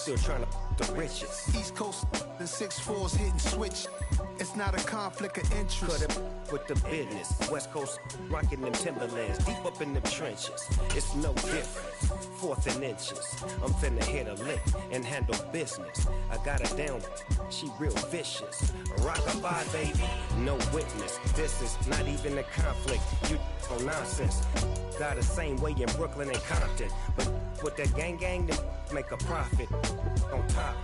Still trying to the riches. East Coast and 6'4s hitting switch. It's not a conflict of interest. Cut it with the business. West Coast rocking them Timberlands. Deep up in them trenches. It's no difference. 4th and inches. I'm finna hit a lick and handle business. I got her down. She real vicious. Rockabye, baby. No witness. This is not even a conflict. You on nonsense. Got the same way in Brooklyn and Compton. But with that gang, they make a profit. On top,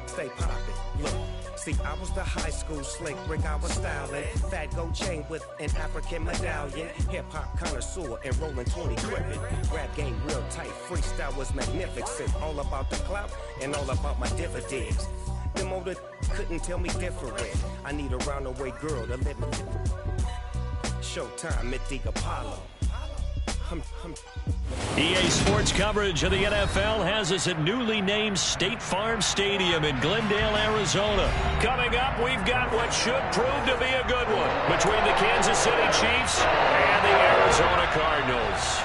stay poppin'. Look. See, I was the high school slick Rick, I was styling. Fat gold chain with an African medallion. Hip-hop connoisseur and rolling 20 gripping. Rap game real tight, freestyle was magnificent. All about the clout and all about my dividends. Them older couldn't tell me different. I need a round-the-way girl to live in. Showtime, Mythic Apollo. EA Sports coverage of the NFL has us at newly named State Farm Stadium in Glendale, Arizona. Coming up, we've got what should prove to be a good one between the Kansas City Chiefs and the Arizona Cardinals.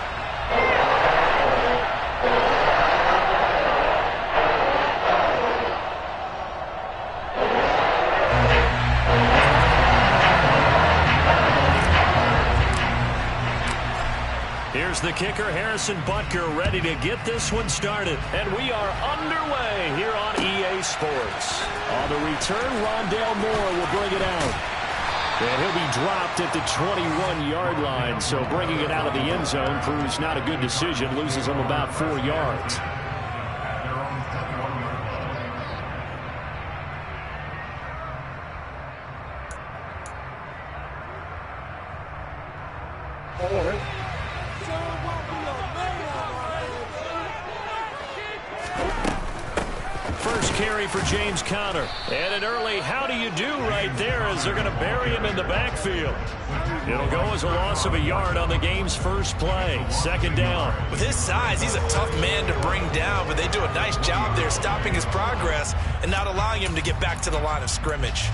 Here's the kicker, Harrison Butker, ready to get this one started. And we are underway here on EA Sports. On the return, Rondale Moore will bring it out. And he'll be dropped at the 21-yard line. So bringing it out of the end zone proves not a good decision. Loses him about 4 yards. Carry for James Conner. And an early how do you do right there as they're going to bury him in the backfield. It'll go as a loss of a yard on the game's first play. 2nd down. With his size, he's a tough man to bring down, but they do a nice job there stopping his progress and not allowing him to get back to the line of scrimmage.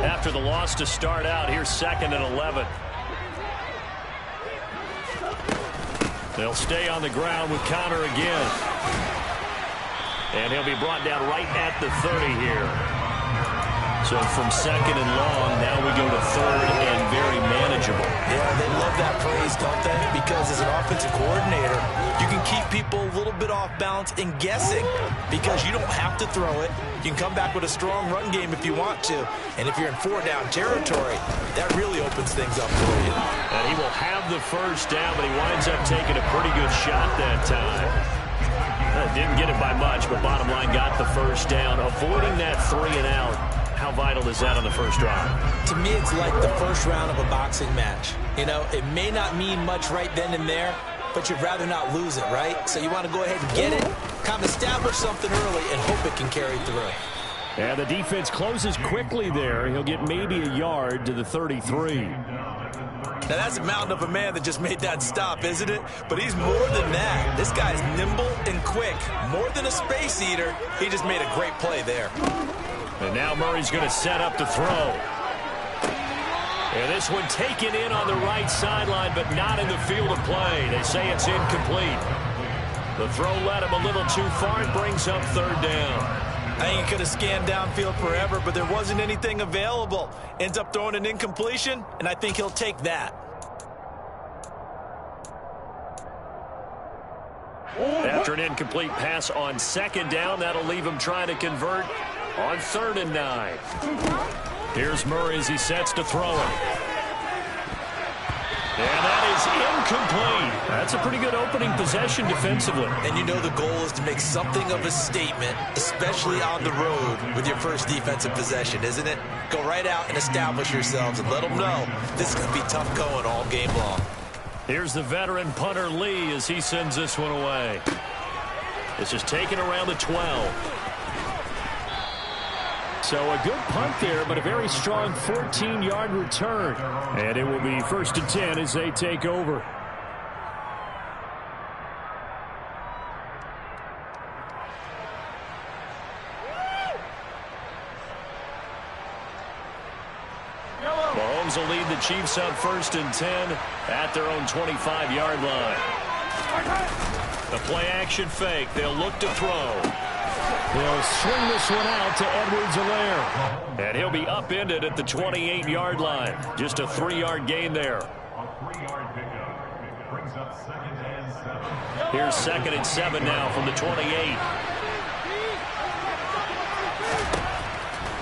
After the loss to start out, here's 2nd and 11. They'll stay on the ground with Conner again. And he'll be brought down right at the 30 here. So from 2nd and long, now we go to 3rd and very manageable. Yeah, they love that phrase, don't they? Because as an offensive coordinator, you can keep people a little bit off balance and guessing because you don't have to throw it. You can come back with a strong run game if you want to. And if you're in 4-down territory, that really opens things up for you. And he will have the first down, but he winds up taking a pretty good shot that time. Didn't get it by much, but bottom line got the first down. Avoiding that 3-and-out. How vital is that on the first drive? To me, it's like the first round of a boxing match. You know, it may not mean much right then and there, but you'd rather not lose it, right? So you want to go ahead and get it, kind of establish something early, and hope it can carry through. And the defense closes quickly there. He'll get maybe a yard to the 33. Now, that's a mountain of a man that just made that stop, isn't it? But he's more than that. This guy's nimble and quick. More than a space eater, he just made a great play there. And now Murray's going to set up to throw. And this one taken in on the right sideline, but not in the field of play. They say it's incomplete. The throw led him a little too far. It brings up 3rd down. I think he could have scanned downfield forever, but there wasn't anything available. Ends up throwing an incompletion, and I think he'll take that. After an incomplete pass on 2nd down, that'll leave him trying to convert on 3rd and 9. Here's Murray as he sets to throw it. And that is incomplete. That's a pretty good opening possession defensively. And you know the goal is to make something of a statement, especially on the road with your first defensive possession, isn't it? Go right out and establish yourselves and let them know this is going to be tough going all game long. Here's the veteran punter Lee as he sends this one away. This is taken around the 12. So a good punt there, but a very strong 14-yard return. And it will be 1st and 10 as they take over. Mahomes will lead the Chiefs on 1st and 10 at their own 25-yard line. The play-action fake. They'll look to throw. They'll swing this one out to Edwards-Helaire. And he'll be upended at the 28-yard line. Just a 3-yard gain there. Here's 2nd and 7 now from the 28.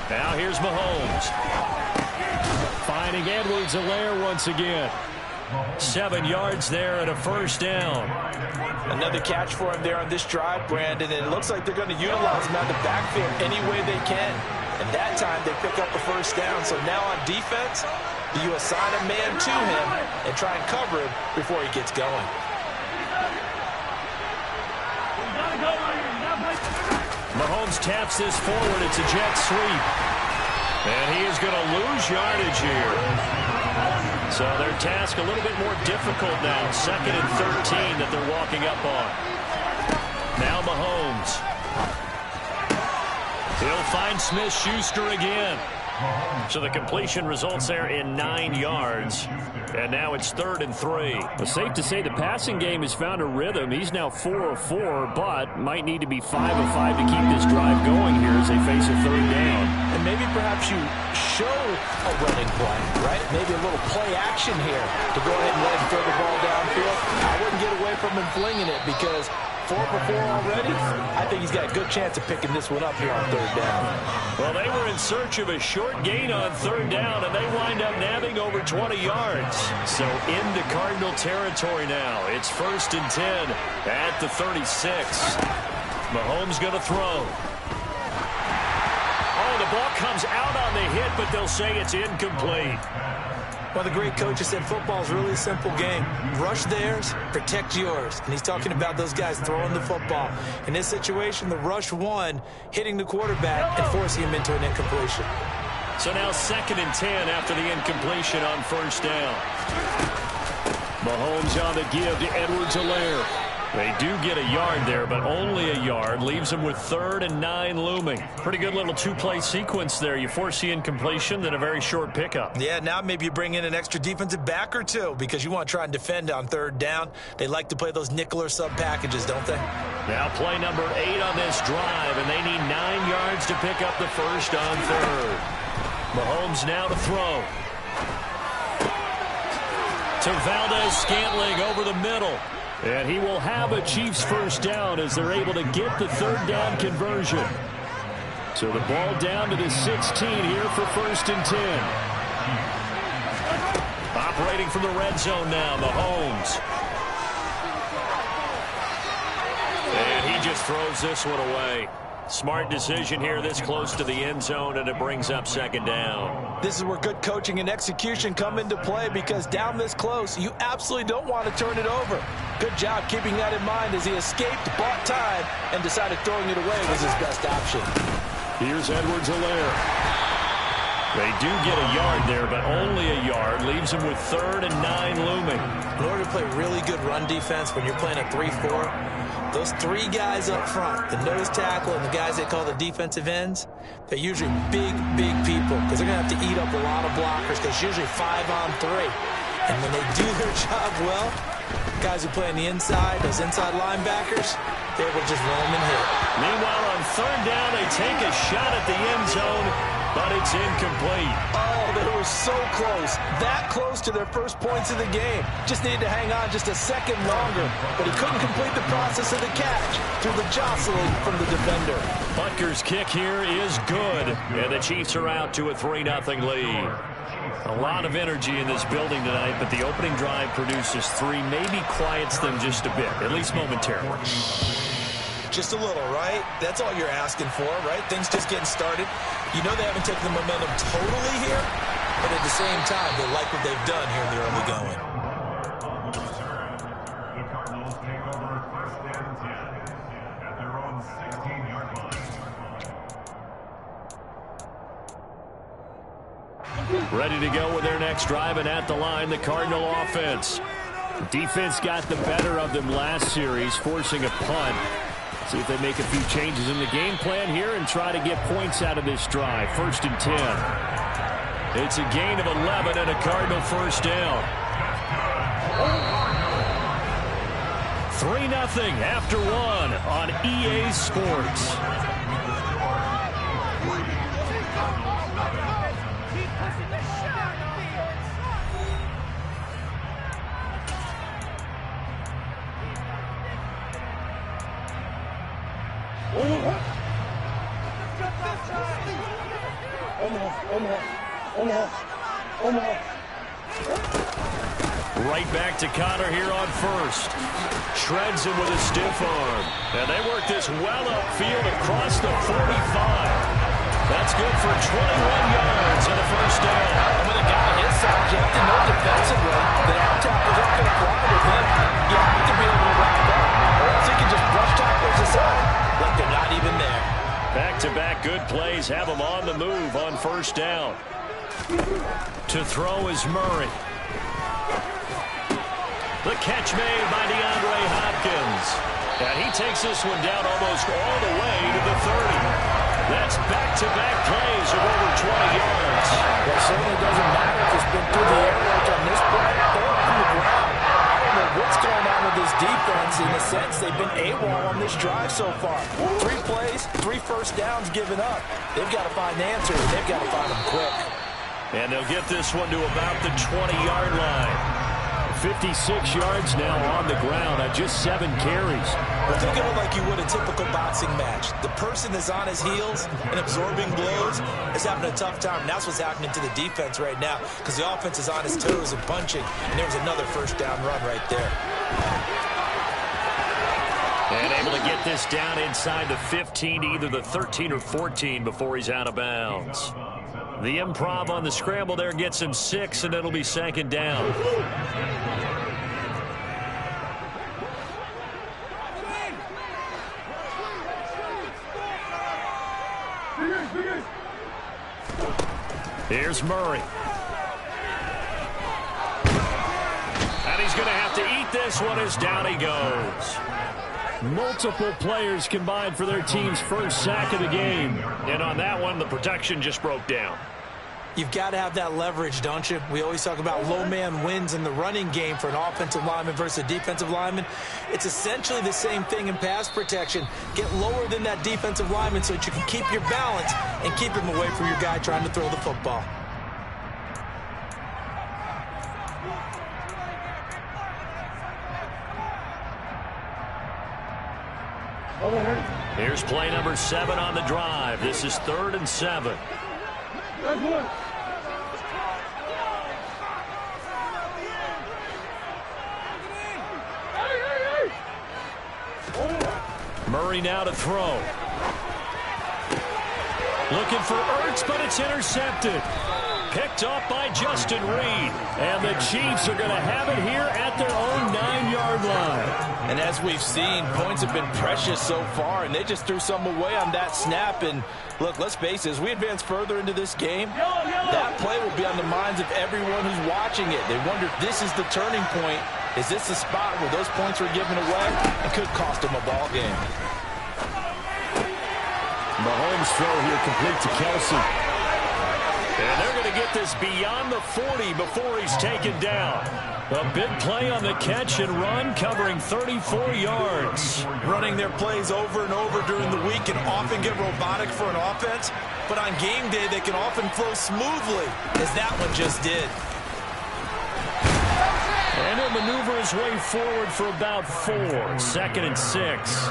Now here's Mahomes. Finding Edwards-Helaire once again. 7 yards there and a first down. Another catch for him there on this drive, Brandon, and it looks like they're going to utilize him out of the backfield any way they can. And that time they pick up the first down. So now on defense, do you assign a man to him and try and cover him before he gets going? Mahomes taps this forward. It's a jet sweep. And he is going to lose yardage here. So their task a little bit more difficult now. 2nd and 13 that they're walking up on. Now Mahomes. He'll find Smith-Schuster again. So the completion results there in 9 yards. And now it's 3rd and 3. It's safe to say the passing game has found a rhythm. He's now 4 of 4, but might need to be 5 of 5 to keep this drive going here as they face a 3rd down. And maybe perhaps you show a running play, right? Maybe a little play action here to go ahead and let him throw the ball downfield. I wouldn't get away from him flinging it because 4 for 4 already. I think he's got a good chance of picking this one up here on 3rd down. Well, they were in search of a short gain on 3rd down, and they wind up nabbing over 20 yards. So into Cardinal territory now. It's 1st and 10 at the 36. Mahomes going to throw. Oh, the ball comes out on the hit, but they'll say it's incomplete. Well, the great coach has said football is really a simple game. Rush theirs, protect yours. And he's talking about those guys throwing the football. In this situation, the rush won, hitting the quarterback and forcing him into an incompletion. So now 2nd and 10 after the incompletion on 1st down. Mahomes on the give to Edwards-Helaire. They do get a yard there, but only a yard. Leaves them with 3rd and 9 looming. Pretty good little 2-play sequence there. You force the incompletion, then a very short pickup. Yeah, now maybe you bring in an extra defensive back or two because you want to try and defend on 3rd down. They like to play those nickel or sub packages, don't they? Now play number 8 on this drive, and they need 9 yards to pick up the first on 3rd. Mahomes now to throw. To Valdez-Scantling over the middle. And he will have a Chiefs first down as they're able to get the 3rd down conversion. So the ball down to the 16 here for 1st and 10. Operating from the red zone now, Mahomes. And he just throws this one away. Smart decision here this close to the end zone, and it brings up 2nd down. This is where good coaching and execution come into play because down this close, you absolutely don't want to turn it over. Good job keeping that in mind as he escaped, bought time, and decided throwing it away was his best option. Here's Edwards-Helaire. They do get a yard there, but only a yard. Leaves them with 3rd and 9 looming. In order to play really good run defense when you're playing a 3-4, those 3 guys up front, the nose tackle and the guys they call the defensive ends, they're usually big, big people because they're going to have to eat up a lot of blockers because it's usually 5 on 3. And when they do their job well, guys who play on the inside, those inside linebackers, they will just roam and hit. Meanwhile, on 3rd down, they take a shot at the end zone, but it's incomplete. Oh, they were so close. That close to their first points of the game. Just needed to hang on just a second longer, but he couldn't complete the process of the catch through the jostling from the defender. Butker's kick here is good, and the Chiefs are out to a 3-0 lead. A lot of energy in this building tonight, but the opening drive produces 3, maybe quiets them just a bit, at least momentarily. Just a little, right? That's all you're asking for, right? Things just getting started. You know they haven't taken the momentum totally here, but at the same time, they like what they've done here in the early going. The Cardinals take over 1st and 10 at their own 16-yard line. Ready to go with their next drive, and at the line, the Cardinal offense. Defense got the better of them last series, forcing a punt. See if they make a few changes in the game plan here and try to get points out of this drive. 1st and 10. It's a gain of 11 and a Cardinal first down. 3-0 after 1 on EA Sports. Right back to Connor here on first. Shreds him with a stiff arm. And they work this well upfield across the 45. That's good for 21 yards and a first down. And with a guy his size, you have to know defensively that our tackles aren't going to fly with him. You have to be able to wrap up, or else he can just brush tackles aside like they're not even there. Back-to-back good plays have him on the move on first down. To throw is Murray. The catch made by DeAndre Hopkins. And he takes this one down almost all the way to the 30. That's back-to-back plays of over 20 yards. It certainly doesn't matter if it's been through the air like on this play or on the ground. I don't know what's going on with this defense in the sense they've been AWOL on this drive so far. 3 plays, 3 first downs given up. They've got to find the answer, and they've got to find them quick. And they'll get this one to about the 20-yard line. 56 yards now on the ground at just 7 carries. Well, think of it like you would a typical boxing match. The person that's on his heels and absorbing blows is having a tough time. And that's what's happening to the defense right now because the offense is on his toes and punching. And there was another first down run right there. And able to get this down inside the 15 to either the 13 or 14 before he's out of bounds. The improv on the scramble there gets him 6, and it'll be second down. Here's Murray. And he's going to have to eat this one as down he goes. Multiple players combined for their team's first sack of the game. And on that one, the protection just broke down. You've got to have that leverage, don't you? We always talk about low man wins in the running game for an offensive lineman versus a defensive lineman. It's essentially the same thing in pass protection. Get lower than that defensive lineman so that you can keep your balance and keep him away from your guy trying to throw the football. Here's play number 7 on the drive. This is 3rd and 7. Murray now to throw. Looking for Ertz, but it's intercepted. Picked off by Justin Reed. And the Chiefs are going to have it here at their own 9-yard line. And as we've seen, points have been precious so far, and they just threw some away on that snap. And look, let's face it, as we advance further into this game, that play will be on the minds of everyone who's watching it. They wonder if this is the turning point. Is this the spot where those points were given away? It could cost them a ball game. Mahomes throw here complete to Kelsey. And they're going to get this beyond the 40 before he's taken down. A big play on the catch and run, covering 34 yards. Running their plays over and over during the week can often get robotic for an offense, but on game day they can often flow smoothly, as that one just did. And he'll maneuver his way forward for about 4. 2nd and 6.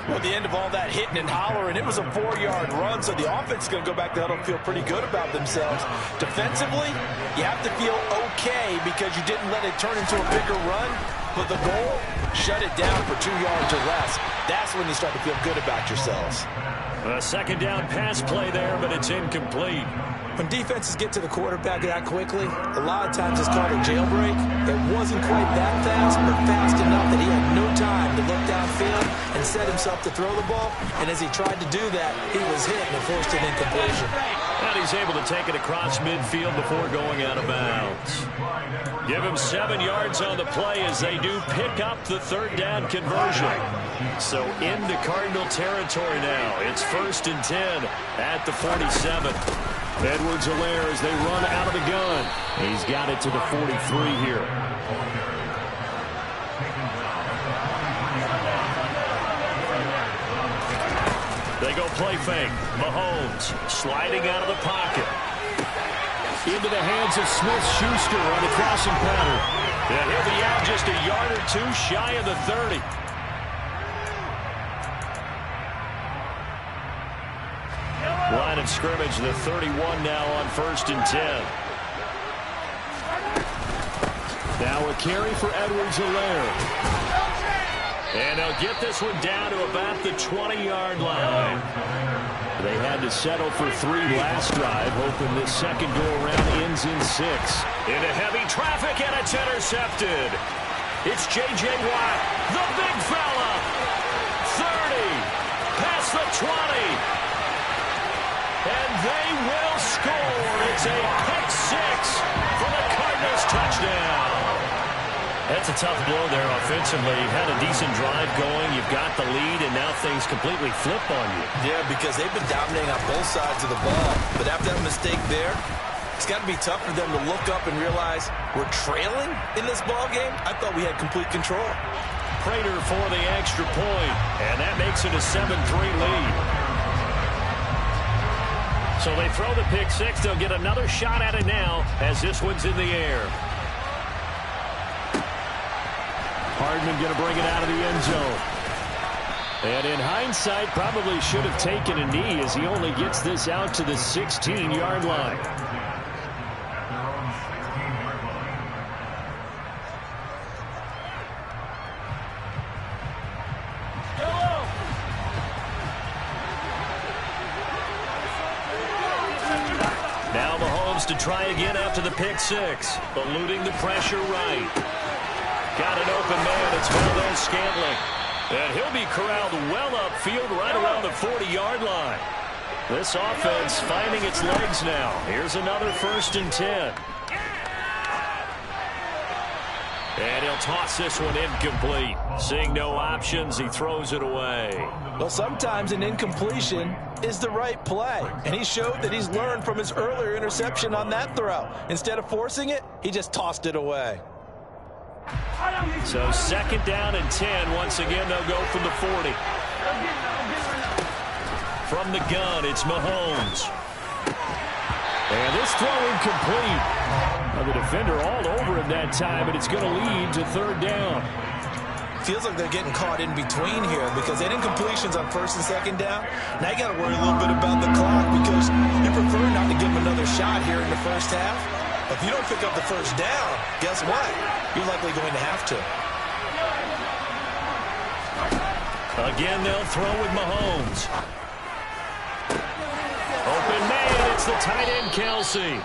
Well, at the end of all that hitting and hollering, it was a 4-yard run, so the offense is going to go back to huddle and feel pretty good about themselves. Defensively, you have to feel okay because you didn't let it turn into a bigger run, but the goal, shut it down for 2 yards or less. That's when you start to feel good about yourselves. A second down pass play there, but it's incomplete. When defenses get to the quarterback that quickly, a lot of times it's called a jailbreak. It wasn't quite that fast, but fast enough that he had no time to look downfield and set himself to throw the ball. And as he tried to do that, he was hit and forced an incompletion. And he's able to take it across midfield before going out of bounds. Give him 7 yards on the play as they do pick up the 3rd down conversion. So into Cardinal territory now. It's 1st and 10 at the 47. Edwards-Helaire as they run out of the gun. He's got it to the 43 here. go play fake. Mahomes sliding out of the pocket. Into the hands of Smith-Schuster on the crossing pattern. And he'll be out just a yard or two shy of the 30. Line of scrimmage, the 31 now on 1st and 10. Now a carry for Edwards-Helaire. And they'll get this one down to about the 20-yard line. They had to settle for 3 last drive, hoping this second go-around ends in 6. Into heavy traffic, and it's intercepted. It's J.J. Watt, the big fella. 30, past the 20. And they will score. It's a pick 6 for the Cardinals touchdown. That's a tough blow there offensively. You've had a decent drive going. You've got the lead, and now things completely flip on you. Yeah, because they've been dominating on both sides of the ball. But after that mistake there, it's got to be tough for them to look up and realize we're trailing in this ball game. I thought we had complete control. Prater for the extra point, and that makes it a 7-3 lead. So they throw the pick 6. They'll get another shot at it now as this one's in the air. Hardman going to bring it out of the end zone. And in hindsight, probably should have taken a knee as he only gets this out to the 16-yard line. Now Mahomes to try again after the pick 6. Eluding the pressure right. Got an open man. It's Valdez-Scantling. And he'll be corralled well upfield right around the 40-yard line. This offense finding its legs now. Here's another 1st and 10. And he'll toss this one incomplete. Seeing no options, he throws it away. Well, sometimes an incompletion is the right play. And he showed that he's learned from his earlier interception on that throw. Instead of forcing it, he just tossed it away. So 2nd down and 10. Once again, they'll go from the 40. From the gun, it's Mahomes. And this throw incomplete. The defender all over him that time, and it's going to lead to 3rd down. Feels like they're getting caught in between here because they had incompletions on 1st and 2nd down. Now you got to worry a little bit about the clock because you prefer not to give them another shot here in the first half. If you don't pick up the 1st down, guess what? You're likely going to have to. Again, they'll throw with Mahomes. Open man, it's the tight end, Kelce.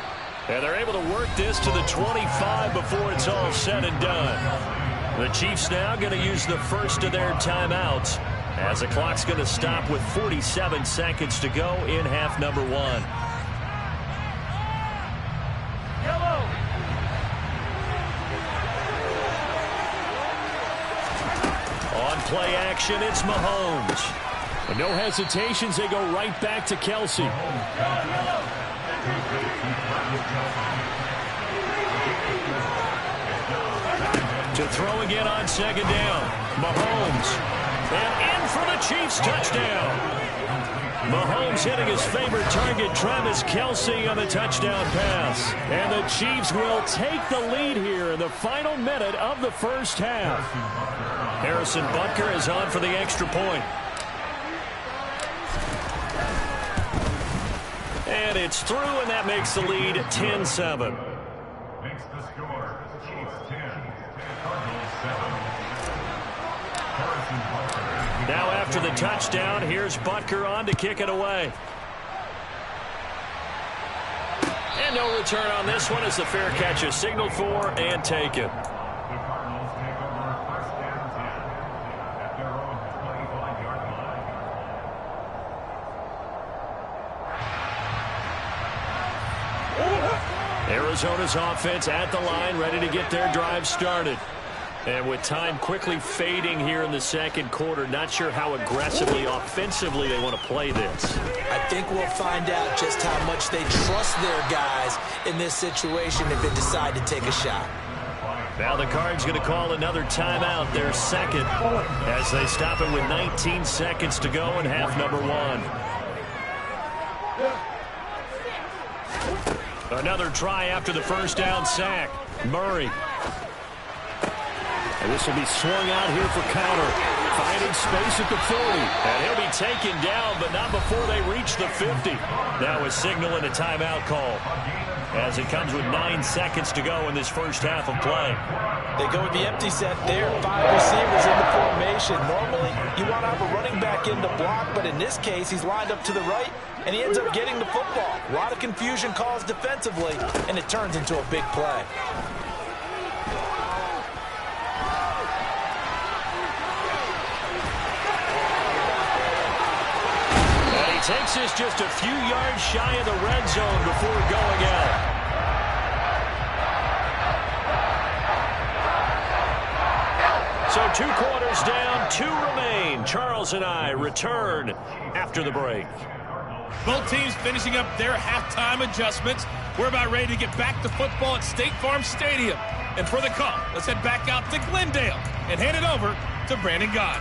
And they're able to work this to the 25 before it's all said and done. The Chiefs now going to use the first of their timeouts as the clock's going to stop with 47 seconds to go in half number 1. Play action, it's Mahomes. But no hesitations, they go right back to Kelce. To throw again on 2nd down. Mahomes. And in for the Chiefs touchdown. Mahomes hitting his favorite target, Travis Kelce, on the touchdown pass. And the Chiefs will take the lead here in the final minute of the 1st half. Harrison Butker is on for the extra point. And it's through, and that makes the lead 10-7. Makes the score. Chiefs 10, Cardinals 7. Harrison Butker. Now after the touchdown, here's Butker on to kick it away. And no return on this one as the fair catch is signaled for and taken. Arizona's offense at the line, ready to get their drive started. And with time quickly fading here in the 2nd quarter, not sure how aggressively, offensively they want to play this. I think we'll find out just how much they trust their guys in this situation if they decide to take a shot. Now the Cards going to call another timeout, their second, as they stop it with 19 seconds to go in half number 1. Another try after the first down sack. Murray. And this will be swung out here for counter. Finding space at the 40. And he'll be taken down, but not before they reach the 50. Now a signal and a timeout call, as it comes with 9 seconds to go in this first half of play. They go with the empty set there. 5 receivers in the formation. Normally, you want to have a running back in to block, but in this case, he's lined up to the right, and he ends up getting the football. A lot of confusion caused defensively, and it turns into a big play. Takes us just a few yards shy of the red zone before going out. So 2 quarters down, 2 remain. Charles and I return after the break. Both teams finishing up their halftime adjustments. We're about ready to get back to football at State Farm Stadium. And for the call, let's head back out to Glendale and hand it over to Brandon Gaudin.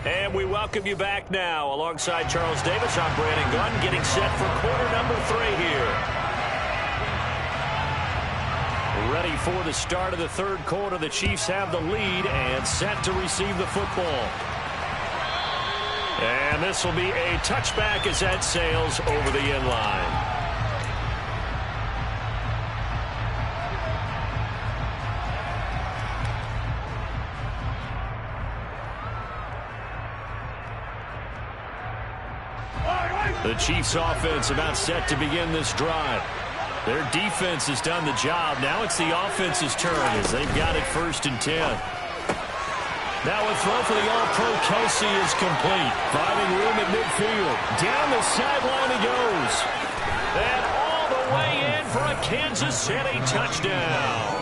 And we welcome you back now. Alongside Charles Davis, I'm Brandon Gaudin, getting set for quarter number 3 here. Ready for the start of the third quarter. The Chiefs have the lead and set to receive the football. And this will be a touchback as that sails over the end line. The Chiefs offense about set to begin this drive. Their defense has done the job. Now it's the offense's turn as they've got it 1st and 10. Now a throw for the All-Pro Kelsey is complete. Finding room at midfield. Down the sideline he goes. And all the way in for a Kansas City touchdown.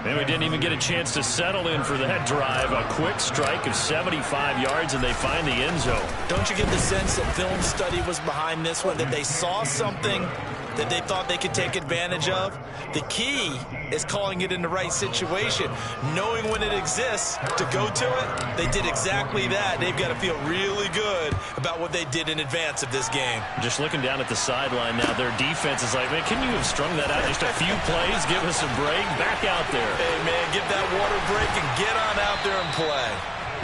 And we didn't even get a chance to settle in for that drive. A quick strike of 75 yards, and they find the end zone. Don't you get the sense that film study was behind this one, that they saw something that they thought they could take advantage of? The key is calling it in the right situation, knowing when it exists to go to it. They did exactly that. They've got to feel really good about what they did in advance of this game. Just looking down at the sideline now, their defense is like, man, can you have strung that out just a few plays? Give us a break. Back out there. Hey, man, give that water break and get on out there and play.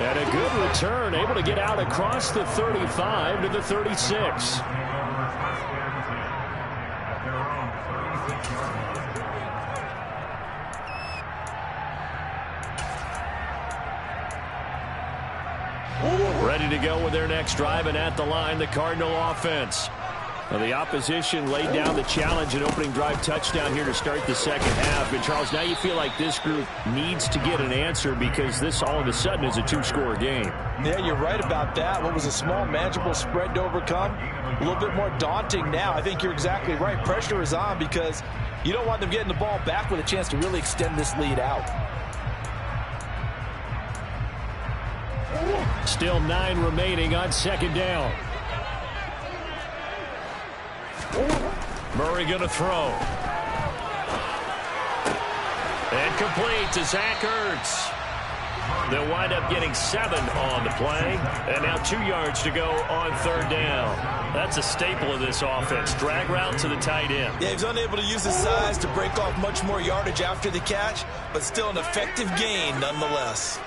And a good return, able to get out across the 35 to the 36. Ready to go with their next drive, and at the line, the Cardinal offense. Now, the opposition laid down the challenge and opening drive touchdown here to start the second half. But, Charles, now you feel like this group needs to get an answer because this all of a sudden is a 2-score game. Yeah, you're right about that. What was a small, manageable spread to overcome, a little bit more daunting now. I think you're exactly right. Pressure is on because you don't want them getting the ball back with a chance to really extend this lead out. Still 9 remaining on second down. Murray going to throw. And complete to Zach Ertz. They'll wind up getting 7 on the play. And now 2 yards to go on 3rd down. That's a staple of this offense. Drag route to the tight end. Yeah, he's unable to use his size to break off much more yardage after the catch, but still an effective gain nonetheless.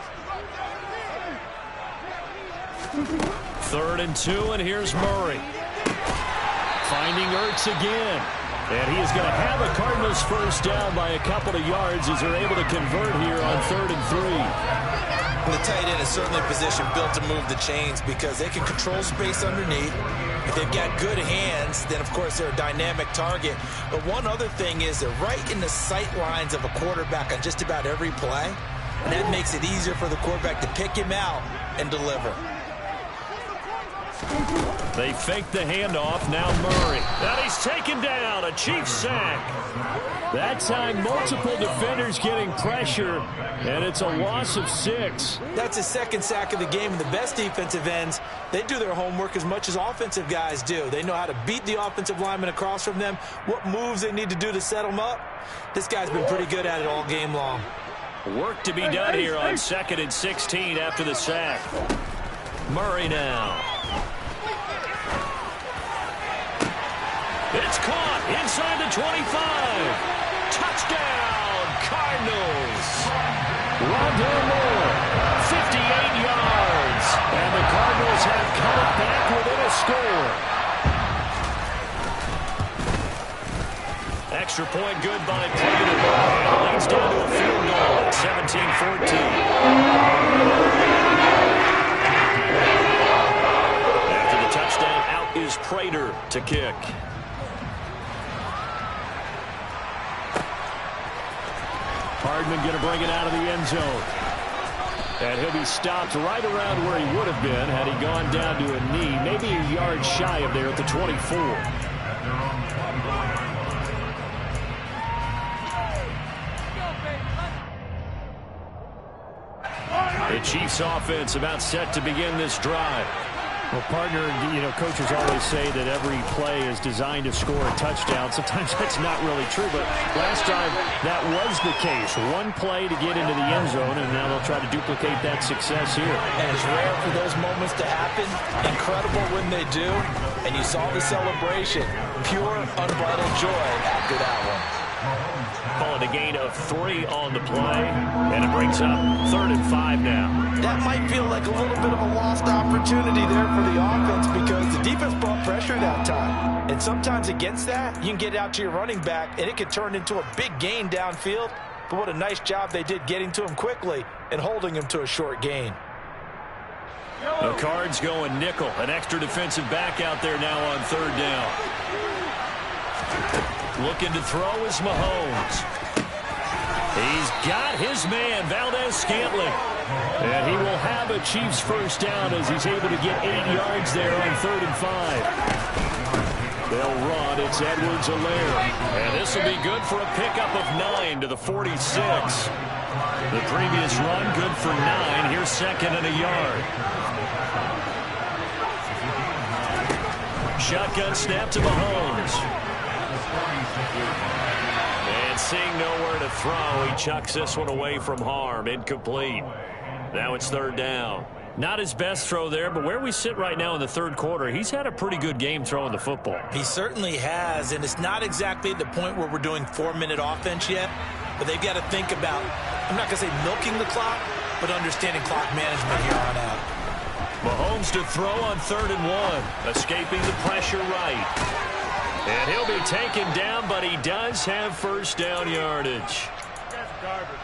3rd and 2, and here's Murray. Finding Ertz again. And he is going to have a Cardinals first down by a couple of yards as they're able to convert here on 3rd and 3. The tight end is certainly a position built to move the chains because they can control space underneath. If they've got good hands, then, of course, they're a dynamic target. But one other thing is they're right in the sight lines of a quarterback on just about every play. And that makes it easier for the quarterback to pick him out and deliver. They fake the handoff. Now Murray. And he's taken down. A Chiefs sack. That time, multiple defenders getting pressure, and it's a loss of 6. That's his second sack of the game, and the best defensive ends, they do their homework as much as offensive guys do. They know how to beat the offensive lineman across from them, what moves they need to do to set them up. This guy's been pretty good at it all game long. Work to be done here on 2nd and 16 after the sack. Murray now. It's caught inside the 25. Touchdown, Cardinals. Rondale Moore, 58 yards. And the Cardinals have come back within a score. Extra point good by Prater. And it leads down to a field goal at 17-14. After the touchdown, out is Prater to kick. Hardman going to bring it out of the end zone. And he'll be stopped right around where he would have been had he gone down to a knee, maybe a yard shy of there at the 24. The Chiefs offense about set to begin this drive. Well, partner, coaches always say that every play is designed to score a touchdown. Sometimes that's not really true, but last time that was the case. One play to get into the end zone, and now they'll try to duplicate that success here. And it's rare for those moments to happen. Incredible when they do. And you saw the celebration. Pure, unbridled joy after that one. Call it a gain of 3 on the play, and it brings up 3rd and 5 now. That might feel like a little bit of a lost opportunity there for the offense because the defense brought pressure that time. And sometimes against that, you can get out to your running back, and it can turn into a big gain downfield. But what a nice job they did getting to him quickly and holding him to a short gain. The Cards going nickel. An extra defensive back out there now on 3rd down. Looking to throw is Mahomes. He's got his man, Valdez-Scantling. And he will have a Chiefs first down as he's able to get 8 yards there on 3rd and 5. They'll run. It's Edwards-Helaire. And this will be good for a pickup of 9 to the 46. The previous run, good for 9. Here's 2nd and a yard. Shotgun snap to Mahomes. And seeing nowhere to throw, he chucks this one away from harm. Incomplete. Now it's 3rd down. Not his best throw there, but where we sit right now in the 3rd quarter, he's had a pretty good game throwing the football. He certainly has, and it's not exactly at the point where we're doing 4-minute offense yet, but they've got to think about, I'm not going to say milking the clock, but understanding clock management here on out. Mahomes to throw on 3rd and 1, escaping the pressure right. And he'll be taken down, but he does have first down yardage.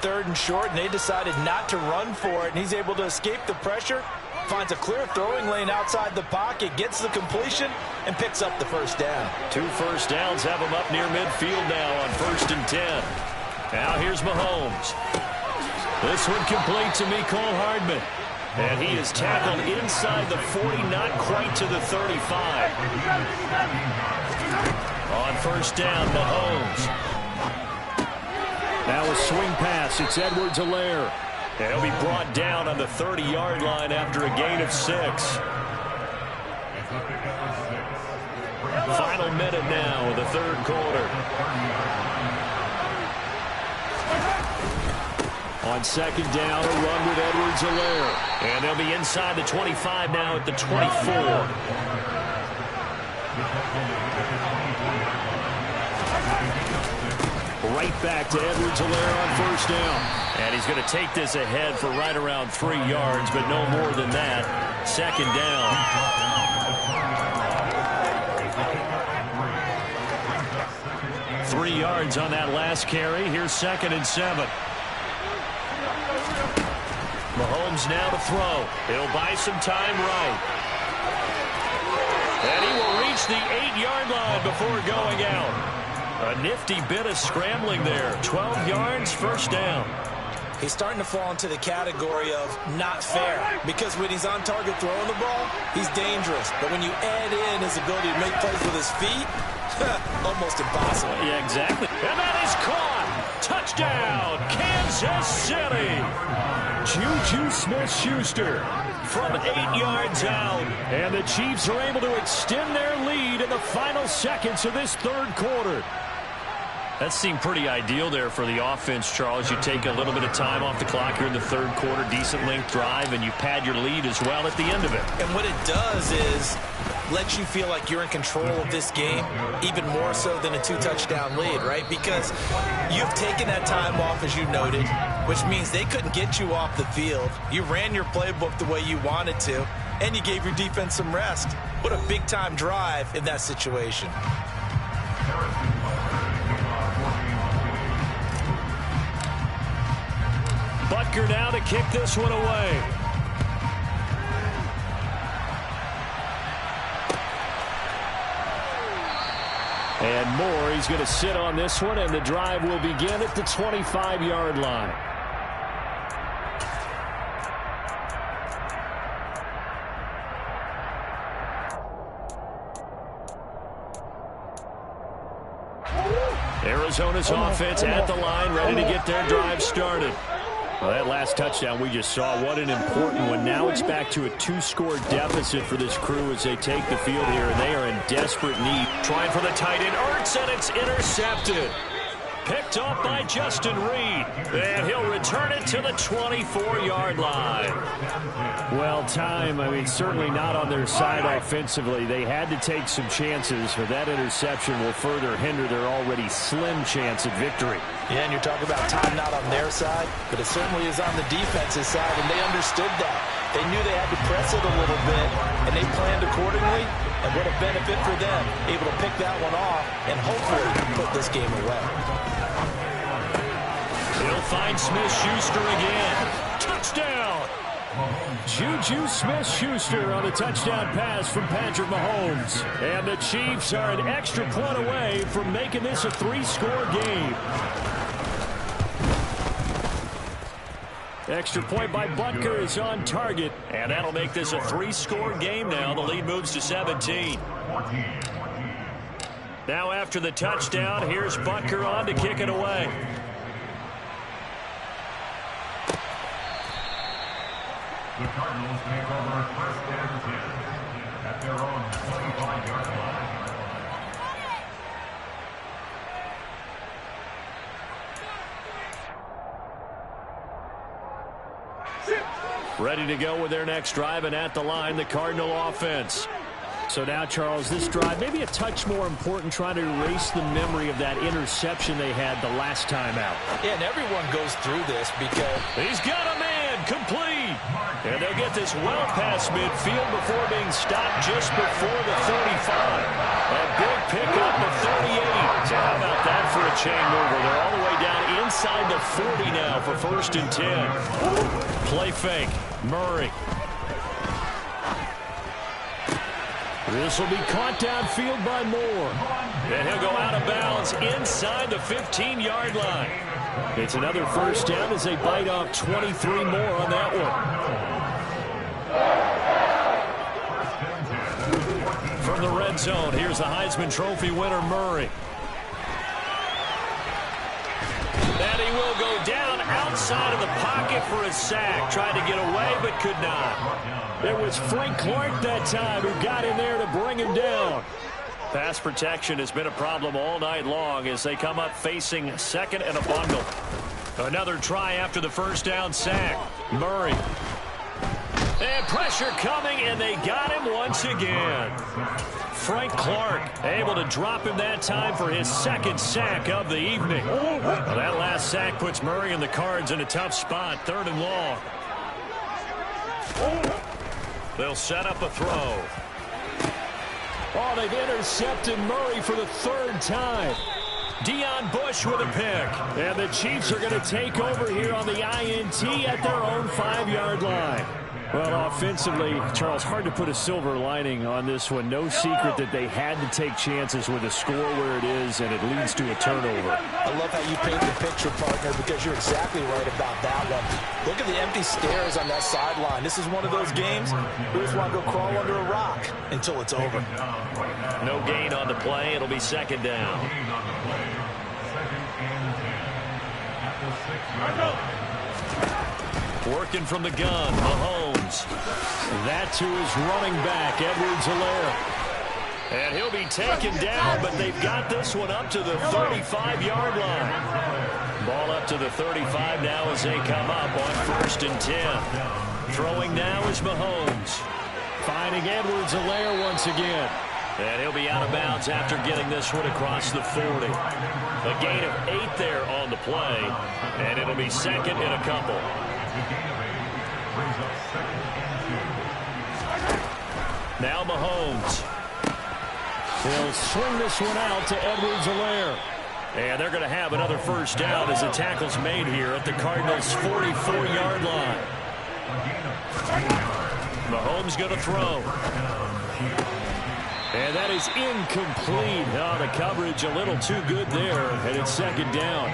3rd and short, and they decided not to run for it, and he's able to escape the pressure, finds a clear throwing lane outside the pocket, gets the completion, and picks up the first down. 2 first downs have him up near midfield now on 1st and 10. Now here's Mahomes. This one complete to Mecole Hardman. And he is tackled inside the 40, not quite to the 35. On 1st down, Mahomes. Now a swing pass. It's Edwards-Helaire. And he'll be brought down on the 30-yard line after a gain of 6. Final minute now of the 3rd quarter. On 2nd down, a run with Edwards-Helaire. And they'll be inside the 25 now at the 24. Right back to Edwards-Helaire on 1st down. And he's going to take this ahead for right around 3 yards, but no more than that. 2nd down. Three yards on that last carry. Here's 2nd and 7. Mahomes now to throw. He'll buy some time right. And he will reach the 8-yard line before going out. A nifty bit of scrambling there. 12 yards, first down. he's starting to fall into the category of not fair. Because when he's on target throwing the ball, he's dangerous. But when you add in his ability to make plays with his feet, almost impossible. Yeah, exactly. And that is caught. Touchdown, Kansas City. Juju Smith-Schuster from 8 yards out. And the Chiefs are able to extend their lead in the final seconds of this third quarter. That seemed pretty ideal there for the offense, Charles. You take a little bit of time off the clock here in the third quarter, decent length drive, and you pad your lead as well at the end of it. And what it does is lets you feel like you're in control of this game, even more so than a 2-touchdown lead, right? Because you've taken that time off, as you noted, which means they couldn't get you off the field. You ran your playbook the way you wanted to, and you gave your defense some rest. What a big-time drive in that situation. Butker now to kick this one away. And Moore, he's going to sit on this one, and the drive will begin at the 25-yard line. Arizona's offense at the line, ready to get their drive started. Well, that last touchdown we just saw, what an important one. Now it's back to a 2-score deficit for this crew as they take the field here, and they are in desperate need. Trying for the tight end, Ertz, and it's intercepted. Picked off by Justin Reed, and he'll return it to the 24-yard line. Well, time, certainly not on their side offensively. They had to take some chances, but that interception will further hinder their already slim chance at victory. Yeah, and you're talking about time not on their side, but it certainly is on the defense's side, and they understood that. They knew they had to press it a little bit, and they planned accordingly, and what a benefit for them, able to pick that one off and hopefully put this game away. He'll find Smith-Schuster again. Touchdown! Juju Smith-Schuster on a touchdown pass from Patrick Mahomes. And the Chiefs are an extra point away from making this a 3-score game. Extra point by Butker is on target, and that'll make this a 3-score game now. The lead moves to 17. Now after the touchdown, here's Butker on to kick it away. The Cardinals take over first and 10 at their own 25-yard line. Ready to go with their next drive, and at the line, the Cardinal offense. So now, Charles, this drive, maybe a touch more important, trying to erase the memory of that interception they had the last time out. Yeah, and everyone goes through this because he's got a man complete. And they'll get this well past midfield before being stopped just before the 35. A big pickup of 38. So how about that for a chain mover? They're all the way down inside the 40 now for 1st and 10. Play fake. Murray. This will be caught downfield by Moore. And he'll go out of bounds inside the 15-yard line. It's another first down as they bite off 23 more on that one. From the red zone, here's the Heisman Trophy winner, Murray. And he will go down outside of the pocket for a sack. Tried to get away, but could not. It was Frank Clark that time who got in there to bring him down. Pass protection has been a problem all night long as they come up facing second and a bundle. Another try after the first down sack. Murray. And pressure coming, and they got him once again. Frank Clark able to drop him that time for his second sack of the evening. Well, that last sack puts Murray and the Cards in a tough spot, 3rd and long. They'll set up a throw. Oh, they've intercepted Murray for the 3rd time. Deion Bush with a pick. And the Chiefs are going to take over here on the INT at their own 5-yard line. Well, offensively, Charles, hard to put a silver lining on this one. No secret that they had to take chances with a score where it is, and it leads to a turnover. I love how you paint the picture, partner, because you're exactly right about that one. Look at the empty stares on that sideline. This is one of those games we just want to go crawl under a rock until it's over. No gain on the play. It'll be second down. Working from the gun, Mahomes. That to his running back, Edwards-Helaire. And he'll be taken down, but they've got this one up to the 35-yard line. Ball up to the 35 now as they come up on 1st and 10. Throwing now is Mahomes. Finding Edwards-Helaire once again. And he'll be out of bounds after getting this one across the 40. A gain of 8 there on the play, and it'll be second and a couple. Now Mahomes. He'll swing this one out to Edwards-Helaire. And they're going to have another first down as the tackle's made here at the Cardinals' 44-yard line. Mahomes going to throw. And that is incomplete. Oh, the coverage a little too good there, and it's second down.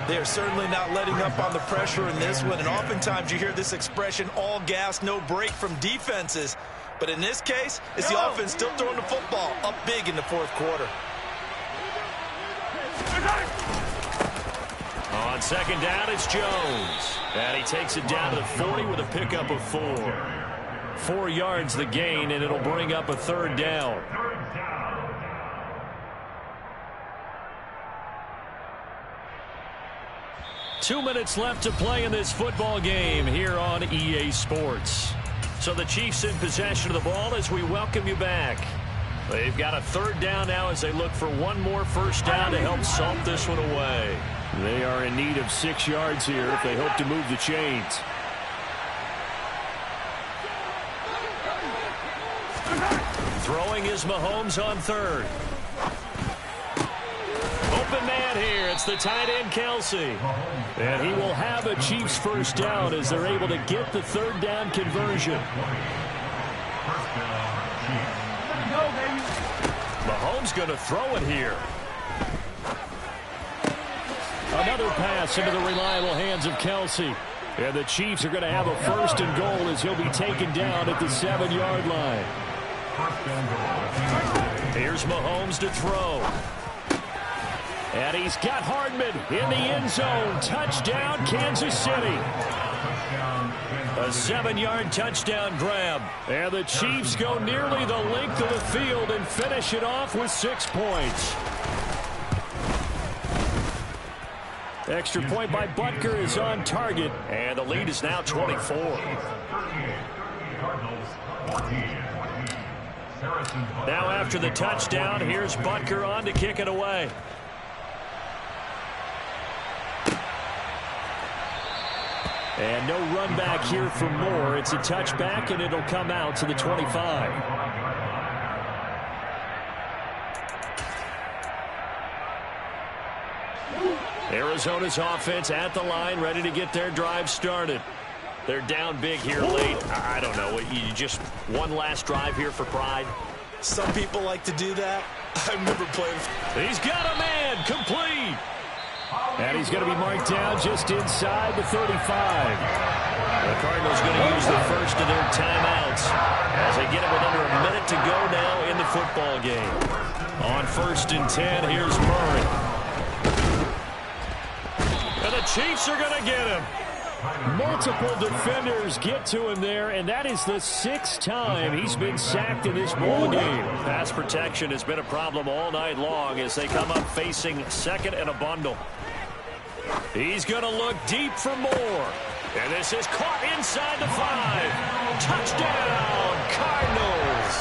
They're certainly not letting up on the pressure in this one, and oftentimes you hear this expression, all gas, no break from defenses. But in this case, it's the offense still throwing the football up big in the 4th quarter. On second down, it's Jones. And he takes it down to the 40 with a pickup of 4. 4 yards the gain, and it'll bring up a 3rd down. Two minutes left to play in this football game here on EA Sports. So the Chiefs in possession of the ball as we welcome you back. They've got a 3rd down now as they look for one more first down to help salt this one away. They are in need of 6 yards here if they hope to move the chains. Throwing is Mahomes on 3rd. Open man here. It's the tight end, Kelce. And he will have a Chiefs first down as they're able to get the 3rd down conversion. Mahomes going to throw it here. Another pass into the reliable hands of Kelce. And the Chiefs are going to have a 1st and goal as he'll be taken down at the 7-yard line. Here's Mahomes to throw. And he's got Hardman in the end zone. Touchdown, Kansas City. A 7-yard touchdown grab. And the Chiefs go nearly the length of the field and finish it off with 6 points. Extra point by Butker is on target. And the lead is now 24. Now after the touchdown, here's Butker on to kick it away. And no run back here for Moore. It's a touchback, and it'll come out to the 25. Arizona's offense at the line, ready to get their drive started. They're down big here late. I don't know. You just one last drive here for pride. Some people like to do that. I remember playing. He's got a man, complete. And he's going to be marked down just inside the 35. The Cardinals going to use the first of their timeouts as they get it with under a minute to go now in the football game. On 1st and 10, here's Murray. And the Chiefs are going to get him. Multiple defenders get to him there, and that is the 6th time he's been sacked in this ball game. Pass protection has been a problem all night long as they come up facing 2nd and a bundle. He's going to look deep for Moore. And this is caught inside the 5. Touchdown, Cardinals.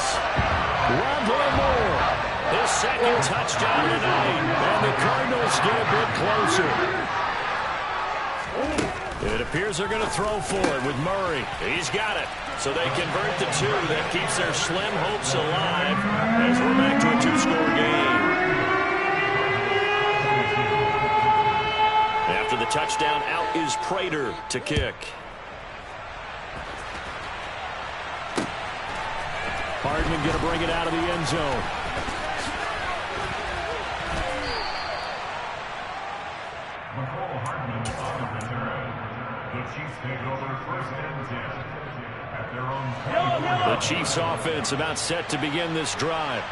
Rondale Moore. His 2nd touchdown tonight. And the Cardinals get a bit closer. It appears they're going to throw for it with Murray. He's got it. So they convert the 2. That keeps their slim hopes alive as we're back to a 2-score game. After the touchdown, out is Prater to kick. Hardman going to bring it out of the end zone. McCall Hardman on the return. The Chiefs take over 1st and 10 at their own 20. The Chiefs offense about set to begin this drive.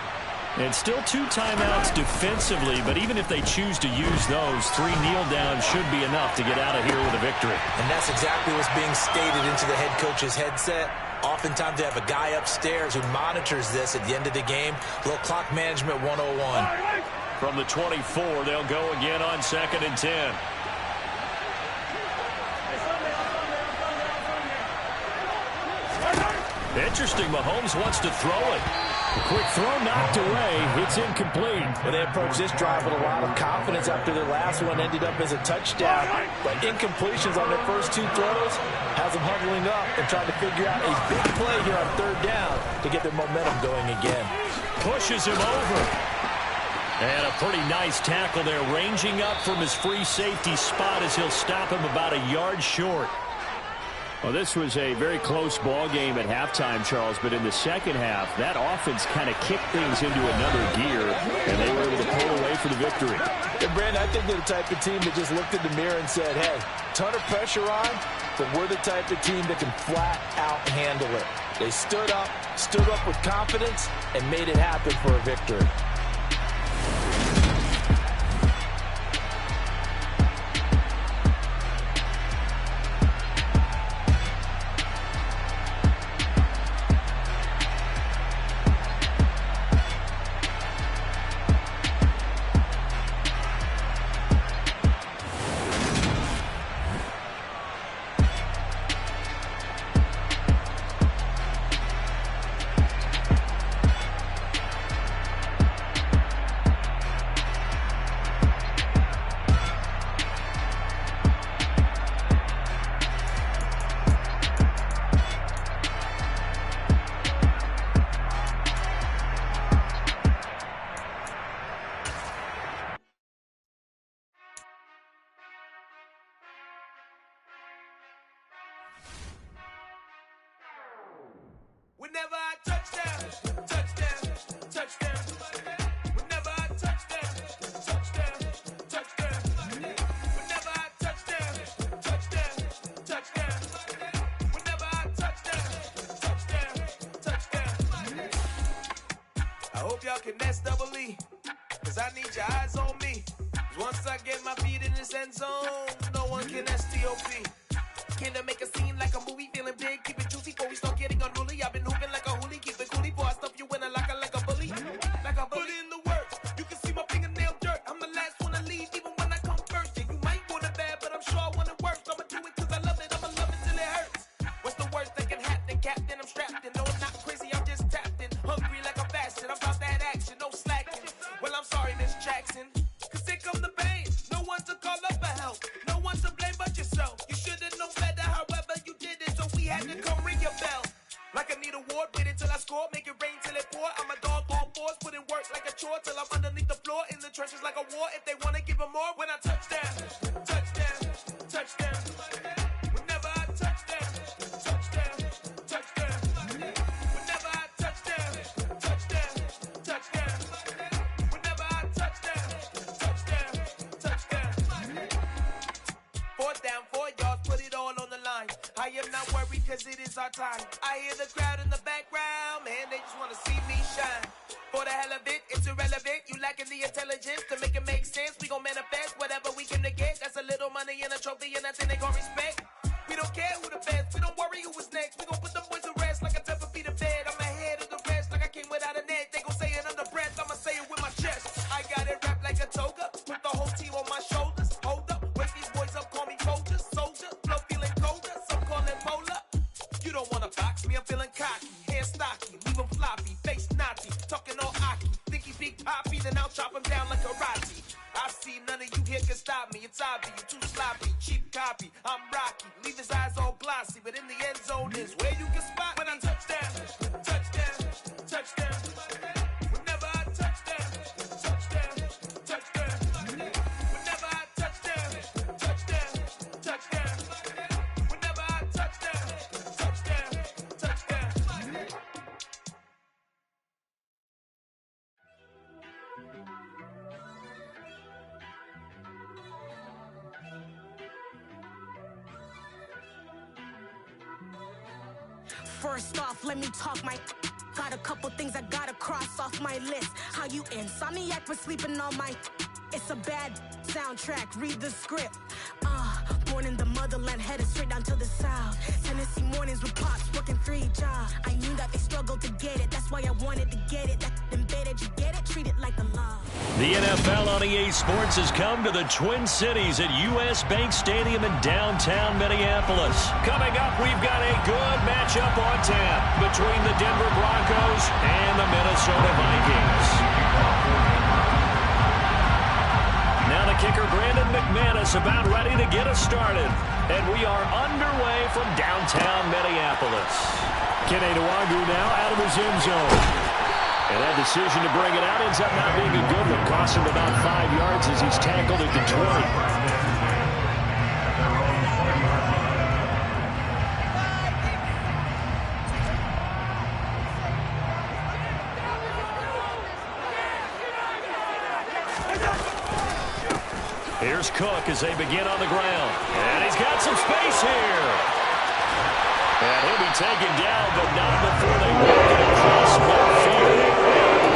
And still 2 timeouts defensively, but even if they choose to use those, 3 kneel downs should be enough to get out of here with a victory. And that's exactly what's being stated into the head coach's headset. Oftentimes they have a guy upstairs who monitors this at the end of the game. Little clock management 101. From the 24, they'll go again on 2nd and 10. Interesting, Mahomes wants to throw it. A quick throw knocked away. It's incomplete. And they approached this drive with a lot of confidence after their last one ended up as a touchdown. But incompletions on their first 2 throws has them huddling up and trying to figure out a big play here on 3rd down to get their momentum going again. Pushes him over. And a pretty nice tackle there, ranging up from his free safety spot as he'll stop him about a yard short. Well, this was a very close ball game at halftime, Charles, but in the second half, that offense kind of kicked things into another gear, and they were able to pull away for the victory. And, Brandon, I think they're the type of team that just looked in the mirror and said, hey, ton of pressure on, but we're the type of team that can flat out handle it. They stood up with confidence, and made it happen for a victory. Whenever I touchdown, touchdown, touchdown. Whenever I touchdown, touchdown, touchdown. Whenever I touchdown, touchdown, touchdown. Whenever I touchdown, touchdown. I hope y'all can S-double-E, cause I need your eyes on me. Once I get my feet in this end zone, no one can S-T-O-P. Can I make a scene like a movie, feeling big, keep it juicy before we start getting unruly. I've been hooping like a hoolie, keep it coolie before I stuff you in a locker like a bully. Like a bully. Put in the work, you can see my fingernail dirt. I'm the last one to leave, even when I come first. Yeah, you might want it bad, but I'm sure I want it worse. I'ma do it cause I love it, I'ma love it till it hurts. What's the worst that can happen, Captain? I'm strapped in, no I'm not crazy, I'm just tapped in. Hungry like a bastard, I'm about that action, no slacking. Well, I'm sorry, Miss Jackson, cause here come the pain. No one to call up for help, no one to blame but yourself. You should've known better, however you did it, so we had to come ring your bell. Like I need a ward, wait until I score, make it rain till it pour. I'm a dog on fours, put in work like a chore till I'm underneath the floor, in the trenches like a war. If they wanna give them more, when I touchdown, touchdown, touchdown. Whenever I touchdown, touchdown, touchdown. Whenever I touchdown, touchdown, touchdown. Whenever I touchdown, touchdown, touchdown. 4th down, 4 yards, put it all on the line. I am not worried cause it is our time. I hear the crowd in the background, man, they just wanna see me shine. For the hell of it, it's irrelevant. You lacking the intelligence to make it make sense. We gon' manifest whatever we came to get. That's a little money and a trophy and that's it they gon' respect. We don't care who the best, we don't worry who was next. We gon' put them boys to rest like a temper feet of bed. I'm ahead of the rest like I came without a net. They gon' say it under breath, I'ma say it with my chest. I got it wrapped like a toga, put the whole team on my shoulders. Hold up, wake these boys up, call me soldier, soldier. Flow feeling colder, some call it molar. You don't wanna box me, I'm feeling cocky. Hair stocky, leave him floppy, face naughty. Talking all aki, think he big poppy, then I'll chop him down like karate. I see none of you here can stop me. It's obvious, you too sloppy, cheap copy. I'm Rocky, leave his eyes all glossy, but in the end zone is where you can spot when I touchdown, touchdown, touchdown. Whenever I touchdown, touchdown, touchdown. Whenever I touchdown, touchdown, touchdown. Whenever I touchdown, touchdown, touchdown. First off, let me talk my. Got a couple things I gotta cross off my list. How you insomniac for sleeping on my. It's a bad soundtrack, read the script. Born in the motherland, headed straight down to the south. Tennessee mornings with pops, working 3 jobs. I knew that they struggled to get it, that's why I wanted to get it. That embedded, you get it, treat it like a law. The NFL on EA Sports has come to the Twin Cities at US Bank Stadium in downtown Minneapolis. Coming up, we've got a good matchup on tap between the Denver Broncos and the Minnesota Vikings. Now the kicker, Brandon McManus, about ready to get us started. And we are underway from downtown Minneapolis. Kene Nwangwu now out of his end zone. And that decision to bring it out ends up not being a good one. Costs him about 5 yards as he's tackled at the 20. Here's Cook as they begin on the ground. And he's got some space here. And he'll be taken down, but not before they work it across midfield.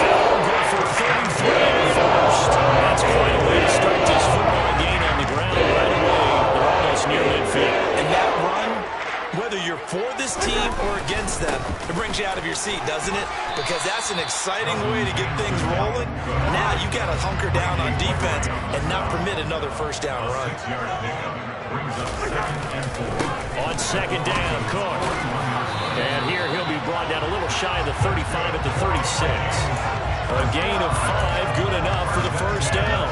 They'll go for 33 at first. That's quite a way to start this football game on the ground right away. They're almost near midfield. And that run, whether you're for this team or against them, it brings you out of your seat, doesn't it? Because that's an exciting way to get things rolling. Now you got to hunker down on defense and not permit another first down run. On second down, Cook. And here he'll be brought down a little shy of the 35 at the 36. A gain of 5, good enough for the first down.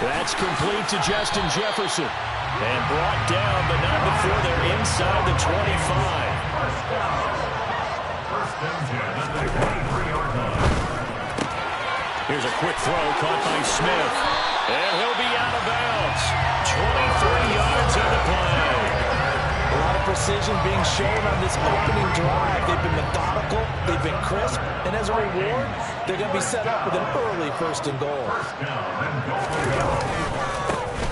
That's complete to Justin Jefferson. And brought down, but not before they're inside the 25. Here's a quick throw caught by Smith. And he'll be out of bounds. 23 yards on the play. A lot of precision being shown on this opening drive. They've been methodical, they've been crisp, and as a reward, they're going to be set up with an early first and goal.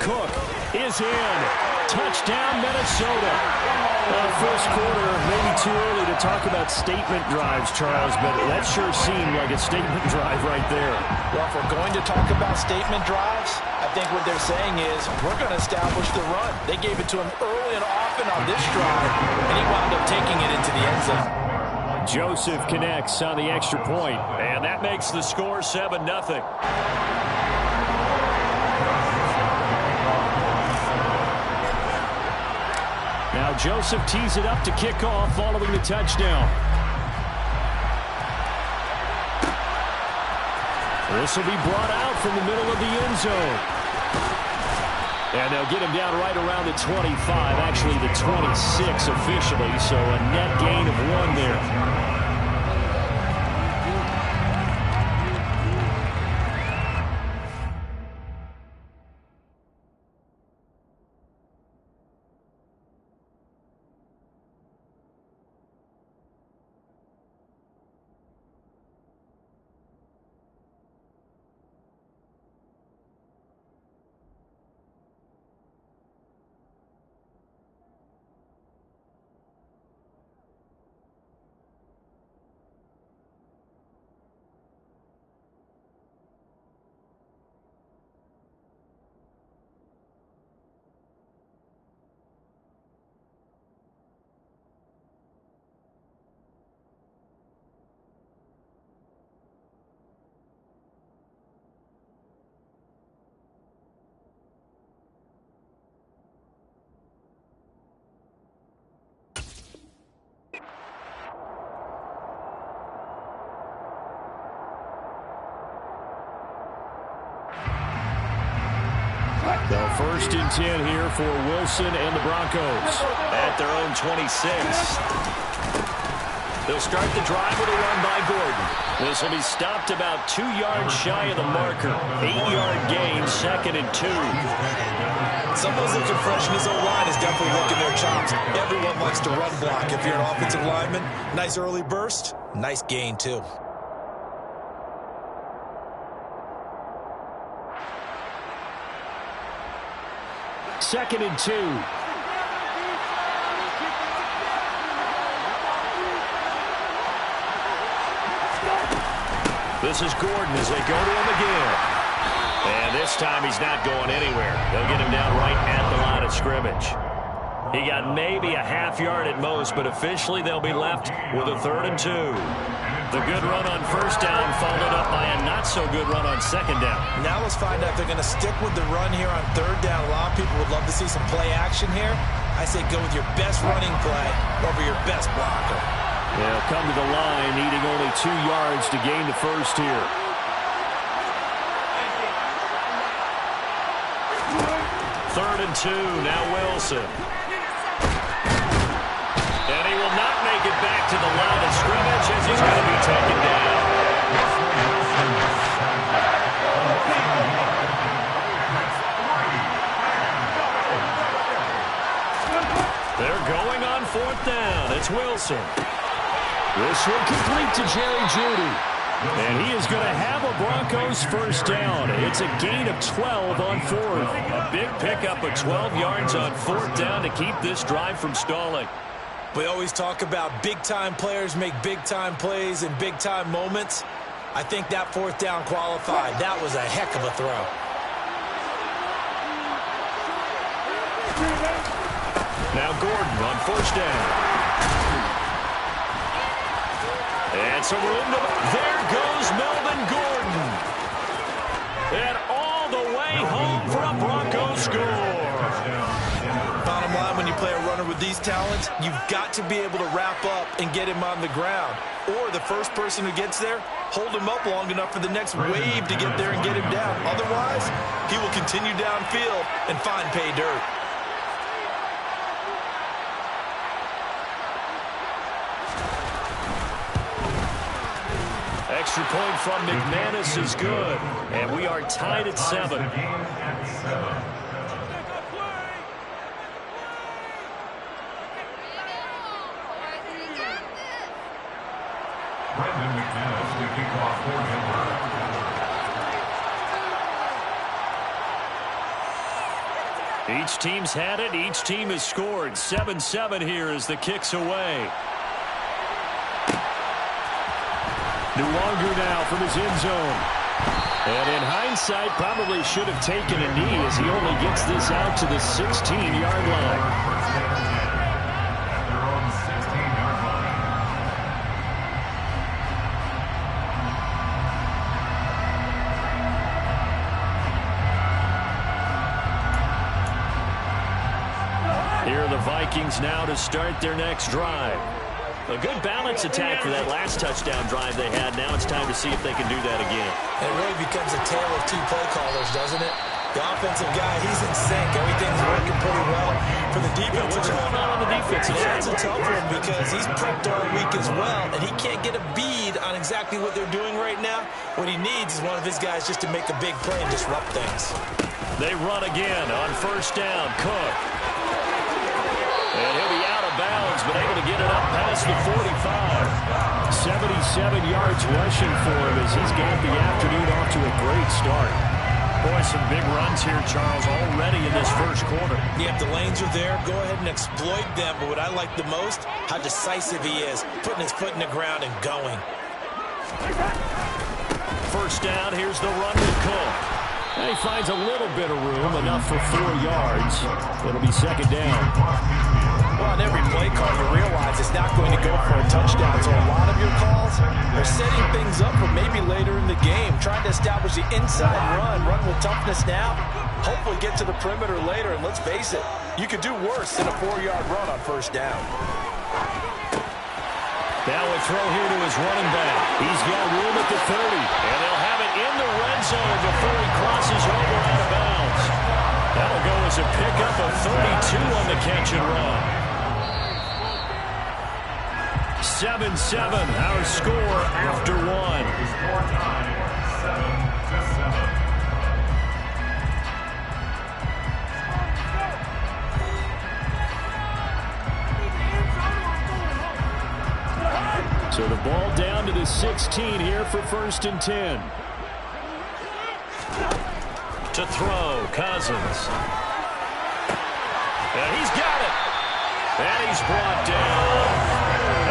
Cook is in. Touchdown, Minnesota. First quarter, maybe too early to talk about statement drives, Charles, but that sure seemed like a statement drive right there. Well, if we're going to talk about statement drives, I think what they're saying is we're going to establish the run. They gave it to him early and often on this drive, and he wound up taking it into the end zone. Joseph connects on the extra point, and that makes the score 7-0. Now Joseph tees it up to kick off following the touchdown. This will be brought out from the middle of the end zone. And they'll get him down right around the 25, actually the 26 officially, so a net gain of 1 there. The 1st and 10 here for Wilson and the Broncos at their own 26. They'll start the drive with a run by Gordon. This will be stopped about 2 yards shy of the marker. 8-yard gain, 2nd and 2. Someone's looking fresh, and his O-line is definitely working their chops. Everyone likes to run block. If you're an offensive lineman, nice early burst, nice gain too. 2nd and 2. This is Gordon as they go to him again. And this time he's not going anywhere. They'll get him down right at the line of scrimmage. He got maybe a half yard at most, but officially they'll be left with a 3rd and 2. The good run on 1st down followed up by a not-so-good run on 2nd down. Now let's find out if they're going to stick with the run here on 3rd down. A lot of people would love to see some play action here. I say go with your best running play over your best blocker. They'll come to the line, needing only 2 yards to gain the first here. Third and 2, now Wilson. And he will not make it back to the line of scrimmage as he's going to be taken down. They're going on 4th down. It's Wilson. This one complete to Jerry Jeudy. And he is going to have a Broncos 1st down. It's a gain of 12 on 4th. A big pickup of 12 yards on 4th down to keep this drive from stalling. We always talk about big-time players make big-time plays in big-time moments. I think that 4th down qualified. That was a heck of a throw. Now Gordon on 1st down. And some room to... There goes Melvin Gordon. And all the way home for a Broncos score. Bottom line, when you play a runner with these talents, you've got to be able to wrap up and get him on the ground. Or the first person who gets there, hold him up long enough for the next wave to get there and get him down. Otherwise, he will continue downfield and find pay dirt. Extra point from McManus is good. And we are tied at 7. Brendan McManus to kick off for Denver. Each team's had it. Each team has scored. 7-7 here as the kick's away. Nuwangu now from his end zone. And in hindsight, probably should have taken a knee as he only gets this out to the 16-yard line. At their own 16-yard line. Here are the Vikings now to start their next drive. A good balance attack for that last touchdown drive they had. Now it's time to see if they can do that again. It really becomes a tale of 2 play callers, doesn't it? The offensive guy, he's in sync. Everything's working pretty well. For the defense, what's going on the defensive side? It's a tough one because he's prepped all week as well, and he can't get a bead on exactly what they're doing right now. What he needs is one of his guys just to make a big play and disrupt things. They run again on 1st down. Cook. And he'll be out of bounds, but able to get it up past the 45. 77 yards rushing for him as he's got the afternoon off to a great start. Boy, some big runs here, Charles, already in this first quarter. Yeah, if the lanes are there, go ahead and exploit them. But what I like the most, how decisive he is, putting his foot in the ground and going. 1st down, here's the run with Cook. And he finds a little bit of room, enough for 4 yards. It'll be 2nd down. Well, on every play call, you realize it's not going to go for a touchdown. So a lot of your calls are setting things up for maybe later in the game, trying to establish the inside run with toughness now, hopefully get to the perimeter later. And let's face it, you could do worse than a 4-yard run on 1st down. Now a throw here to his running back. He's got room at the 30. And they'll have it in the red zone before he crosses over out of bounds. That'll go as a pickup of 32 on the catch and run. 7-7, our score after 1. Score time, 7-7. So the ball down to the 16 here for 1st and 10. To throw, Cousins. And he's got it. And he's brought down.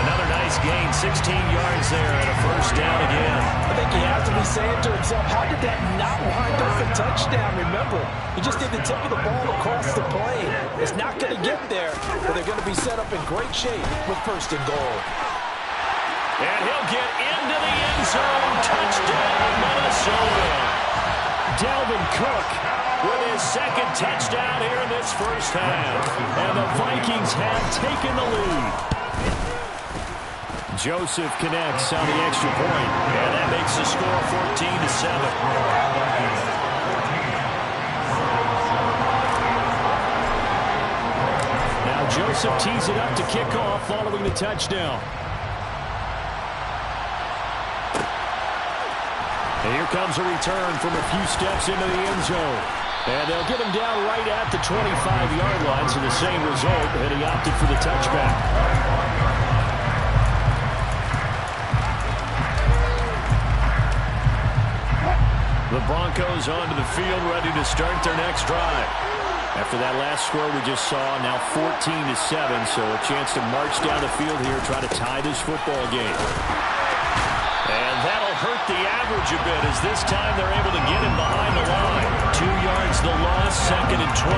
Another nice gain, 16 yards there, and a first down again. I think he has to be saying to himself, how did that not wind up a touchdown? Remember, he just did the tip of the ball across the plane. It's not going to get there, but they're going to be set up in great shape with first and goal. And he'll get into the end zone. Touchdown, Minnesota. Dalvin Cook with his second touchdown here in this first half. And the Vikings have taken the lead. Joseph connects on the extra point, and that makes the score 14-7. Now Joseph tees it up to kick off following the touchdown. And here comes a return from a few steps into the end zone. And they'll get him down right at the 25-yard line, so the same result, and he opted for the touchback. The Broncos onto the field, ready to start their next drive. After that last score we just saw, now 14-7, so a chance to march down the field here, try to tie this football game. And that'll hurt the average a bit, as this time they're able to get him behind the line. 2 yards the loss, 2nd and 12.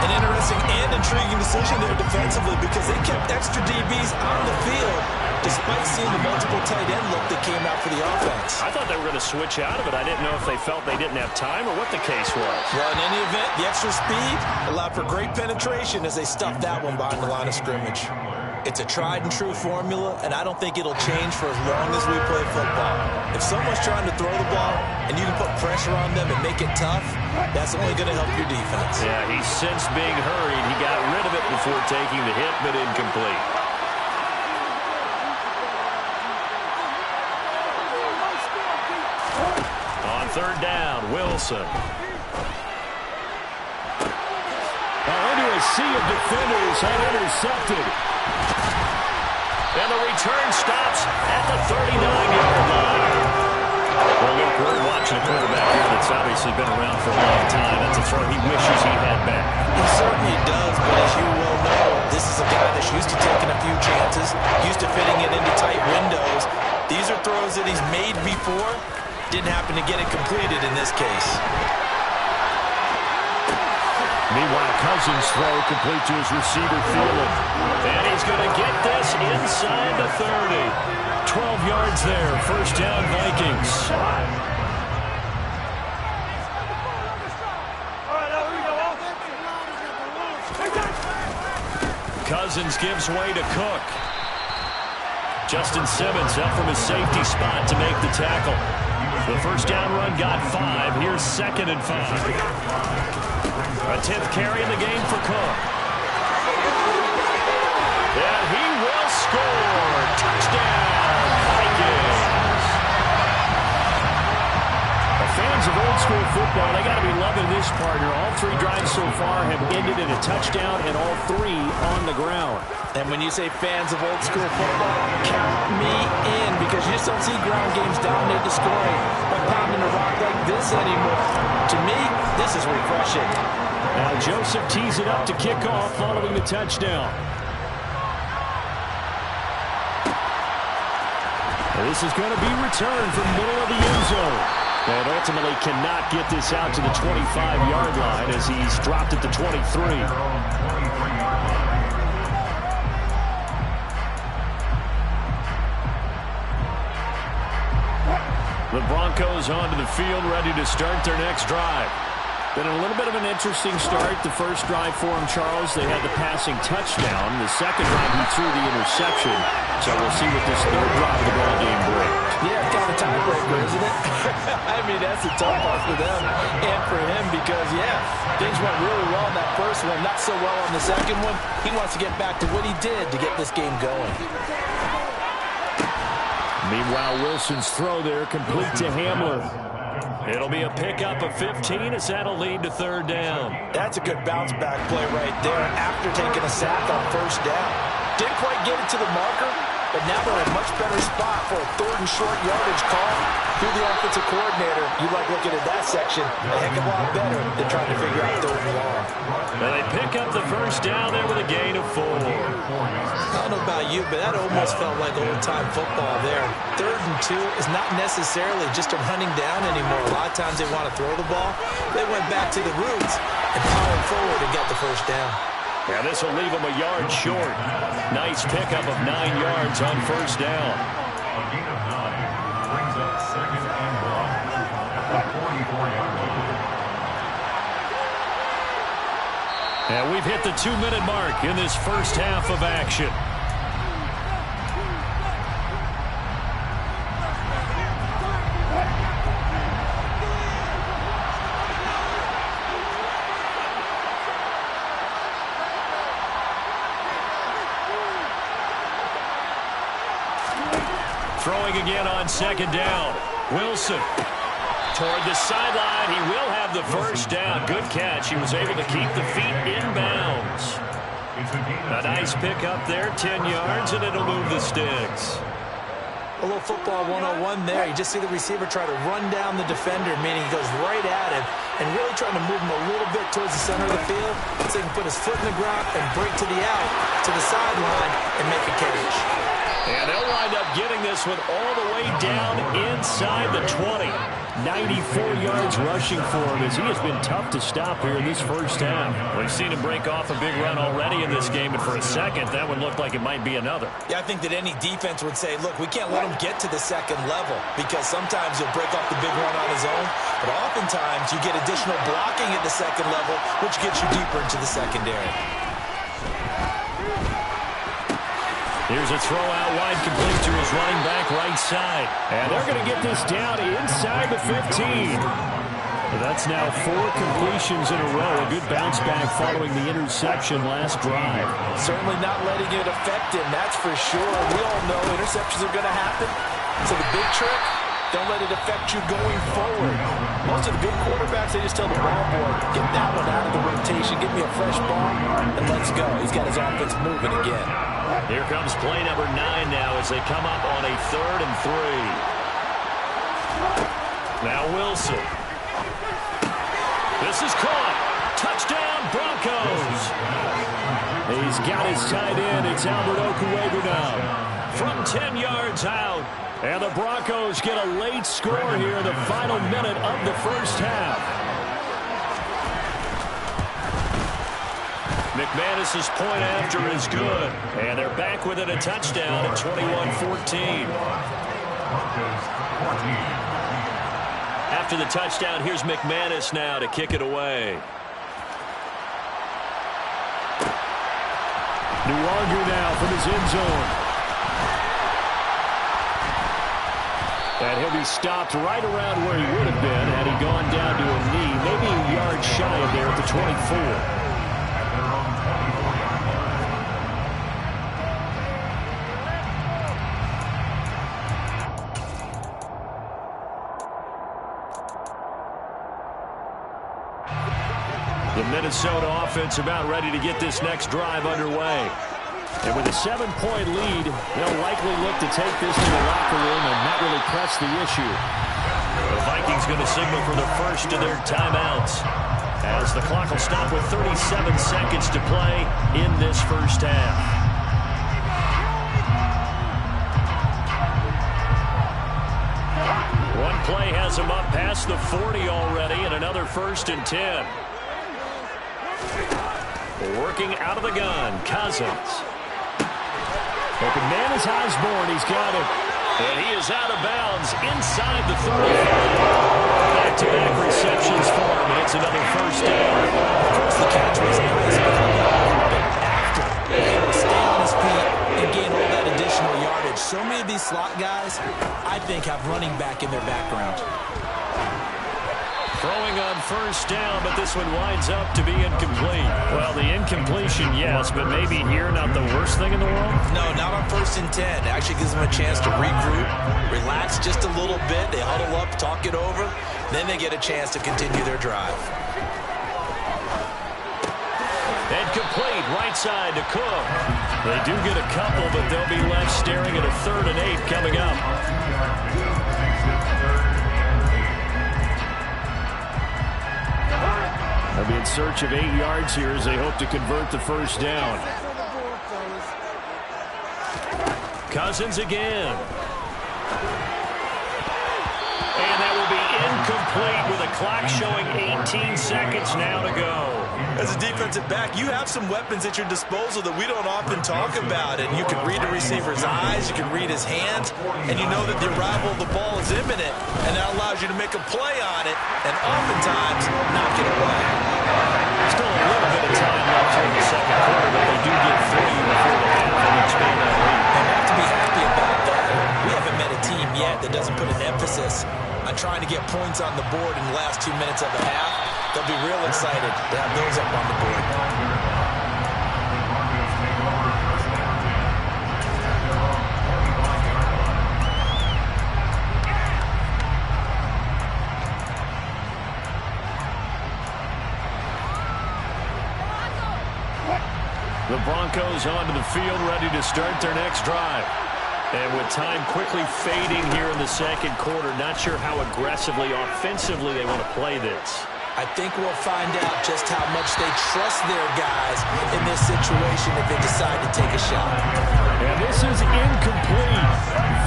An interesting and intriguing decision there defensively, because they kept extra DBs on the field despite seeing the multiple tight end look that came out for the offense. I thought they were going to switch out of it. I didn't know if they felt they didn't have time or what the case was. Well, in any event, the extra speed allowed for great penetration as they stuffed that one behind the line of scrimmage. It's a tried-and-true formula, and I don't think it'll change for as long as we play football. If someone's trying to throw the ball and you can put pressure on them and make it tough, that's only going to help your defense. Yeah, he's since being hurried. He got rid of it before taking the hit, but incomplete. On third down, Wilson. Into a sea of defenders, unintercepted. And the return stops at the 39-yard line. Well, look, we're watching a quarterback here that's obviously been around for a long time. That's a throw he wishes he had back. He certainly does, but as you well know, this is a guy that's used to taking a few chances, used to fitting it into tight windows. These are throws that he's made before. Didn't happen to get it completed in this case. Meanwhile, Cousins' throw complete to his receiver, Thielen. And he's going to get this inside the 30. 12 yards there. First down, Vikings. Cousins gives way to Cook. Justin Simmons up from his safety spot to make the tackle. The first down run got 5. Here's 2nd and 5. A 10th carry in the game for Cook. And he will score. Touchdown, Vikings. Fans of old school football, they got to be loving this partner. All 3 drives so far have ended in a touchdown, and all 3 on the ground. And when you say fans of old school football, count me in, because you just don't see ground games dominate the scoring by pounding the rock like this anymore. To me, this is refreshing. Now Joseph tees it up to kick off following the touchdown. This is going to be returned from the middle of the end zone. And ultimately cannot get this out to the 25-yard line as he's dropped at the 23. The Broncos onto the field, ready to start their next drive. Been a little bit of an interesting start. The first drive for him, Charles, they had the passing touchdown. The second drive, he threw the interception. So we'll see what this third drive of the ball game brings. Yeah, it's kind of a tiebreaker, isn't it? I mean, that's a tough one for them and for him because, yeah, things went really well in that first one, not so well on the second one. He wants to get back to what he did to get this game going. Meanwhile, Wilson's throw there complete to Hamler. It'll be a pickup of 15 as that'll lead to third down. That's a good bounce back play right there after taking a sack on first down. Didn't quite get it to the marker, but now they're in a much better spot for a 3rd and short yardage call. If you're the offensive coordinator, you like looking at that section a heck of a lot better than trying to figure out 3rd and long. And they pick up the first down there with a gain of 4. I don't know about you, but that almost felt like old-time football there. 3rd and 2 is not necessarily just a running down anymore. A lot of times they want to throw the ball. They went back to the roots and powered forward and got the first down. Yeah, this will leave them a yard short. Nice pickup of 9 yards on first down. A gain of 9 brings up 2nd and 1 at the 44-yard line. And we've hit the 2-minute mark in this first half of action. Throwing again on 2nd down. Wilson toward the sideline. He will have the first down. Good catch. He was able to keep the feet in bounds. A nice pickup there, 10 yards, and it'll move the sticks. A little football 101 there. You just see the receiver try to run down the defender, meaning he goes right at him and really trying to move him a little bit towards the center of the field so he can put his foot in the ground and break to the out, to the sideline, and make a catch. And they'll wind up getting this one all the way down inside the 20. 94 yards rushing for him as he has been tough to stop here in this first half. We've seen him break off a big run already in this game, and for a second, that one looked like it might be another. Yeah, I think that any defense would say, look, we can't let him get to the second level because sometimes he'll break off the big run on his own, but oftentimes you get additional blocking at the second level, which gets you deeper into the secondary. Here's a throw out wide, complete to his running back right side. And they're going to get this down inside the 15. That's now 4 completions in a row. A good bounce back following the interception last drive. Certainly not letting it affect him, that's for sure. We all know interceptions are going to happen. So the big trick, don't let it affect you going forward. Most of the good quarterbacks, they just tell the ball boy, get that one out of the rotation, give me a fresh ball, and let's go. He's got his offense moving again. Here comes play number 9 now as they come up on a 3rd and 3. Now Wilson. This is caught. Touchdown, Broncos. He's got his tight end. It's Albert Okuebu now. From 10 yards out. And the Broncos get a late score here in the final minute of the first half. McManus's point after is good. And they're back within a touchdown at 21-14. After the touchdown, here's McManus now to kick it away. Nuwagu now from his end zone. And he'll be stopped right around where he would have been had he gone down to a knee, maybe a yard shy of there at the 24. The Minnesota offense about ready to get this next drive underway. And with a 7-point lead, they'll likely look to take this to the locker room and not really press the issue. The Vikings going to signal for the first of their timeouts as the clock will stop with 37 seconds to play in this first half. One play has him up past the 40 already, and another 1st and 10. Working out of the gun, Cousins. Open man is Osborne. He's got it. And he is out of bounds inside the 35. Back-to-back receptions for him, and it's another first down. Of course, the catch was nice, but after able to stay on his feet and gain all that additional yardage. So many of these slot guys, I think, have running back in their background. Throwing on first down, but this one winds up to be incomplete. Well, the incompletion, yes, but maybe here not the worst thing in the world? No, not on 1st and 10. It actually gives them a chance to regroup, relax just a little bit. They huddle up, talk it over. Then they get a chance to continue their drive. And complete, right side to Cook. They do get a couple, but they'll be left staring at a 3rd and 8 coming up. They'll be in search of 8 yards here as they hope to convert the first down. Cousins again. And that will be incomplete with a clock showing 18 seconds now to go. As a defensive back, you have some weapons at your disposal that we don't often talk about. And you can read the receiver's eyes, you can read his hands, and you know that the arrival of the ball is imminent, and that allows you to make a play on it and oftentimes knock it away. Still a little bit of time left here in the second quarter, but they do get 3 before the half and expand that lead. And we have to be happy about that. We haven't met a team yet that doesn't put an emphasis on trying to get points on the board in the last 2 minutes of the half. They'll be real excited to have those up on the board. The Broncos onto the field, ready to start their next drive. And with time quickly fading here in the second quarter, not sure how aggressively, offensively they want to play this. I think we'll find out just how much they trust their guys in this situation if they decide to take a shot. And this is incomplete.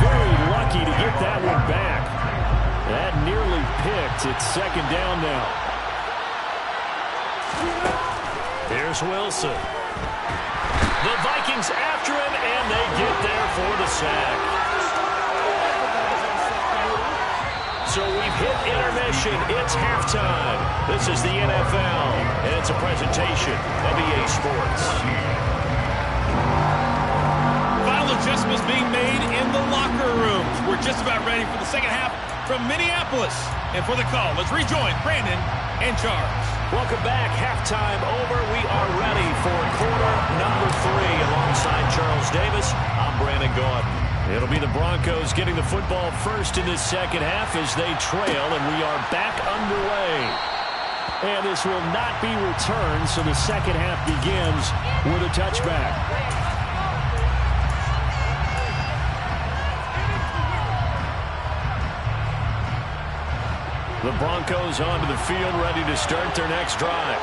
Very lucky to get that one back. That nearly picked. It's second down now. Here's Wilson. The Vikings after him, and they get there for the sack. So we've hit intermission. It's halftime. This is the NFL, and it's a presentation of EA Sports. Final adjustments being made in the locker rooms. We're just about ready for the second half from Minneapolis. And for the call, let's rejoin Brandon and Charles. Welcome back. Halftime over. We are ready for quarter number 3. Alongside Charles Davis, I'm Brandon Gaudin. It'll be the Broncos getting the football first in this second half as they trail, and we are back underway. And this will not be returned, so the second half begins with a touchback. The Broncos onto the field, ready to start their next drive.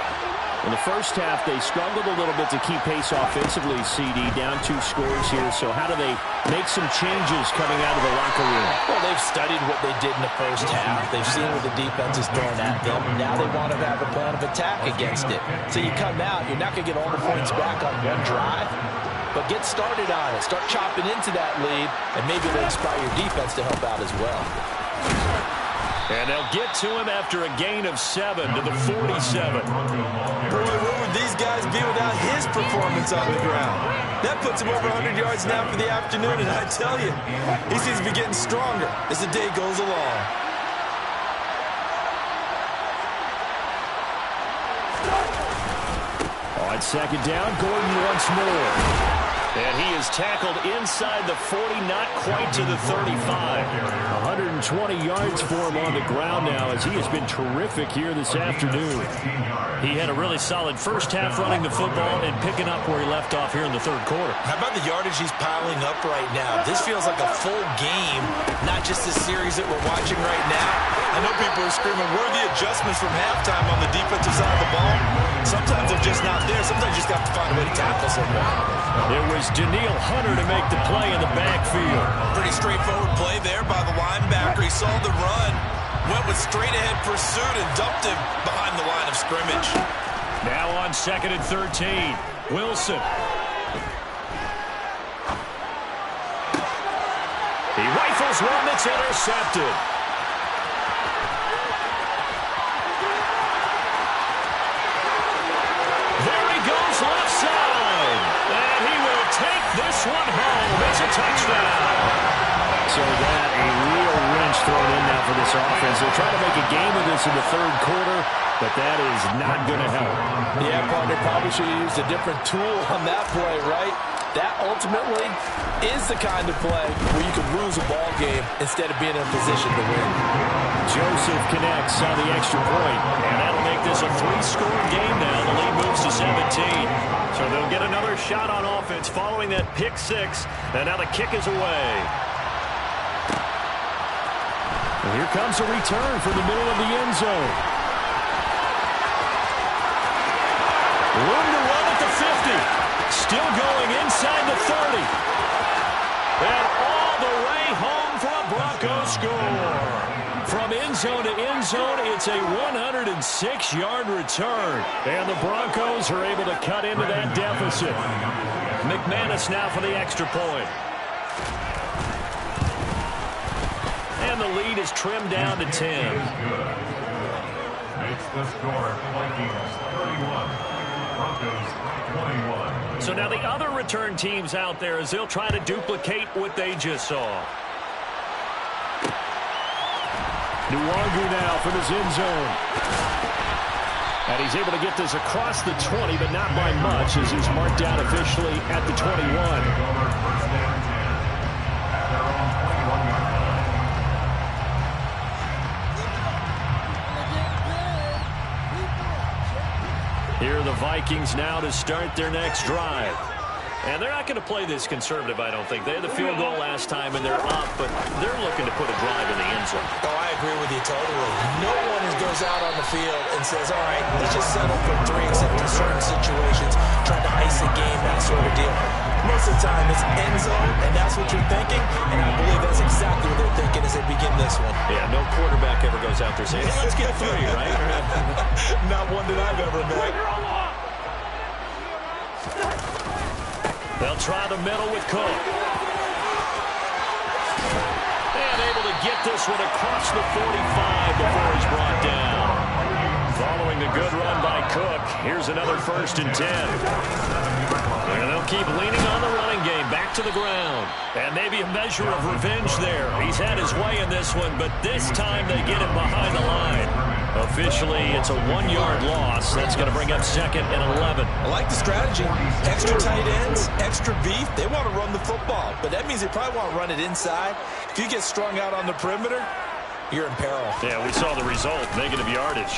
In the first half, they struggled a little bit to keep pace offensively, CD, down 2 scores here. So how do they make some changes coming out of the locker room? Well, they've studied what they did in the first half. They've seen what the defense is throwing at them. Now they want to have a plan of attack against it. So you come out, you're not going to get all the points back on one drive, but get started on it. Start chopping into that lead, and maybe it'll inspire your defense to help out as well. And they'll get to him after a gain of 7 to the 47. Boy, where would these guys be without his performance on the ground? That puts him over 100 yards now for the afternoon, and I tell you, he seems to be getting stronger as the day goes along. On second down, Gordon once more. And he is tackled inside the 40, not quite to the 35. 120 yards for him on the ground now as he has been terrific here this afternoon. He had a really solid first half running the football and picking up where he left off here in the third quarter. How about the yardage he's piling up right now? This feels like a full game, not just a series that we're watching right now. I know people are screaming, where are the adjustments from halftime on the defensive side of the ball? Sometimes they're just not there. Sometimes you just have to find a way to tackle someone. It was Danielle Hunter to make the play in the backfield. Pretty straightforward play there by the linebacker. He saw the run, went with straight-ahead pursuit, and dumped him behind the line of scrimmage. Now on 2nd and 13, Wilson. He rifles one that's intercepted. There he goes left side. And he will take this one home. It's a touchdown. So that a real wrench thrown in now for this offense. They'll try to make a game of this in the third quarter, but that is not going to help. Yeah, partner, probably should have used a different tool on that play, right? That ultimately is the kind of play where you can lose a ball game instead of being in a position to win. Joseph connects on the extra point, and that'll make this a 3-score game now. The lead moves to 17. So they'll get another shot on offense following that pick 6, and now the kick is away. And here comes a return from the middle of the end zone. Room to run at the 50. Still going inside the 30. And all the way home for a Broncos score. From end zone to end zone, it's a 106-yard return. And the Broncos are able to cut into that deficit. McManus now for the extra point. And the lead is trimmed down to 10. Makes the score Vikings 31, Broncos 21. So now the other return teams out there as they'll try to duplicate what they just saw. Nwangu now from his end zone. And he's able to get this across the 20, but not by much as he's marked down officially at the 21. Here are the Vikings now to start their next drive. And they're not going to play this conservative, I don't think. They had the field goal last time, and they're up, but they're looking to put a drive in the end zone. Oh, I agree with you totally. No one goes out on the field and says, all right, let's just settle for 3 except in certain situations, trying to ice a game, that sort of deal. Most of the time, it's end zone, and that's what you're thinking, and I believe that's exactly what they're thinking as they begin this one. Yeah, no quarterback ever goes out there saying, hey, let's get 3, right? Not one that I've ever met. They'll try the middle with Cook. And able to get this one across the 45 before he's brought down. Following the good run by Cook, here's another 1st and 10. And they'll keep leaning on the running game, back to the ground. And maybe a measure of revenge there. He's had his way in this one, but this time they get him behind the line. Officially, it's a 1-yard loss. That's going to bring up 2nd and 11. I like the strategy. Extra tight ends, extra beef. They want to run the football, but that means they probably want to run it inside. If you get strung out on the perimeter, you're in peril. Yeah, we saw the result, negative yardage.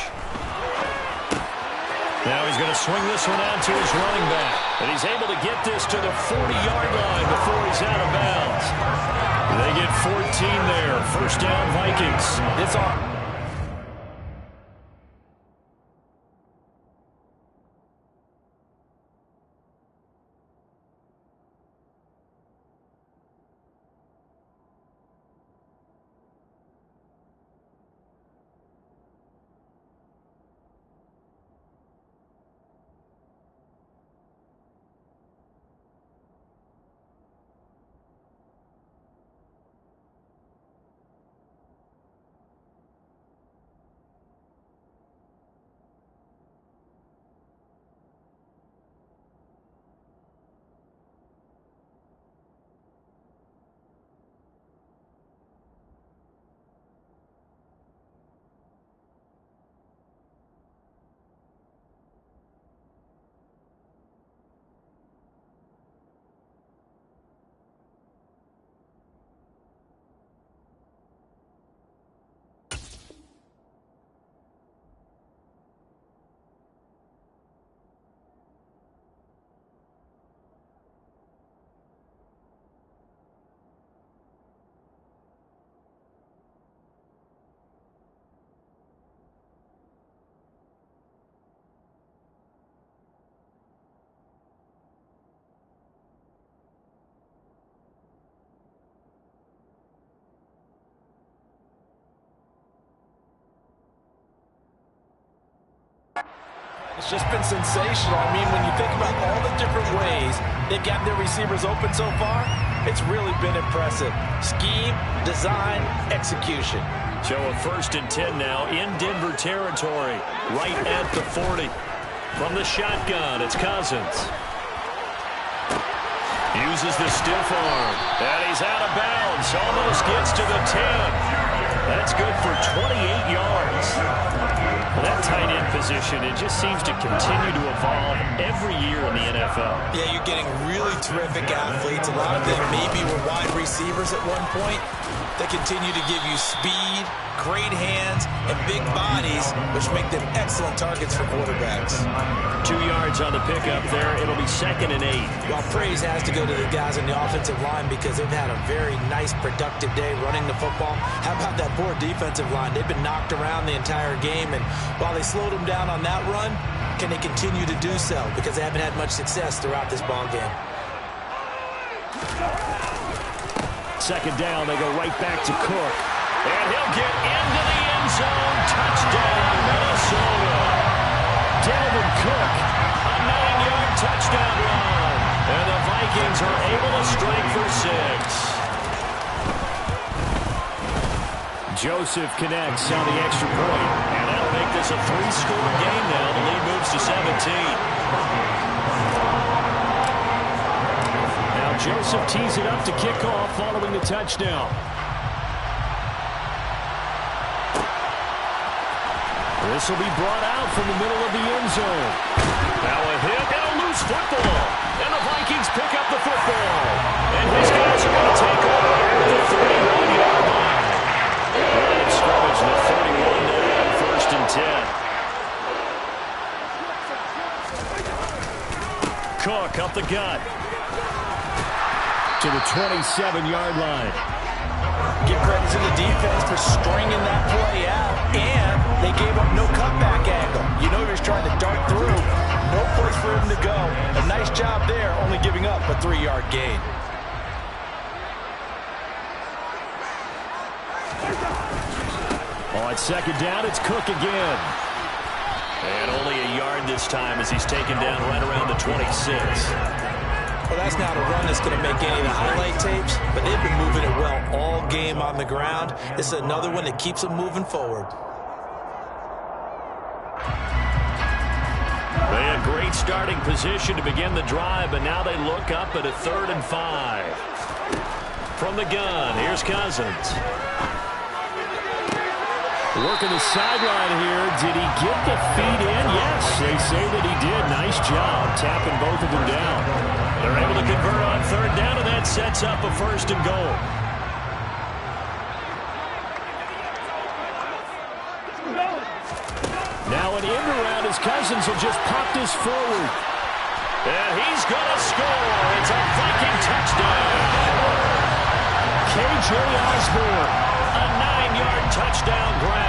Now he's going to swing this one out to his running back. And he's able to get this to the 40-yard line before he's out of bounds. They get 14 there. 1st down, Vikings. It's on. It's just been sensational. I mean, when you think about all the different ways they've got their receivers open so far, it's really been impressive. Scheme, design, execution. So a 1st and 10 now in Denver territory, right at the 40. From the shotgun, it's Cousins. Uses the stiff arm, and he's out of bounds. Almost gets to the 10. That's good for 28 yards. That tight end position, it just seems to continue to evolve every year in the NFL. Yeah, you're getting really terrific athletes. A lot of them maybe were wide receivers at one point. They continue to give you speed, great hands, and big bodies, which make them excellent targets for quarterbacks. 2 yards on the pickup there. It'll be 2nd and 8. Well, praise has to go to the guys on the offensive line because they've had a very nice, productive day running the football. How about that poor defensive line? They've been knocked around the entire game, and while they slowed them down on that run, can they continue to do so? Because they haven't had much success throughout this ball game. 2nd down, they go right back to Cook. And he'll get into the end zone. Touchdown, Minnesota. Dalvin Cook, a 9-yard touchdown run. And the Vikings are able to strike for 6. Joseph connects on the extra point. And that'll make this a 3-score game now. The lead moves to 17. Joseph tees it up to kick off following the touchdown. This will be brought out from the middle of the end zone. Now a hit and a loose football. And the Vikings pick up the football. And his guys are going to take over at the 31-yard line. Line of scrimmage, the 31 down, 1st and 10. Cook up the gut to the 27-yard line. Give credit to the defense for stringing that play out, and they gave up no cutback angle. You know he was trying to dart through. No place for him to go. A nice job there, only giving up a 3-yard gain. On 2nd down, it's Cook again. And only a yard this time as he's taken down right around the 26. Well, that's not a run that's going to make any of the highlight tapes, but they've been moving it well all game on the ground. It's another one that keeps them moving forward. They had great starting position to begin the drive, but now they look up at a 3rd and 5. From the gun, here's Cousins. Working the sideline here. Did he get the feet in? Yes, they say that he did. Nice job tapping both of them down. They're able to convert on 3rd down, and that sets up a 1st and goal. Now an end around as Cousins will just pop this forward. And he's going to score. It's a Viking touchdown. K.J. Osborne, a 9-yard touchdown grab.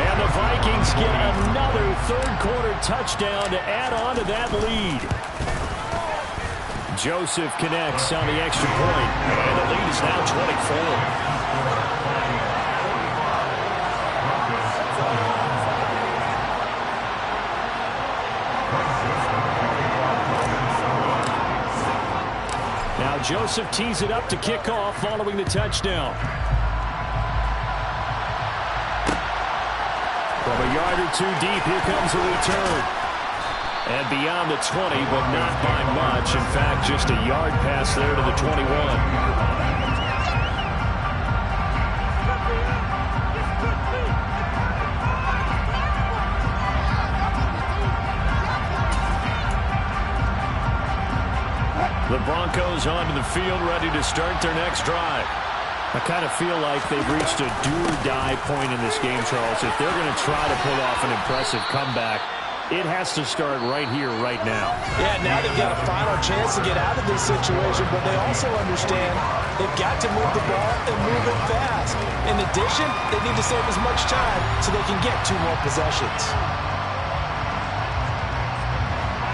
And the Vikings get another 3rd-quarter touchdown to add on to that lead. Joseph connects on the extra point. And the lead is now 24. Now Joseph tees it up to kick off following the touchdown. From a yard or 2 deep, here comes a return. And beyond the 20, but not by much. In fact, just a yard pass there to the 21. The Broncos onto the field, ready to start their next drive. I kind of feel like they've reached a do-or-die point in this game, Charles. If they're going to try to pull off an impressive comeback, it has to start right here, right now. Yeah, now they've got a final chance to get out of this situation, but they also understand they've got to move the ball and move it fast. In addition, they need to save as much time so they can get 2 more possessions.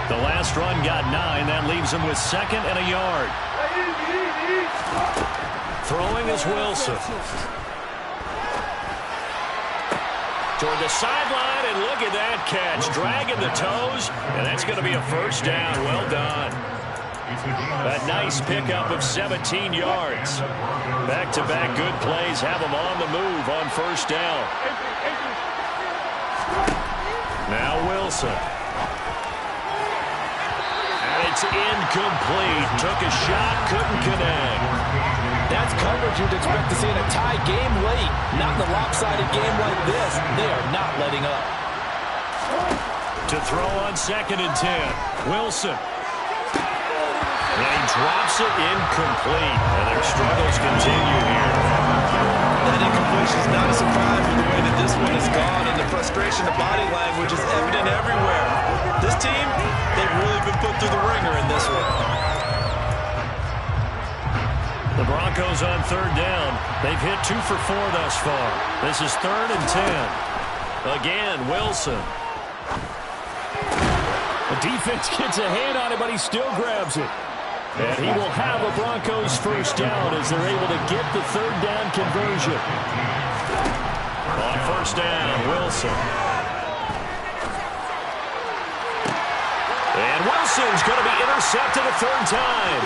The last run got 9. That leaves them with 2nd and a yard. Throwing is Wilson. Toward the sideline, and look at that catch. Dragging the toes, and that's going to be a 1st down. Well done. A nice pickup of 17 yards. Back-to-back good plays have them on the move on 1st down. Now Wilson. And it's incomplete. Took a shot, couldn't connect. That's coverage you'd expect to see in a tie game late. Not in a lopsided game like this. They are not letting up. To throw on 2nd and 10. Wilson. And he drops it incomplete. And their struggles continue here. That incompletion is not a surprise with the way that this one has gone, and the frustration, the body language is evident everywhere. This team, they've really been put through the ringer in this one. The Broncos on 3rd down. They've hit 2 for 4 thus far. This is 3rd and 10. Again, Wilson. The defense gets a hand on it, but he still grabs it. And he will have a Broncos first down as they're able to get the 3rd down conversion. On 1st down, Wilson. And Wilson's going to be intercepted a 3rd time.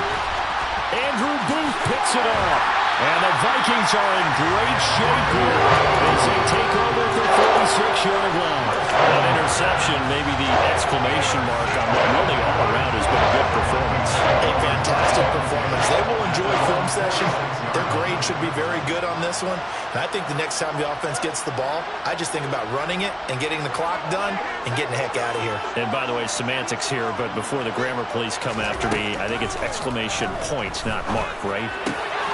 Andrew Booth picks it up. And the Vikings are in great shape here as they take over at the 46-yard line. That interception, maybe the exclamation mark on what really all around has been a good performance. A fantastic performance. They will enjoy film session. Their grade should be very good on this one. And I think the next time the offense gets the ball, I just think about running it and getting the clock done and getting the heck out of here. And by the way, semantics here, but before the grammar police come after me, I think it's exclamation points, not mark, right?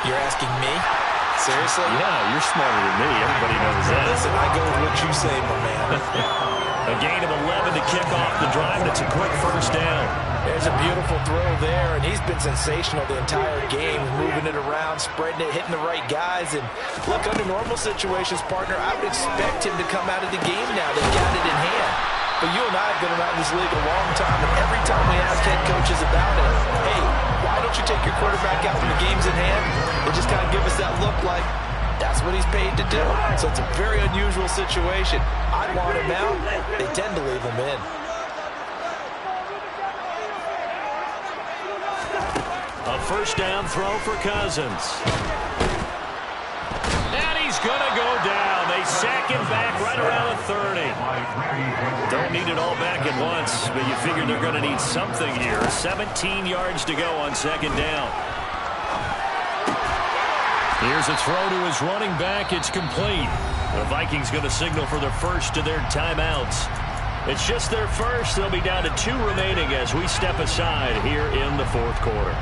You're asking me? Seriously? Yeah, you're smarter than me. Everybody knows that. Listen, I go with what you say, my man. A gain of 11 to kick off the drive, and it's a quick first down. There's a beautiful throw there, and he's been sensational the entire game, moving it around, spreading it, hitting the right guys. And look, under normal situations, partner, I would expect him to come out of the game now. They've got it in hand. But you and I have been around this league a long time, and every time we ask head coaches about it, hey, why don't you take your quarterback out when the game's in hand? They just kind of give us that look like that's what he's paid to do. So it's a very unusual situation. I'd want him out. They tend to leave him in. A first down throw for Cousins. And he's going to go down. They sack him back right around the 30. Don't need it all back at once, but you figure they're going to need something here. 17 yards to go on 2nd down. Here's a throw to his running back. It's complete. The Vikings going to signal for their first of their timeouts. It's just their first. They'll be down to 2 remaining as we step aside here in the 4th quarter.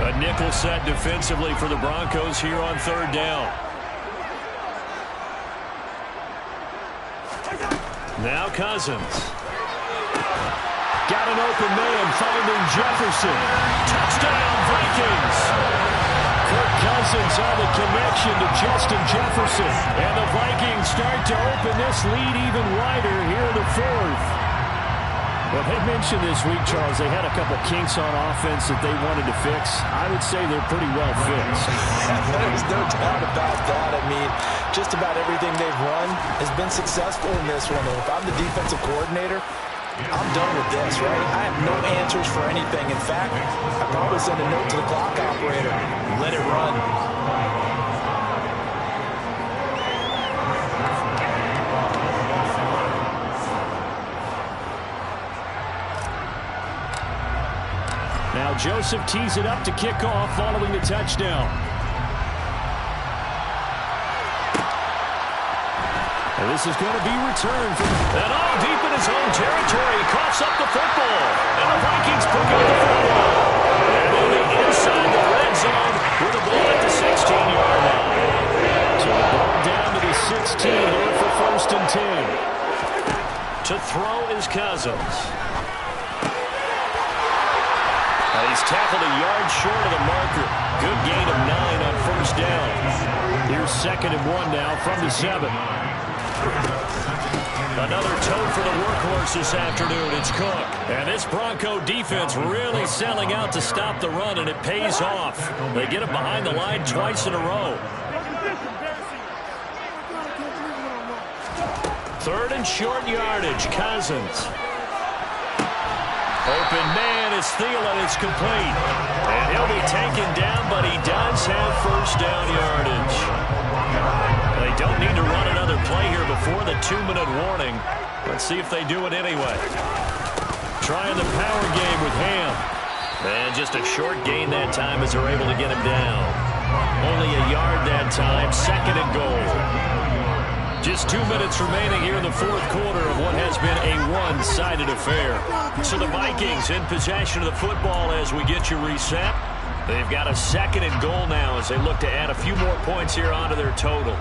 A nickel set defensively for the Broncos here on 3rd down. Now Cousins. Got an open man finding Jefferson. Touchdown Vikings. Kirk Cousins on the connection to Justin Jefferson. And the Vikings start to open this lead even wider here in the 4th. Well, they mentioned this week, Charles, they had a couple kinks on offense that they wanted to fix. I would say they're pretty well fixed. There's no doubt about that. I mean, just about everything they've run has been successful in this one. And if I'm the defensive coordinator, I'm done with this, right? I have no answers for anything. In fact, I'd probably send a note to the clock operator. Let it run. Now Joseph tees it up to kick off following the touchdown. And this is going to be returned from and all deep in his own territory. He coughs up the football. And the Vikings pick up the football. And on the inside the red zone with the ball at the 16-yard line. So the ball down to the 16 here for 1st and 10. To throw is Cousins. He's tackled a yard short of the marker. Good gain of 9 on 1st down. Here's 2nd and 1 now from the 7. Another toe for the workhorse this afternoon. It's Cook. And this Bronco defense really selling out to stop the run, and it pays off. They get it behind the line twice in a row. 3rd and short yardage. Cousins. Open man is Thielen. It's complete. And he'll be taken down, but he does have 1st down yardage. They don't need to run another play here before the 2-minute warning. Let's see if they do it anyway. Trying the power game with Ham. And just a short gain that time as they're able to get him down. Only a yard that time. 2nd and goal. Just 2 minutes remaining here in the fourth quarter of what has been a one-sided affair. So the Vikings in possession of the football as we get you reset. They've got a 2nd and goal now as they look to add a few more points here onto their total.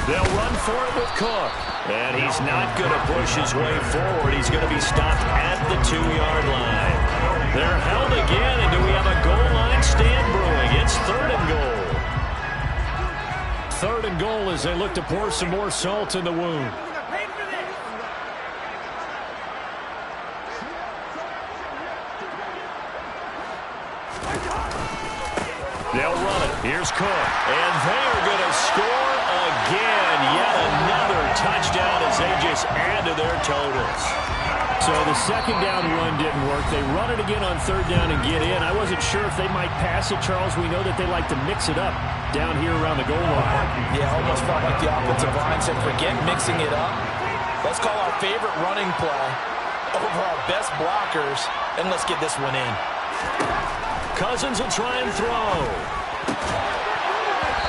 They'll run for it with Cook. And he's not going to push his way forward. He's going to be stopped at the 2-yard line. They're held again, and do we have a goal line stand brewing? It's 3rd and goal. 3rd and goal as they look to pour some more salt in the wound. They'll run it. Here's Cook. And they're going to score again. Yet another touchdown as they just add to their totals. So the 2nd down run didn't work. They run it again on 3rd down and get in. I wasn't sure if they might pass it, Charles. We know that they like to mix it up down here around the goal line. Yeah, almost felt like the offensive line said, forget mixing it up. Let's call our favorite running play over our best blockers, and let's get this one in. Cousins will try and throw.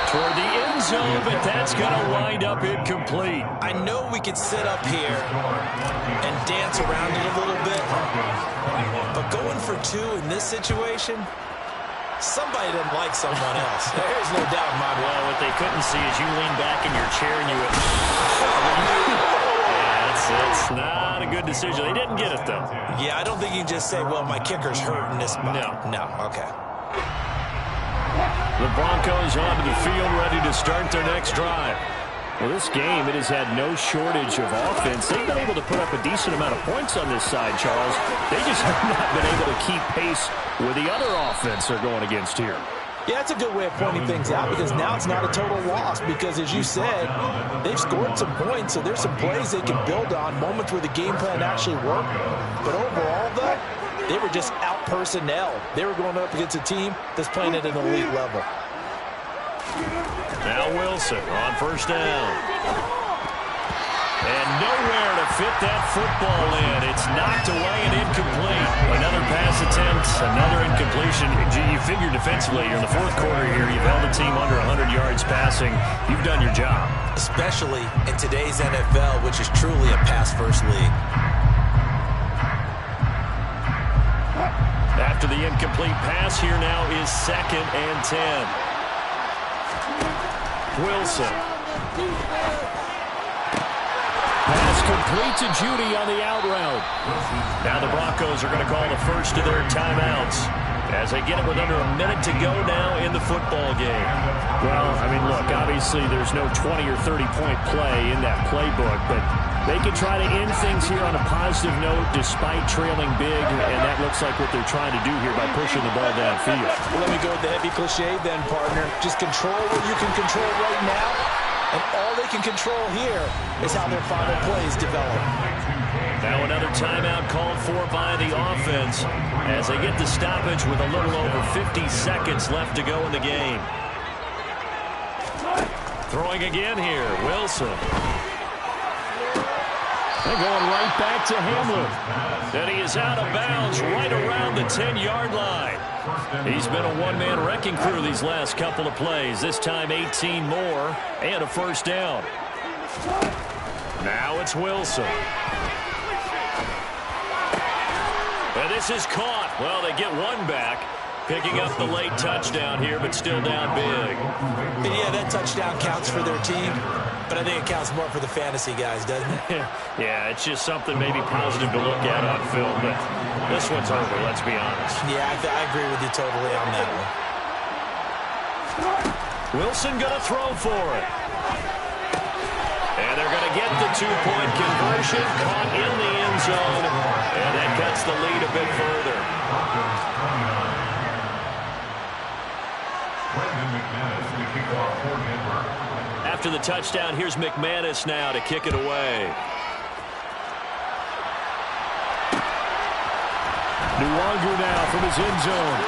Toward the end zone, but that's going to wind up incomplete. I know we could sit up here and dance around it a little bit, but going for 2 in this situation, somebody didn't like someone else. There's no doubt in my mind. Well, what they couldn't see is you lean back in your chair and you went, it's not a good decision. They didn't get it, though. Yeah, I don't think you can just say, well, my kicker's hurt in this spot. No, okay. The Broncos onto the field, ready to start their next drive. Well, this game, it has had no shortage of offense. They've been able to put up a decent amount of points on this side, Charles. They just have not been able to keep pace with the other offense they're going against here. Yeah, that's a good way of pointing things out because now it's not a total loss because, as you said, they've scored some points, so there's some plays they can build on, moments where the game plan actually worked. But overall, though, they were just out-personnel. They were going up against a team that's playing at an elite level. Now Wilson on 1st down. And nowhere to fit that football in. It's knocked away and incomplete. Another pass attempt, another incompletion. Gee, you figure defensively, you're in the fourth quarter here. You've held a team under 100 yards passing. You've done your job. Especially in today's NFL, which is truly a pass-first league. After the incomplete pass, here now is 2nd and 10. Wilson. Pass complete to Judy on the out route. Now the Broncos are going to call the first of their timeouts as they get it with under a minute to go now in the football game. Well, I mean, look, obviously there's no 20 or 30-point play in that playbook, but they can try to end things here on a positive note despite trailing big, and that looks like what they're trying to do here by pushing the ball downfield. Well, let me go with the heavy cliche then, partner. Just control what you can control right now, and all they can control here is how their final plays develop. Now another timeout called for by the offense as they get the stoppage with a little over 50 seconds left to go in the game. Throwing again here, Wilson. They're going right back to Hamlin. And he is out of bounds right around the 10-yard line. He's been a one-man wrecking crew these last couple of plays. This time 18 more and a 1st down. Now it's Wilson. And this is caught. Well, they get one back. Picking up the late touchdown here, but still down big. And yeah, that touchdown counts for their team, but I think it counts more for the fantasy guys, doesn't it? Yeah, it's just something maybe positive to look at on film, but this one's over, let's be honest. Yeah, I agree with you totally on that one. Wilson going to throw for it. And they're going to get the 2-point conversion, caught in the end zone, and that cuts the lead a bit further. After the touchdown, here's McManus now to kick it away. Nwangu now from his end zone.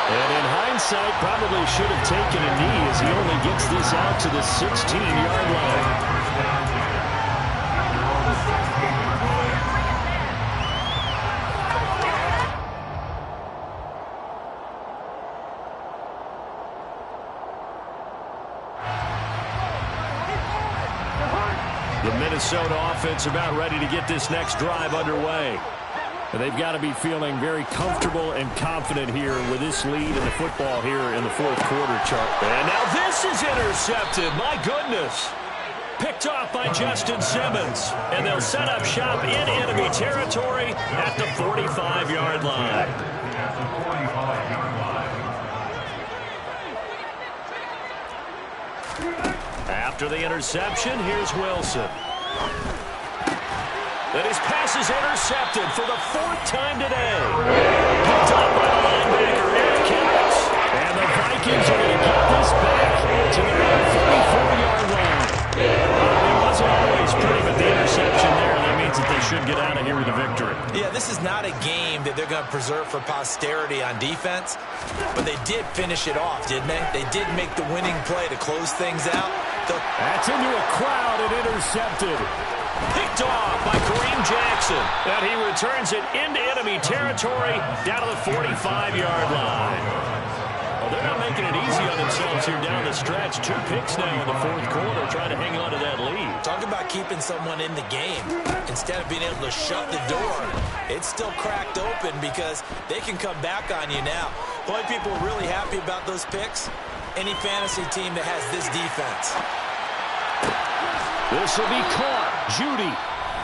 And in hindsight, probably should have taken a knee as he only gets this out to the 16-yard line. Minnesota offense about ready to get this next drive underway. They've got to be feeling very comfortable and confident here with this lead in the football here in the fourth quarter, Chuck. And now this is intercepted. My goodness. Picked off by Justin Simmons. And they'll set up shop in enemy territory at the 45-yard line. At the 45-yard line. After the interception, here's Wilson. And his pass is intercepted for the fourth time today. Picked up by the linebacker, Eric Harris. And the Vikings are going to get this back to their own 44-yard line. It wasn't always pretty, but the interception there, that means that they should get out of here with a victory. Yeah, this is not a game that they're going to preserve for posterity on defense, but they did finish it off, didn't they? They did make the winning play to close things out. That's into a crowd and intercepted. Picked off by Kareem Jackson. And he returns it into enemy territory down to the 45-yard line. Well, they're not making it easy on themselves here down the stretch. 2 picks now in the fourth quarter trying to hang on to that lead. Talk about keeping someone in the game. Instead of being able to shut the door, it's still cracked open because they can come back on you now. The only people are really happy about those picks, any fantasy team that has this defense. This will be caught. Judy.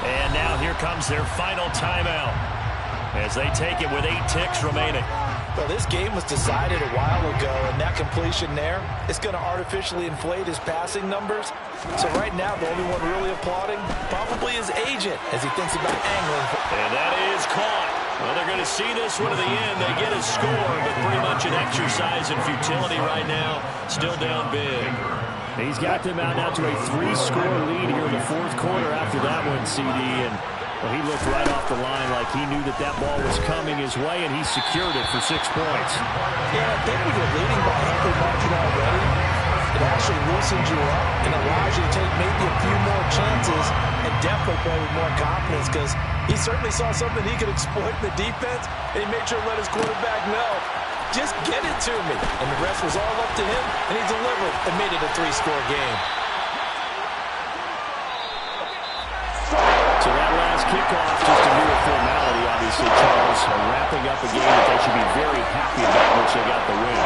And now here comes their final timeout as they take it with 8 ticks remaining. Well, this game was decided a while ago, and that completion there is going to artificially inflate his passing numbers. So right now, the only one really applauding probably his agent as he thinks about angling. And that is caught. Well, they're going to see this one to the end. They get a score, but pretty much an exercise in futility right now. Still down big. He's got them out now to a 3-score lead here in the fourth quarter after that one, CD. And well, he looked right off the line like he knew that that ball was coming his way, and he secured it for 6 points. Yeah, I think when you're leading by a margin already, it actually loosens you up and allows you to take maybe a few more chances and definitely play with more confidence because he certainly saw something he could exploit in the defense, and he made sure to let his quarterback know, just get it to me. And the rest was all up to him, and he delivered and made it a 3-score game. So that last kickoff, just a mere formality, obviously, Charles, wrapping up a game that they should be very happy about, which they got the win.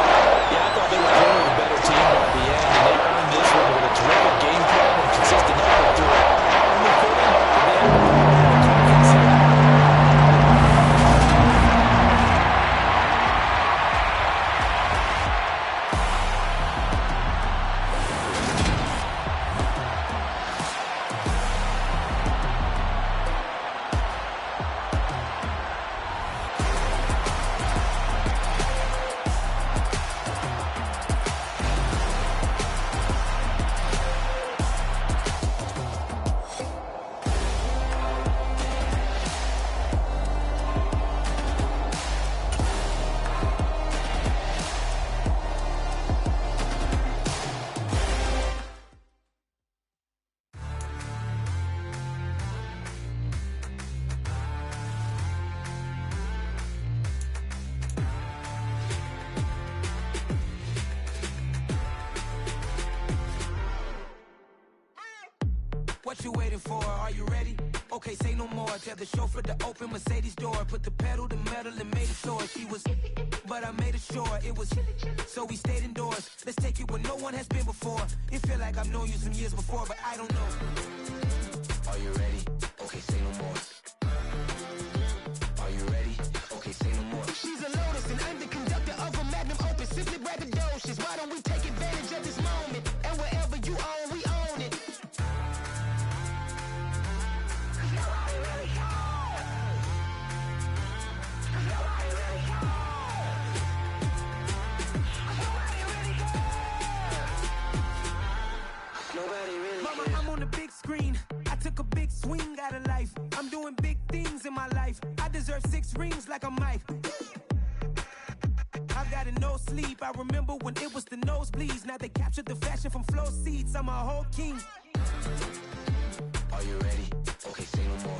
Yeah, I thought they were clearly the better team by the end, and they earned this one with a terrific game plan and consistent effort through it. Only fitting that they have a little more confidence. What you waiting for? Are you ready? Okay, say no more. Tell the chauffeur to open Mercedes door. Put the pedal to metal and made it soar. She was, but I made it sure it was. So we stayed indoors. Let's take it where no one has been before. It feel like I've known you some years before, but I don't know. Are you ready? Okay, say no more. Are you ready? Okay, say no more. She's a Lotus and I'm the conductor of a magnum opus. Simply braggadocious. Why don't we take advantage of this moment? And wherever you own, we own it. Mama, I'm on the big screen. I took a big swing out of life. I'm doing big things in my life. I deserve 6 rings like a Mike. I've got no sleep. I remember when it was the nosebleeds. Now they captured the fashion from flow seats. I'm a whole king. Are you ready? Okay, say no more.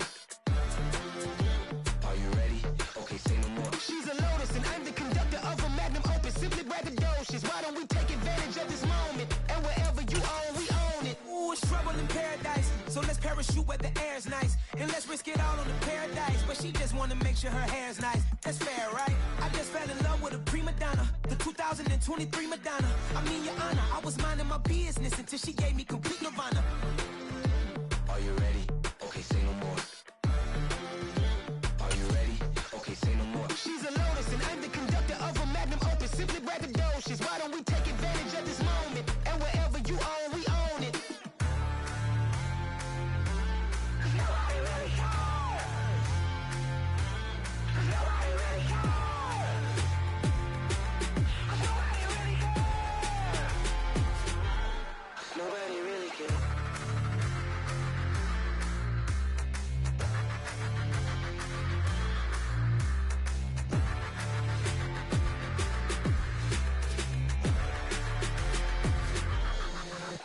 Are you ready? Okay, say no more. She's a Lotus and I'm the conductor of a magnum opus. Simply braggadocious. Why don't we take advantage of this moment? And wherever you own, we own it. Ooh, it's trouble in paradise. So let's paradise. parachute where the air's nice. And let's risk it all on the paradise. But she just wanna make sure her hair's nice. That's fair, right? I just fell in love with a prima donna. The 2023 Madonna. I mean, Your Honor, I was minding my business until she gave me complete nirvana. Are you ready? Okay, say no more. Are you ready? Okay, say no more. She's a lotus and I'm the conductor of a magnum opus. Simply braggadocious. Why don't we take advantage of this moment? And wherever you own, we own it. Nobody really cares. Nobody really cares. Nobody really cares. Nobody really cares.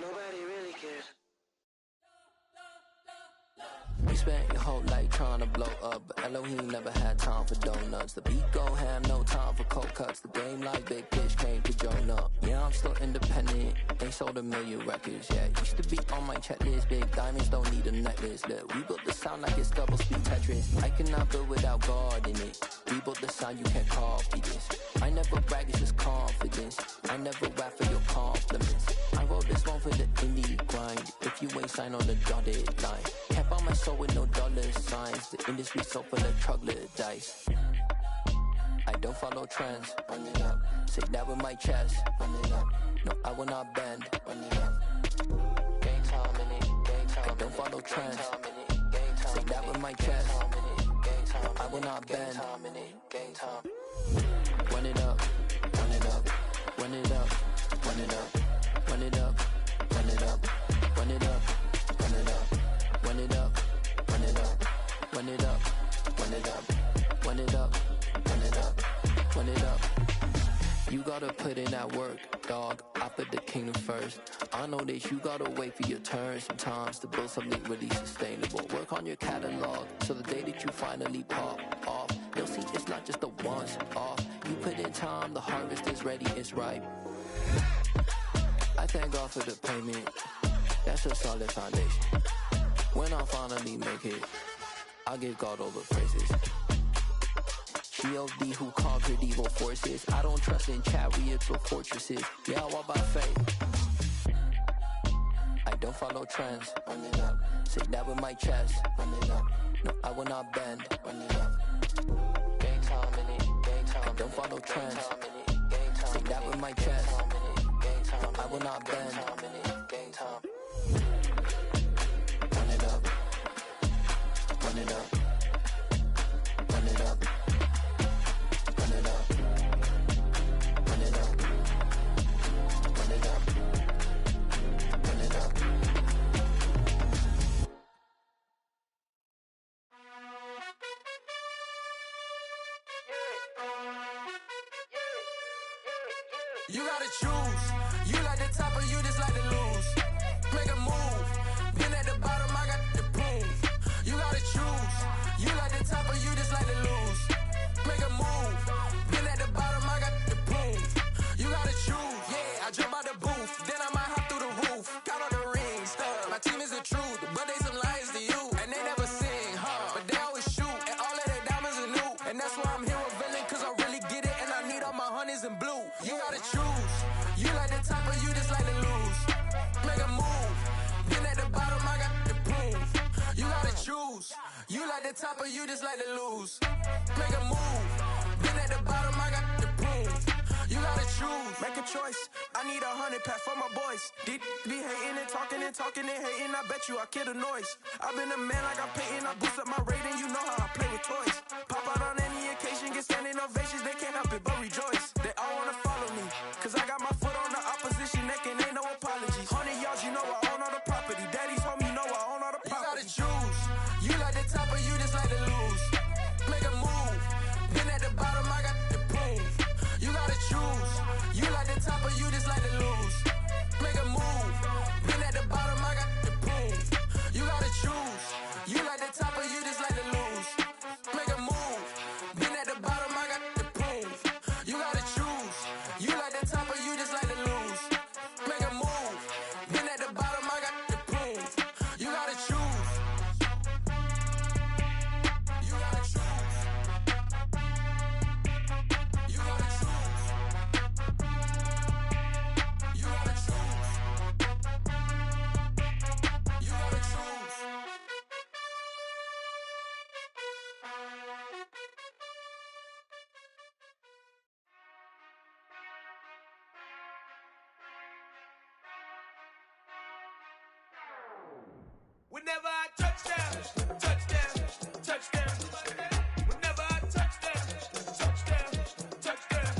Nobody really cares. You spent your whole life trying to blow up, but Elohim never had time for donuts. The beat go ham, no time for cold cuts. The game like big fish came to join up. Yeah, I'm still independent, ain't sold a million records yet. Used to be on my checklist, big diamonds don't need a necklace. Look, we built the sound like it's double speed Tetris. I cannot build without God in it. We built the sound, you can't copy this. I never brag, it's just confidence. I never rap for your compliments. I wrote this one for the indie grind. If you ain't signed on the dotted line, can't buy my soul with no dollar signs. The industry so full of troglodytes. I don't follow trends. Run it up. Say that with my chest. Run it up. No, I will not bend. Run it up. Gang time in it. Gang time. I don't follow trends. Say that with my chest. No, I will not bend. Gang time. Run it up. Run it up. Run it up. Run it up. Run it up. Run it up. Run it up. Run it up. Run it up. Run it up. Run it up. Run it up. Run it up. Run it up. Run it up. You gotta put in that work, dog. I put the kingdom first. I know that you gotta wait for your turn sometimes to build something really sustainable. Work on your catalog, so the day that you finally pop off, you'll see it's not just a once off. You put in time, the harvest is ready, it's ripe. I thank God for the payment. That's a solid foundation. When I finally make it, I give God all the praises. G.O.D. who conquered evil forces. I don't trust in chariots or fortresses. Yeah, I walk by faith. I don't follow trends. Run it up. Say that with my chest. Run it up. No, I will not bend. Run it up. Gang time in it. Gang time. I don't follow trends. Say that with my chest. No, I will not bend. Gang time. Run it up. Run it up. Run it up. Run it up. Run it up. Run it up. Run it up. You gotta choose. You like the top or you just like to lose. Make a move. Been at the bottom, I got the proof. You gotta choose. You like the top or you just like to lose. Make a move. Been at the bottom, I got the proof. You gotta choose. Yeah, I jump out the booth. Then I might hop through the roof. Count on the rings. My team is the truth, but they some liars to you. And they never sing, huh? But they always shoot. And all of their diamonds are new. And that's why I'm here revealing, cause I really get it. And I need all my honeys in blue. You gotta choose. You like the top or you just like to lose. Make a move. Been at the bottom, I got the proof. You gotta choose. You like the top or you just like to lose. Make a move. Been at the bottom, I got the proof. You gotta choose. Make a choice. I need 100 pack for my boys. Be hating and talking and hating. I bet you I kill the noise. I've been a man like I'm Peyton. I boost up my rating. You know how I play with toys. Pop out on any occasion, get standing ovations. They can't help it but rejoice. They all wanna follow me, cause I got my foot on the opposition neck and ain't no apologies. 100 yards, you know I own all the property. Daddy's home, you know I own all the property. You gotta choose. You like the top or you just like to lose. Make a move. Been at the bottom, I got the proof. You gotta choose. You like the top or you just like to lose. Make a move. Been at the bottom, I got the proof. You gotta choose. You like the top or you just like to lose. Make a move. Whenever I touch down, touchdown, touchdown. Whenever I touch down, touchdown, touchdown.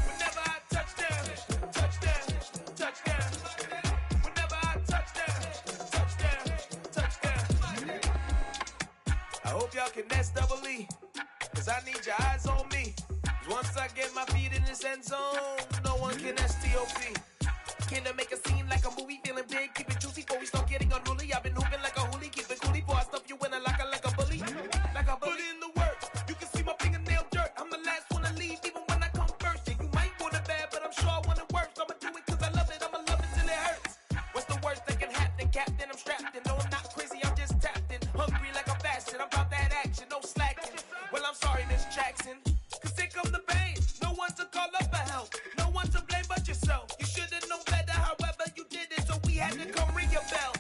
Whenever I touch down, touchdown, touchdown. Whenever I touch down, touchdown, touchdown. I hope y'all can nest double E, cause I need your eyes on me. Once I get my feet in this end zone, no one can STOP. Came to make a scene like a movie, feeling big, keep it juicy before we start getting unruly. I've been hooping like a hoolie, keep it coolie before I stuff you in a locker like a bully. Like a bully. Put in the work, you can see my fingernail dirt. I'm the last one to leave, even when I come first. Yeah, you might want it bad, but I'm sure I want it worse. I'ma do it cause I love it, I'ma love it till it hurts. What's the worst that can happen, Captain? I'm strapped in, no I'm not crazy, I'm just tapped in. Hungry like a bastard, I'm about that action, no slacking. Well, I'm sorry, Miss Jackson, cause here come the pain. No one to call up for help, no one to blame but yourself. You should've known better, however you did it, so we had to come ring your bell.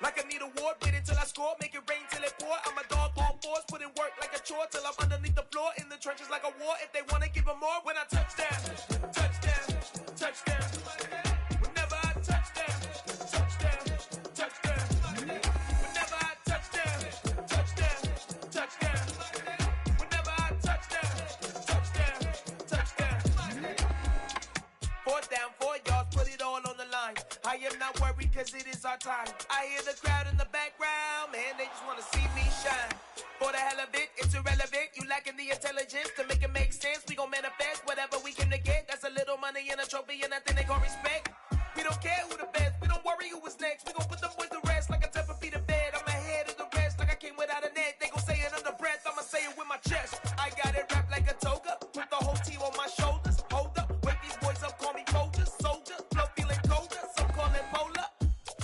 Like I need a ward, wait until I score, make it rain till it pour. I'm a dog on force, put in work like a chore till I'm underneath the floor, in the trenches like a war. If they wanna give them more, when I touch down, touchdown, touchdown. Whenever I touch down, touchdown, touchdown. Whenever I touch down, touchdown, touchdown. Whenever I touch down, touchdown, touchdown. 4th down, 4 yards, put it all on the line. I am not worried cause it is our time. I hear the crowd in the background, man, they just wanna see me shine. For the hell of it, it's irrelevant. You lacking the intelligence to make it make sense. We gon' manifest whatever we came to get. That's a little money and a trophy and nothing they gon' respect. We don't care who the best, we don't worry who is next. We gon' put them boys to rest like a Tempur-Pedic to bed. I'm ahead of the rest like I came without a net. They gon' say it under breath, I'ma say it with my chest. I got it wrapped like a toga, put the whole team on my shoulders. Hold up, wake these boys up, call me Folger, soldier. Flow feeling colder, some call it polar.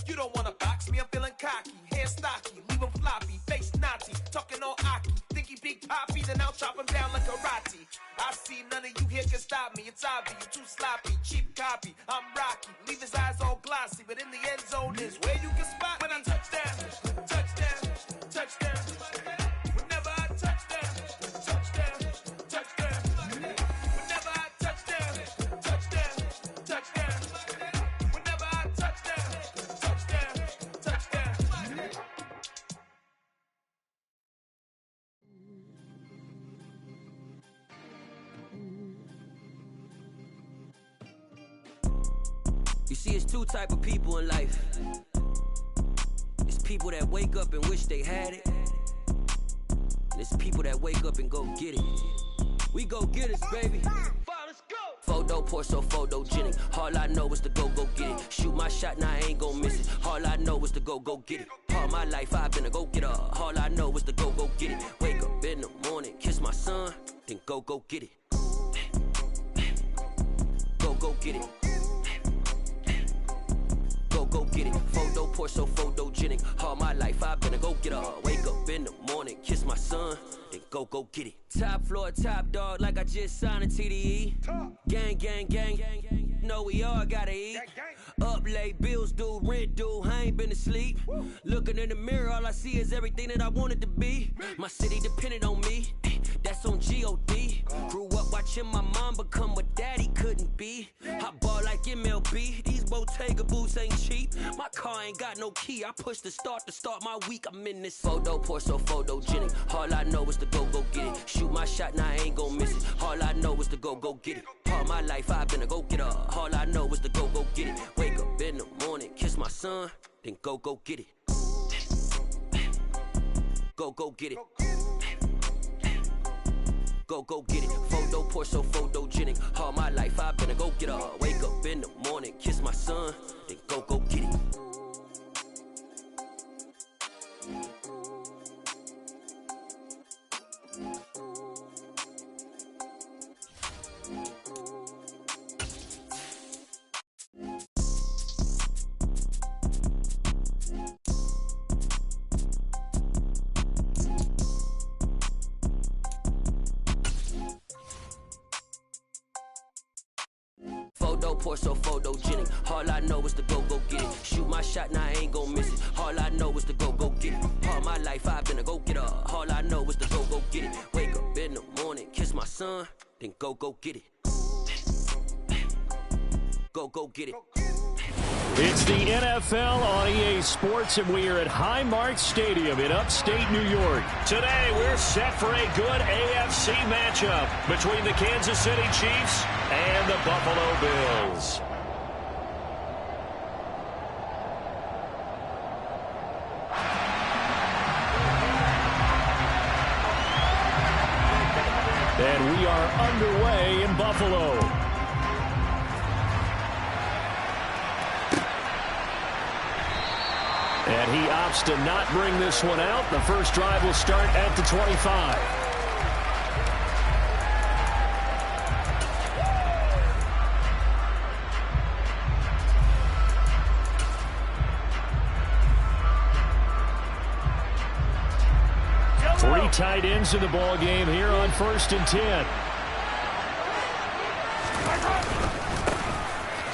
You don't wanna box me, I'm feeling cocky. Hair stocky, leave him floppy, face naughty. Talking all aki, think he big poppy, then I'll chop him down like karate. I see none of you here can stop me. It's obvious, you too sloppy, cheap copy. I'm Rocky, leave his eyes all glossy, but in the end zone is where you can spot when I touch down, touchdown, touchdown. Whenever I touch down, touchdown, touchdown. Whenever I touch down, touchdown, touchdown. Whenever I touch down, touchdown, touchdown. You see, it's two type of people in life. It's people that wake up and wish they had it, and it's people that wake up and go get it. We go get it, baby. Photo pour so photogenic. All I know is to go get it. Shoot my shot, now I ain't gon' miss it. All I know is to go get it. All my life I've been a go getter. All I know is to go get it. Wake up in the morning, kiss my son, then go get it. Go get it. Go get it. Photo pour so photogenic. All my life I've been a go getter. Wake up in the morning, kiss my son, then go get it. Top floor, top dog, like I just signed a TDE. Gang, gang, gang, gang. Know we all gotta eat. Up late, bills due, rent due. I ain't been asleep. Looking in the mirror, all I see is everything that I wanted to be. My city depended on me. That's on G.O.D. Grew up watching my mom become what daddy couldn't be. I ball like MLB. These Bottega boots ain't cheap. My car ain't got no key. I push the start to start my week. I'm in this photo pour so photogenic. All I know is to go get it. Shoot my shot, now I ain't gon' miss it. All I know is to go get it. All my life I've been a go getter. All I know is to go get it. Wake up in the morning, kiss my son, then go get it. Go get it. Go get it. Photo pour so photogenic. All my life I've been a go getter. Wake up in the morning, kiss my son, then go get it. Photo pour so photogenic. All I know is to go get it. Shoot my shot, now I ain't gon' miss it. All I know is to go get it. All my life I've been a go getter. All I know is to go get it. Wake up in the morning, kiss my son, then go get it. Go get it. It's the NFL on EA Sports, and we are at Highmark Stadium in upstate New York. Today, we're set for a good AFC matchup between the Kansas City Chiefs and the Buffalo Bills. And we are underway in Buffalo. And he opts to not bring this one out. The first drive will start at the 25. Three tight ends in the ball game here on 1st and 10.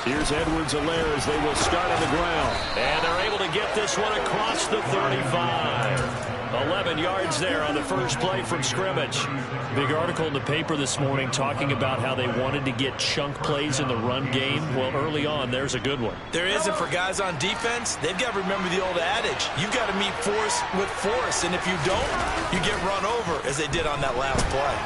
Here's Edwards-Helaire as they will start on the ground. And they're able to get this one across the 35. 11 yards there on the first play from scrimmage. Big article in the paper this morning talking about how they wanted to get chunk plays in the run game. Well, early on, there's a good one. There is, and for guys on defense, they've got to remember the old adage. You've got to meet force with force, and if you don't, you get run over, as they did on that last play.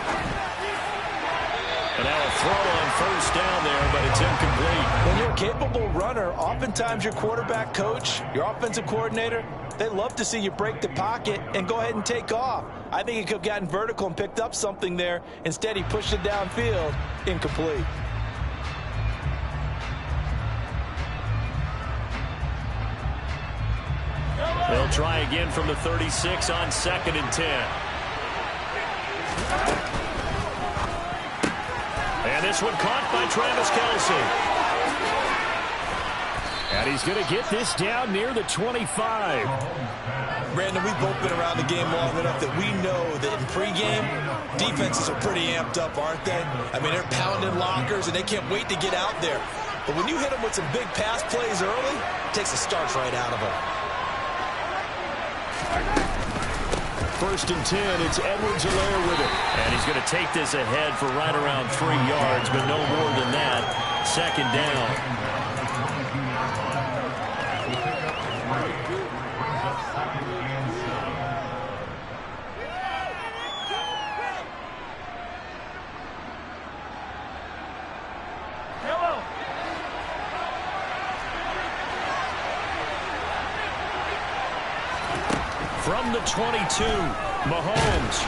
And now a throw on first down there, but it's incomplete. When you're a capable runner, oftentimes your quarterback coach, your offensive coordinator, they love to see you break the pocket and go ahead and take off. I think he could have gotten vertical and picked up something there. Instead, he pushed it downfield. Incomplete. They'll try again from the 36 on 2nd and 10. And this one caught by Travis Kelce. And he's going to get this down near the 25. Brandon, we've both been around the game long enough that we know that in pregame, defenses are pretty amped up, aren't they? I mean, they're pounding lockers, and they can't wait to get out there. But when you hit them with some big pass plays early, it takes the starch right out of them. 1st and 10, it's Edwards-Helaire with it. And he's going to take this ahead for right around 3 yards, but no more than that. 2nd down. From the 22, Mahomes.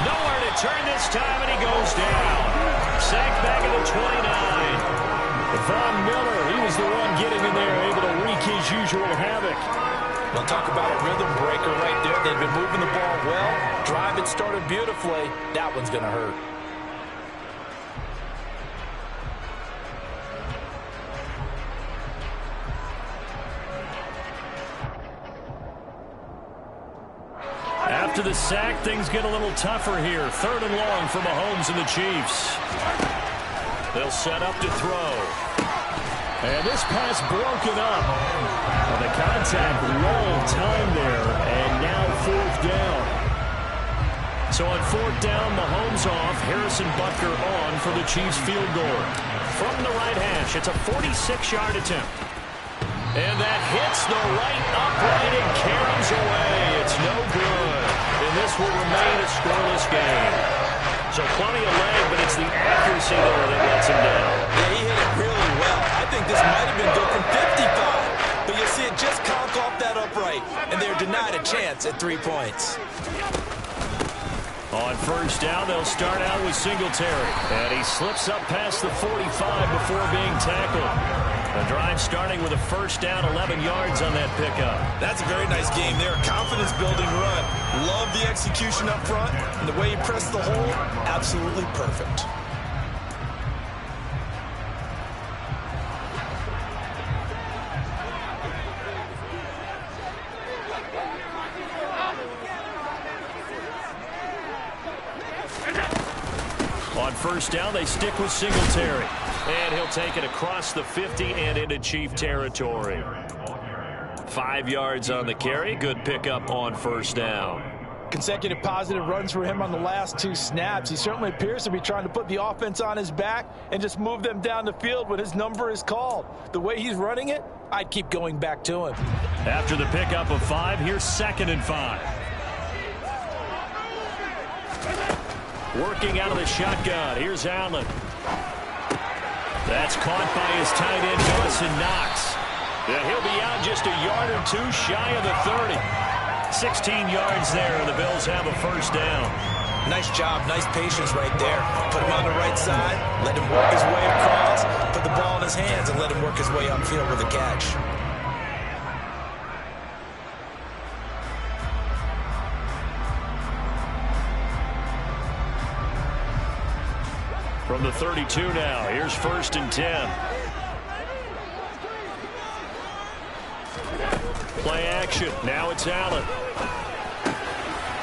Nowhere to turn this time, and he goes down. Sacked back at the 29. Von Miller, he was the one getting in there, able to wreak his usual havoc. Well, talk about a rhythm breaker right there. They've been moving the ball well. Drive had started beautifully. That one's going to hurt. After the sack, things get a little tougher here. 3rd and long for Mahomes and the Chiefs. They'll set up to throw. And this pass broken up. Well, the contact long time there, and now 4th down. So on 4th down, Mahomes off, Harrison Butker on for the Chiefs field goal. From the right hash, it's a 46-yard attempt. And that hits the right upright and carries away. It's no good. And this will remain a scoreless game. So plenty of leg, but it's the accuracy there that lets him down. Yeah, he hit it really well. I think this might have been good from 55. But you see it just conk off that upright, and they're denied a chance at 3 points. On 1st down, they'll start out with Singletary. And he slips up past the 45 before being tackled. The drive starting with a 1st down, 11 yards on that pickup. That's a very nice game there. Confidence-building run. Love the execution up front. And the way he pressed the hole, absolutely perfect. On 1st down, they stick with Singletary. And he'll take it across the 50 and into Chief territory. 5 yards on the carry. Good pickup on 1st down. Consecutive positive runs for him on the last 2 snaps. He certainly appears to be trying to put the offense on his back and just move them down the field when his number is called. The way he's running it, I'd keep going back to him. After the pickup of 5, here's 2nd and 5. Working out of the shotgun. Here's Allen. That's caught by his tight end, Dawson Knox. And he'll be out just a yard or 2 shy of the 30. 16 yards there, and the Bills have a first down. Nice job, nice patience right there. Put him on the right side, let him work his way across, put the ball in his hands, and let him work his way upfield with a catch. From the 32 now, here's 1st and 10. Play action. Now it's Allen.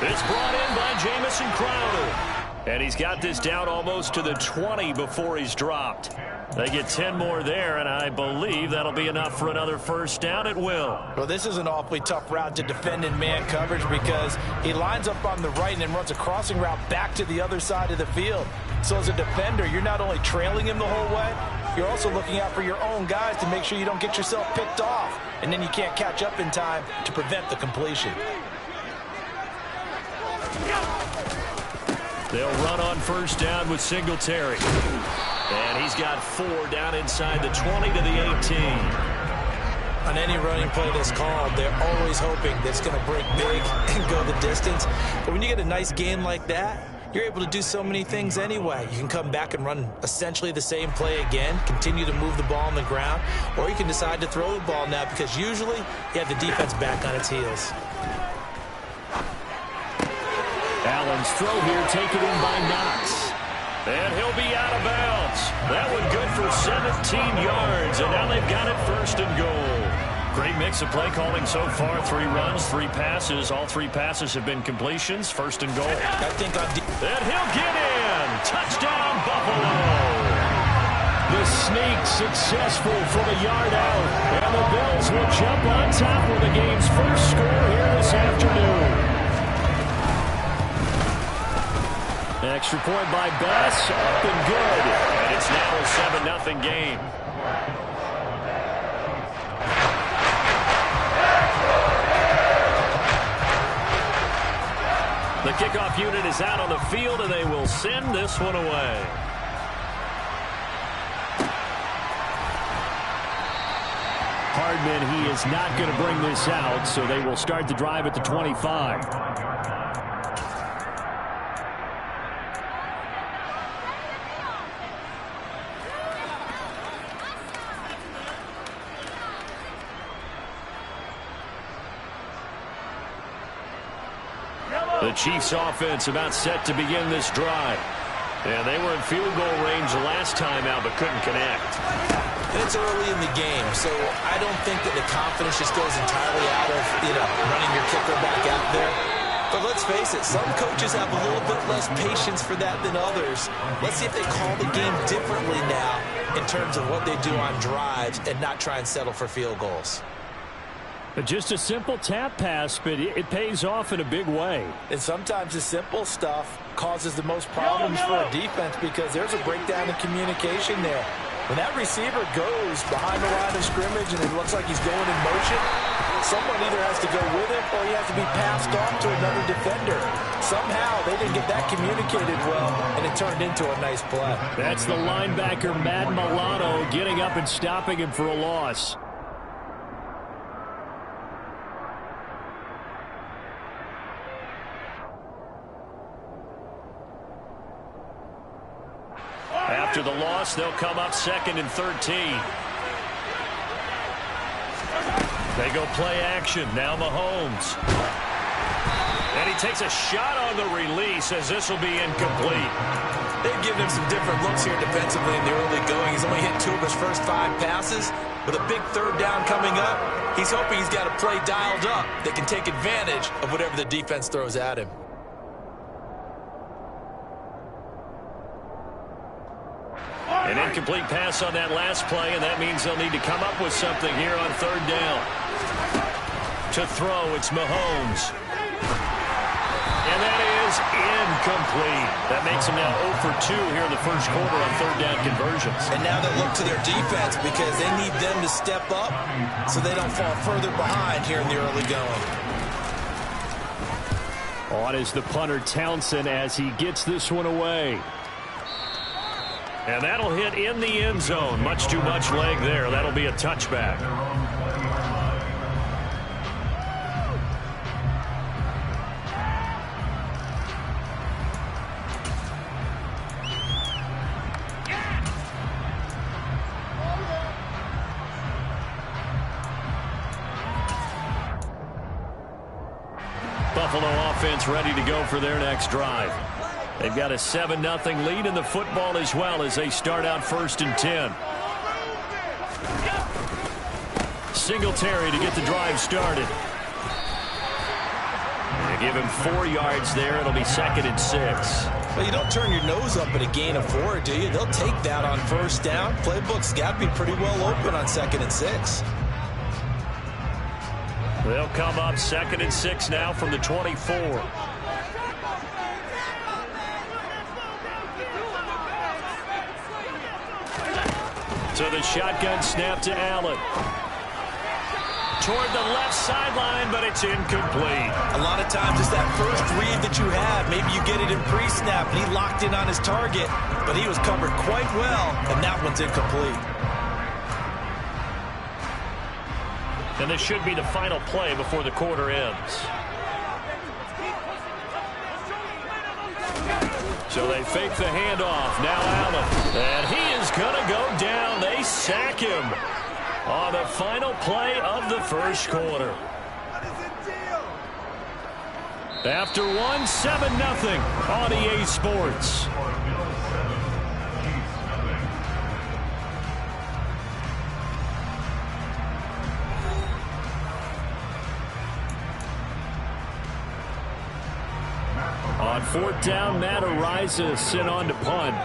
It's brought in by Jamison Crowder. And he's got this down almost to the 20 before he's dropped. They get 10 more there, and I believe that'll be enough for another first down. It will. Well, this is an awfully tough route to defend in man coverage because he lines up on the right and then runs a crossing route back to the other side of the field. So as a defender, you're not only trailing him the whole way, you're also looking out for your own guys to make sure you don't get yourself picked off. And then you can't catch up in time to prevent the completion. They'll run on first down with Singletary. And he's got 4 down inside the 20 to the 18. On any running play that's called, they're always hoping that it's going to break big and go the distance. But when you get a nice gain like that, you're able to do so many things anyway. You can come back and run essentially the same play again, continue to move the ball on the ground, or you can decide to throw the ball now because usually you have the defense back on its heels. Allen's throw here taken in by Knox. And he'll be out of bounds. That one good for 17 yards, and now they've got it 1st and goal. Great mix of play calling so far. 3 runs, 3 passes. All 3 passes have been completions. 1st and goal. I think and he'll get in. Touchdown, Buffalo. The sneak successful from a yard out. And the Bills will jump on top with the game's first score here this afternoon. Extra point by Bass, up and good. And it's now a 7-0 game. The kickoff unit is out on the field, and they will send this one away. Hardman, he is not going to bring this out, so they will start the drive at the 25. The Chiefs offense about set to begin this drive. And they were in field goal range last time out, but couldn't connect. And it's early in the game, so I don't think that the confidence just goes entirely out of, running your kicker back out there. But let's face it, some coaches have a little bit less patience for that than others. Let's see if they call the game differently now in terms of what they do on drives and not try and settle for field goals. But just a simple tap pass, but it pays off in a big way. And sometimes the simple stuff causes the most problems for a defense because there's a breakdown in communication there. When that receiver goes behind the line of scrimmage and it looks like he's going in motion, someone either has to go with him or he has to be passed off to another defender. Somehow they didn't get that communicated well, and it turned into a nice play. That's the linebacker, Matt Milano, getting up and stopping him for a loss. After the loss, they'll come up 2nd and 13. They go play action. Now Mahomes. And he takes a shot on the release as this will be incomplete. They've given him some different looks here defensively in the early going. He's only hit 2 of his first 5 passes. With a big 3rd down coming up, he's hoping he's got a play dialed up that can take advantage of whatever the defense throws at him. An incomplete pass on that last play, and that means they'll need to come up with something here on 3rd down. To throw, it's Mahomes. And that is incomplete. That makes them now 0 for 2 here in the first quarter on third down conversions. And now they look to their defense because they need them to step up so they don't fall further behind here in the early going. On is the punter Townsend as he gets this one away. And that'll hit in the end zone. Much too much leg there. That'll be a touchback. Buffalo offense ready to go for their next drive. They've got a 7-0 lead in the football as well as they start out 1st and 10. Singletary to get the drive started. They give him 4 yards there. It'll be 2nd and 6. Well, you don't turn your nose up at a gain of 4, do you? They'll take that on 1st down. Playbook's got to be pretty well open on 2nd and 6. They'll come up 2nd and 6 now from the 24. So the shotgun snap to Allen. Toward the left sideline, but it's incomplete. A lot of times it's that first read that you have. Maybe you get it in pre-snap, and he locked in on his target, but he was covered quite well, and that one's incomplete. And this should be the final play before the quarter ends. So they fake the handoff. Now Allen. And he is going to go down. They sack him on the final play of the first quarter. After 7-0 on EA Sports. On 4th down, Matt Araiza sent on to punt.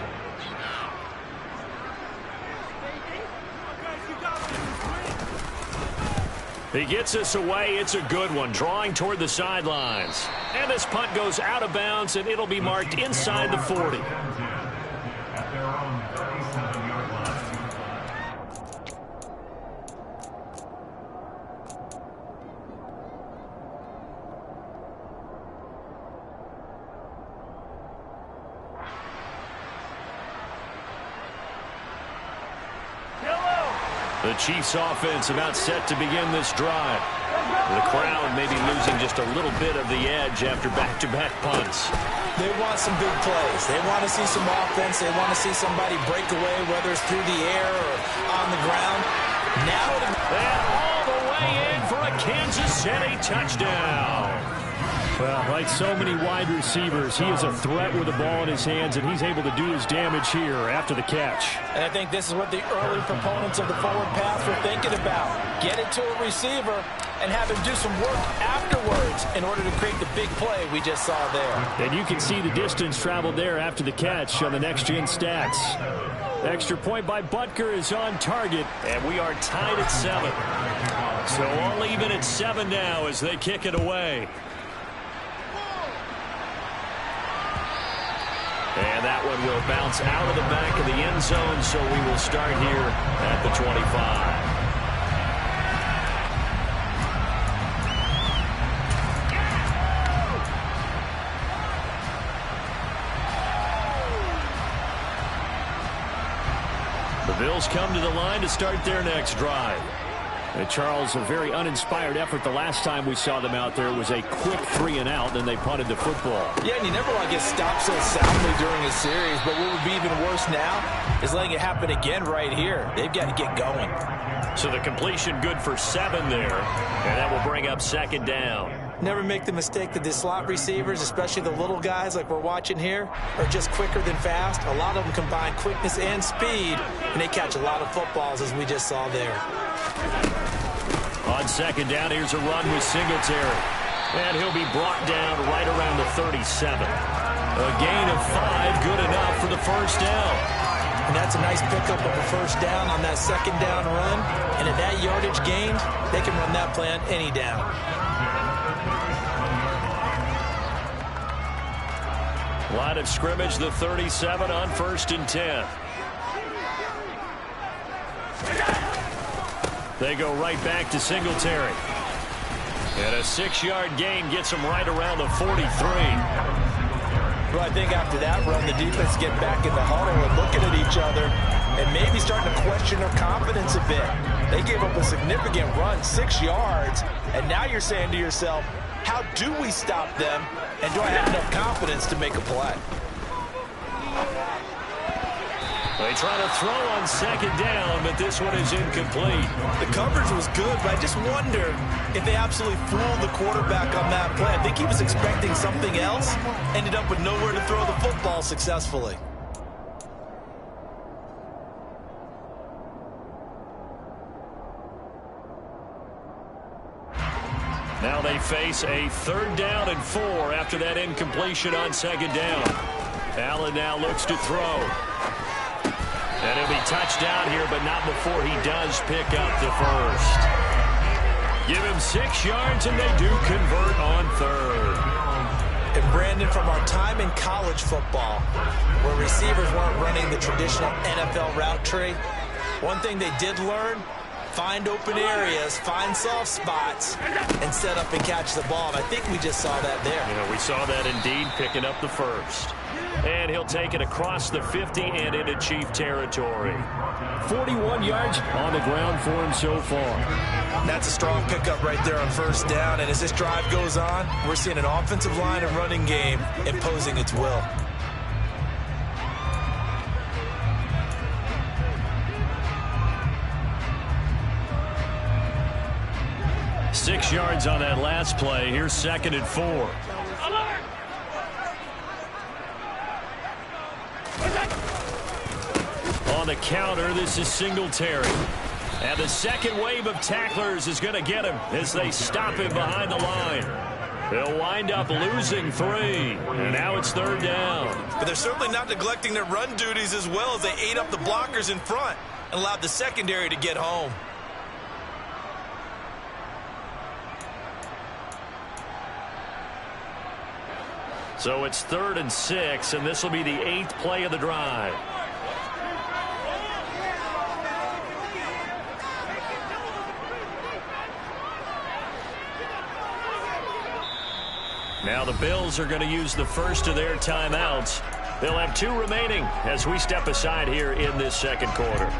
He gets us away. It's a good one, drawing toward the sidelines. And this punt goes out of bounds, and it'll be marked inside the 40. At their own 37-yard line. The Chiefs offense about set to begin this drive. The crowd maybe losing just a little bit of the edge after back-to-back punts. They want some big plays. They want to see some offense. They want to see somebody break away, whether it's through the air or on the ground. Now and all the way in for a Kansas City touchdown. Well, like so many wide receivers, he is a threat with the ball in his hands, and he's able to do his damage here after the catch. And I think this is what the early proponents of the forward pass were thinking about. Get it to a receiver and have him do some work afterwards in order to create the big play we just saw there. And you can see the distance traveled there after the catch on the next-gen stats. Extra point by Butker is on target, and we are tied at 7. So all even at 7 now as they kick it away. And that one will bounce out of the back of the end zone, so we will start here at the 25. The Bills come to the line to start their next drive. And Charles, a very uninspired effort. The last time we saw them out there was a quick 3-and-out, then they punted the football. Yeah, and you never want to get stopped so soundly during a series, but what would be even worse now is letting it happen again right here. They've got to get going. So the completion good for 7 there, and that will bring up 2nd down. Never make the mistake that the slot receivers, especially the little guys like we're watching here, are just quicker than fast. A lot of them combine quickness and speed, and they catch a lot of footballs as we just saw there. On 2nd down, here's a run with Singletary. And he'll be brought down right around the 37. A gain of 5, good enough for the first down. And that's a nice pickup of a first down on that 2nd down run. And at that yardage gained, they can run that play on any down. Line of scrimmage, the 37 on 1st and 10. They go right back to Singletary. And a 6-yard gain gets them right around the 43. Well, I think after that run, the defense get back in the huddle and looking at each other and maybe starting to question their confidence a bit. They gave up a significant run, 6 yards, and now you're saying to yourself, how do we stop them, and do I have enough confidence to make a play? They try to throw on 2nd down, but this one is incomplete. The coverage was good, but I just wonder if they absolutely fooled the quarterback on that play. I think he was expecting something else, ended up with nowhere to throw the football successfully. Now they face a 3rd down and 4 after that incompletion on 2nd down. Allen now looks to throw. And he'll be touched down here, but not before he does pick up the first. Give him 6 yards, and they do convert on 3rd. And Brandon, from our time in college football, where receivers weren't running the traditional NFL route tree, one thing they did learn, find open areas, find soft spots, and set up and catch the ball. And I think we just saw that there. We saw that indeed, picking up the first. And he'll take it across the 50 and into Chief territory. 41 yards on the ground for him so far. That's a strong pickup right there on 1st down. And as this drive goes on, we're seeing an offensive line and running game imposing its will. Six yards on that last play. Here's 2nd and 4. On the counter, this is Singletary. And the second wave of tacklers is going to get him as they stop him behind the line. They'll wind up losing 3. And now it's 3rd down. But they're certainly not neglecting their run duties as well as they ate up the blockers in front and allowed the secondary to get home. So it's 3rd and 6, and this will be the 8th play of the drive. Now the Bills are going to use the first of their timeouts. They'll have 2 remaining as we step aside here in this 2nd quarter.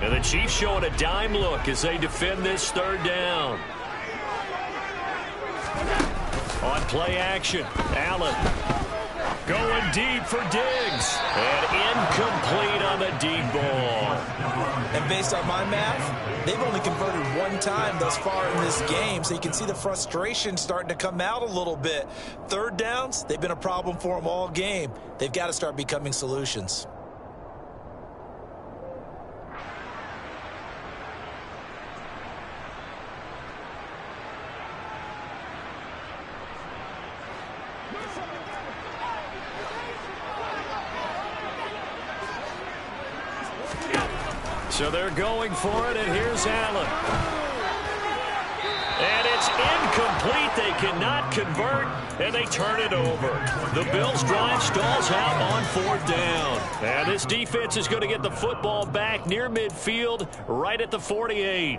And the Chiefs showing a dime look as they defend this 3rd down. On play action, Allen going deep for Diggs. And incomplete on the deep ball. And based on my math, they've only converted 1 time thus far in this game, so you can see the frustration starting to come out a little bit. 3rd downs, they've been a problem for them all game. They've got to start becoming solutions. So they're going for it, and here's Allen. And it's incomplete. They cannot convert, and they turn it over. The Bills' drive stalls out on 4th down. And this defense is going to get the football back near midfield, right at the 48.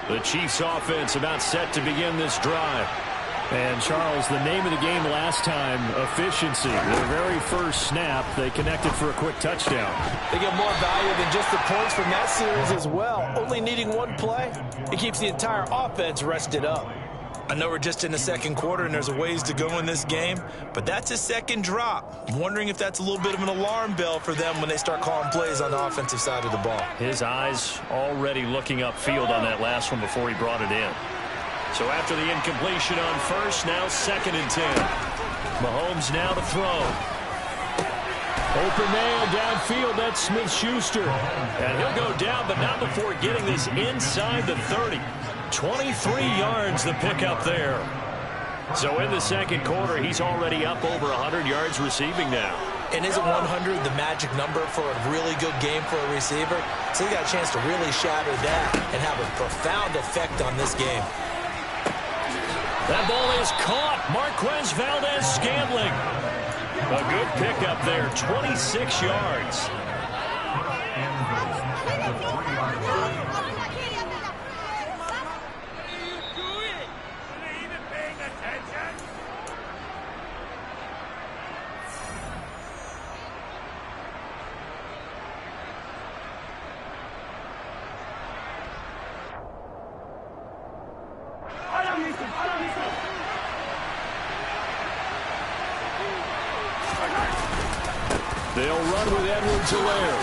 The Chiefs' offense about set to begin this drive. And, Charles, the name of the game last time, efficiency. Their very first snap, they connected for a quick touchdown. They get more value than just the points from that series as well. Only needing 1 play, it keeps the entire offense rested up. I know we're just in the 2nd quarter and there's a ways to go in this game, but that's a 2nd drop. I'm wondering if that's a little bit of an alarm bell for them when they start calling plays on the offensive side of the ball. His eyes already looking upfield on that last one before he brought it in. So after the incompletion on 1st, now 2nd and 10. Mahomes now to throw. Open man downfield, that's Smith-Schuster. And he'll go down, but not before getting this inside the 30. 23 yards the pickup there. So in the second quarter, he's already up over 100 yards receiving now. And isn't 100 the magic number for a really good game for a receiver? So he got a chance to really shatter that and have a profound effect on this game. That ball is caught. Marquez Valdez-Scantling. A good pickup there, 26 yards. They'll run with Edwards-Helaire.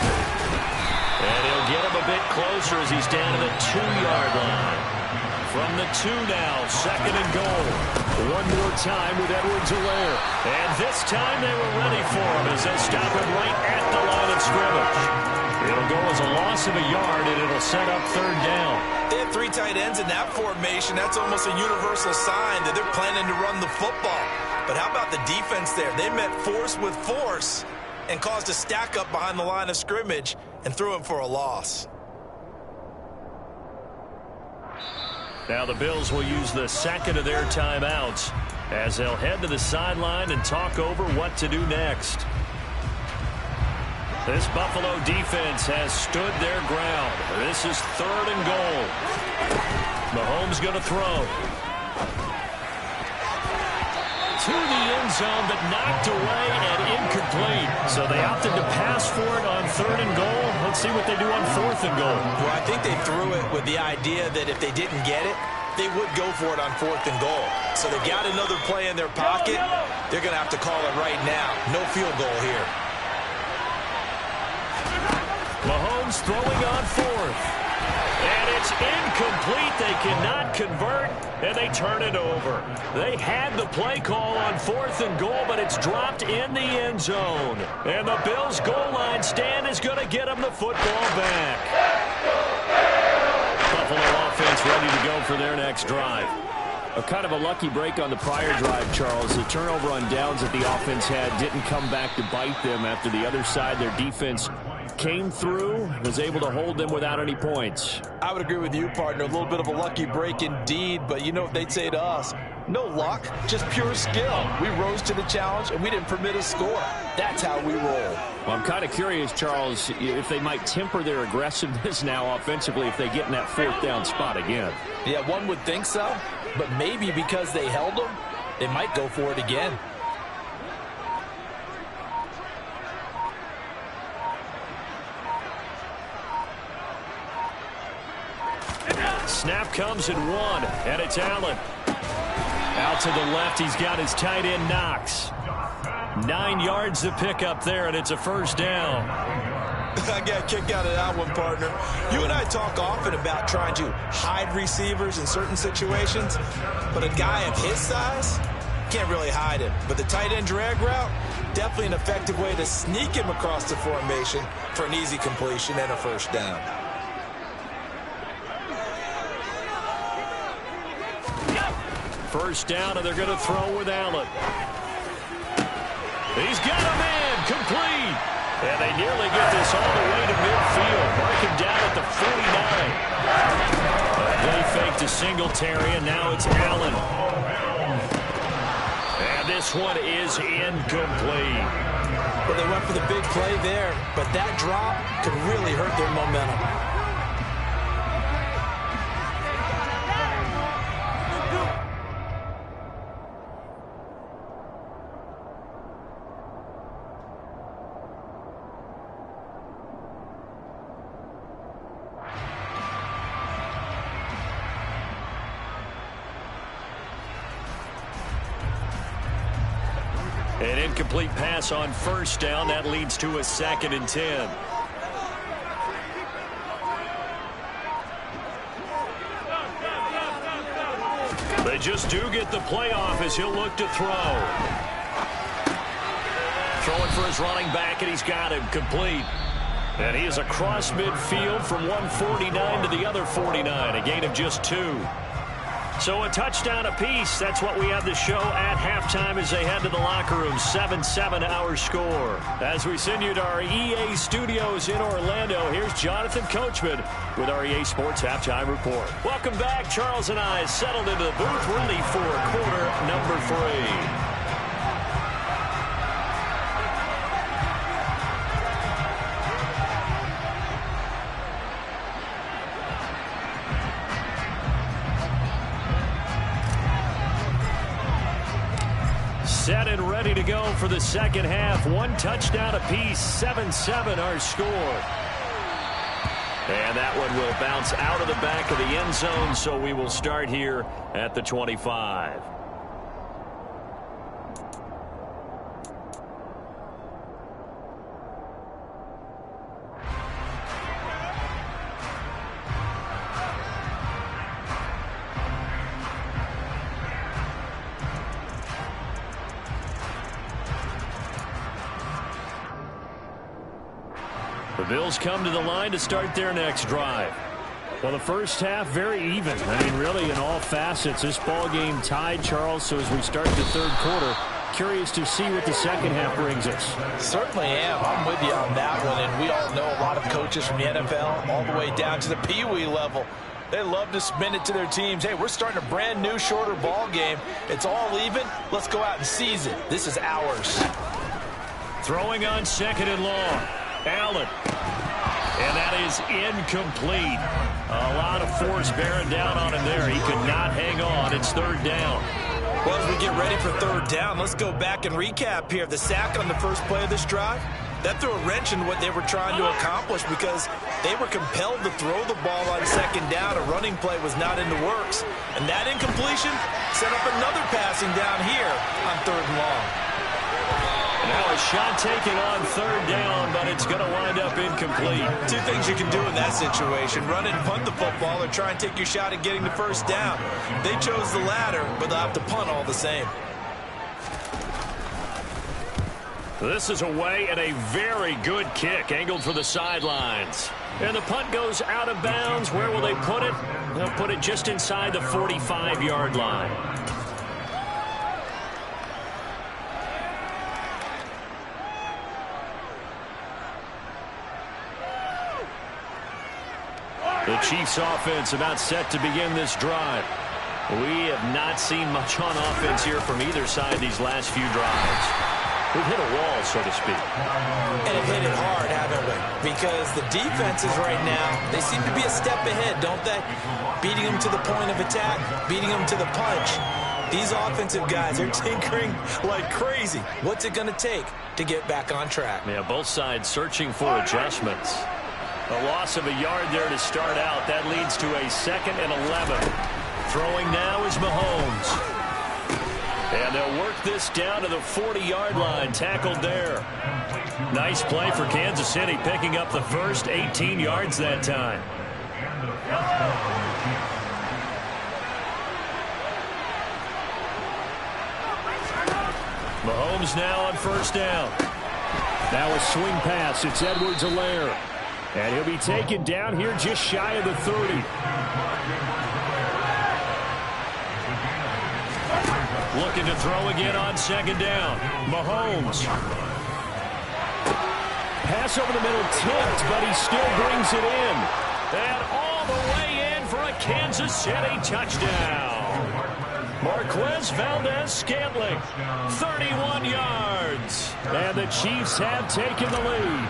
And he'll get him a bit closer as he's down to the 2-yard line. From the 2 now, second and goal. One more time with Edwards-Helaire. And this time they were ready for him as they stop him right at the line of scrimmage. It'll go as a loss of a yard, and it'll set up third down. They have 3 tight ends in that formation. That's almost a universal sign that they're planning to run the football. But how about the defense there? They met force with force and caused a stack up behind the line of scrimmage and threw him for a loss. Now the Bills will use the second of their timeouts as they'll head to the sideline and talk over what to do next. This Buffalo defense has stood their ground. This is third and goal. Mahomes going to throw. To the end zone, but knocked away and incomplete. So they opted to pass for it on third and goal. Let's see what they do on fourth and goal. Well, I think they threw it with the idea that if they didn't get it, they would go for it on fourth and goal. So they got another play in their pocket. They're going to have to call it right now. No field goal here. Mahomes throwing on fourth. And it's incomplete. They cannot convert, and they turn it over. They had the play call on fourth and goal, but it's dropped in the end zone. And the Bills' goal line stand is going to get them the football back. Buffalo offense ready to go for their next drive. A kind of a lucky break on the prior drive, Charles. The turnover on downs that the offense had didn't come back to bite them after the other side. Their defense came through, was able to hold them without any points. I would agree with you, partner. A little bit of a lucky break indeed, but you know what they'd say to us? No luck, just pure skill. We rose to the challenge, and we didn't permit a score. That's how we roll. Well, I'm kind of curious, Charles, if they might temper their aggressiveness now offensively if they get in that fourth down spot again. Yeah, one would think so, but maybe because they held them, they might go for it again. Snap comes at 1, and it's Allen. Out to the left, he's got his tight end Knox. 9 yards to pick up there, and it's a first down. I got a kick out of that one, partner. You and I talk often about trying to hide receivers in certain situations, but a guy of his size can't really hide him. But the tight end drag route, definitely an effective way to sneak him across the formation for an easy completion and a first down. First down, and they're going to throw with Allen. He's got a man, complete. And they nearly get this all the way to midfield. Mark him down at the 49. They faked to Singletary, and now it's Allen. And this one is incomplete. Well, they went for the big play there, but that drop could really hurt their momentum. An incomplete pass on first down. That leads to a 2nd and 10. They just do get the playoff as he'll look to throw. Throwing for his running back, and he's got him complete. And he is across midfield from 149 to the other 49, a gain of just 2. So a touchdown apiece. That's what we have the show at halftime as they head to the locker room. 7-7 our score. As we send you to our EA studios in Orlando, here's Jonathan Coachman with our EA Sports Halftime Report. Welcome back. Charles and I settled into the booth ready for quarter number 3. Set and ready to go for the second half. One touchdown apiece, 7-7 our score. And that one will bounce out of the back of the end zone, so we will start here at the 25. The Bills come to the line to start their next drive. Well, the first half, very even. I mean, really, in all facets, this ball game tied, Charles. So as we start the third quarter, curious to see what the second half brings us. Certainly am. I'm with you on that one. And we all know a lot of coaches from the NFL all the way down to the Pee Wee level. They love to spin it to their teams. Hey, we're starting a brand new, shorter ball game. It's all even. Let's go out and seize it. This is ours. Throwing on second and long. Allen. And that is incomplete. A lot of force bearing down on him there. He could not hang on. It's third down. Well, as we get ready for third down, let's go back and recap here. The sack on the first play of this drive, that threw a wrench in what they were trying to accomplish because they were compelled to throw the ball on second down. A running play was not in the works. And that incompletion set up another passing down here on third and long. Now a shot taken on third down, but it's going to wind up incomplete. Two things you can do in that situation: run and punt the football, or try and take your shot at getting the first down. They chose the latter, but they'll have to punt all the same. This is away and a very good kick, angled for the sidelines. And the punt goes out of bounds. Where will they put it? They'll put it just inside the 45-yard line. The Chiefs offense about set to begin this drive. We have not seen much on offense here from either side these last few drives. We've hit a wall, so to speak. And have hit it hard, haven't we? Because the defenses right now, they seem to be a step ahead, don't they? Beating them to the point of attack, beating them to the punch. These offensive guys are tinkering like crazy. What's it going to take to get back on track? Yeah, both sides searching for adjustments. A loss of a yard there to start out. That leads to a 2nd and 11. Throwing now is Mahomes. And they'll work this down to the 40-yard line. Tackled there. Nice play for Kansas City, picking up the first 18 yards that time. Mahomes now on first down. Now a swing pass. It's Edwards-Helaire. And he'll be taken down here just shy of the 30. Looking to throw again on second down. Mahomes. Pass over the middle tipped, but he still brings it in. And all the way in for a Kansas City touchdown. Marquez Valdez-Scantling, 31 yards. And the Chiefs have taken the lead.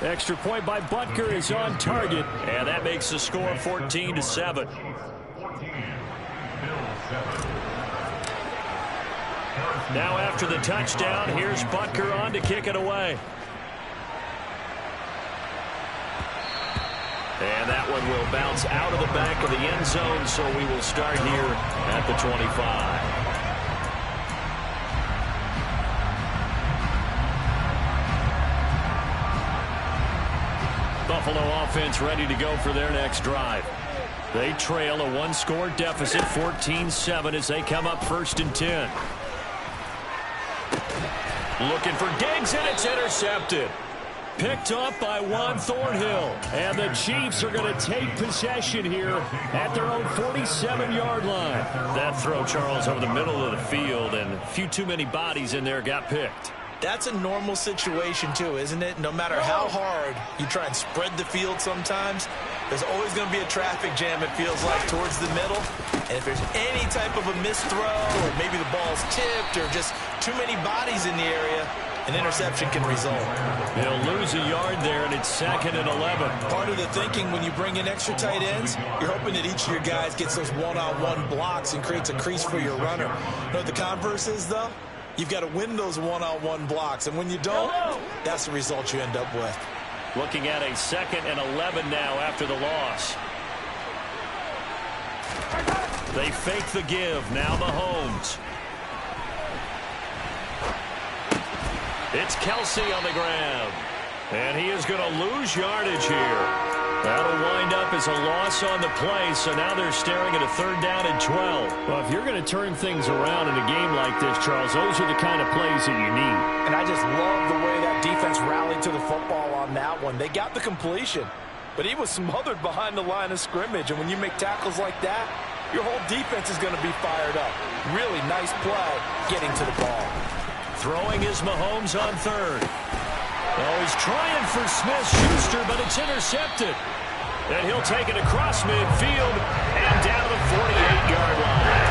Extra point by Butker is on target, and that makes the score 14-7. Now after the touchdown, here's Butker on to kick it away. And that one will bounce out of the back of the end zone, so we will start here at the 25. Buffalo offense ready to go for their next drive. They trail a one-score deficit, 14-7, as they come up 1st and 10. Looking for Diggs, and it's intercepted. Picked up by Juan Thornhill. And the Chiefs are going to take possession here at their own 47-yard line. That throw, Charles, over the middle of the field, and a few too many bodies in there got picked. That's a normal situation, too, isn't it? No matter how hard you try and spread the field sometimes, there's always going to be a traffic jam, it feels like, towards the middle. And if there's any type of a missed throw, or maybe the ball's tipped, or just too many bodies in the area, an interception can result. They'll lose a yard there, and it's 2nd and 11. Part of the thinking when you bring in extra tight ends, you're hoping that each of your guys gets those one-on-one blocks and creates a crease for your runner. You know what the converse is, though? You've got to win those one-on-one blocks, and when you don't, that's the result you end up with. Looking at a 2nd and 11 now after the loss. They fake the give. Now Mahomes. It's Kelsey on the ground. And he is going to lose yardage here. That'll wind up as a loss on the play, so now they're staring at a 3rd down and 12. Well, if you're going to turn things around in a game like this, Charles, those are the kind of plays that you need. And I just love the way that defense rallied to the football on that one. They got the completion, but he was smothered behind the line of scrimmage. And when you make tackles like that, your whole defense is going to be fired up. Really nice play getting to the ball. Throwing is Mahomes on 3rd. Oh, he's trying for Smith-Schuster, but it's intercepted. And he'll take it across midfield and down to the 48-yard line.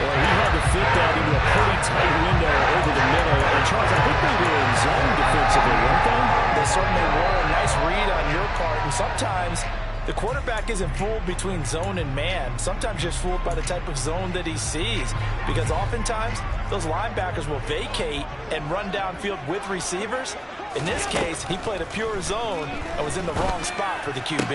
Well, he had to fit that into a pretty tight window over the middle. And Charles, I think they were in zone defensively, weren't they? They certainly were. A nice read on your part. And sometimes the quarterback isn't fooled between zone and man. Sometimes just fooled by the type of zone that he sees. Because oftentimes, those linebackers will vacate and run downfield with receivers. In this case, he played a pure zone and was in the wrong spot for the QB.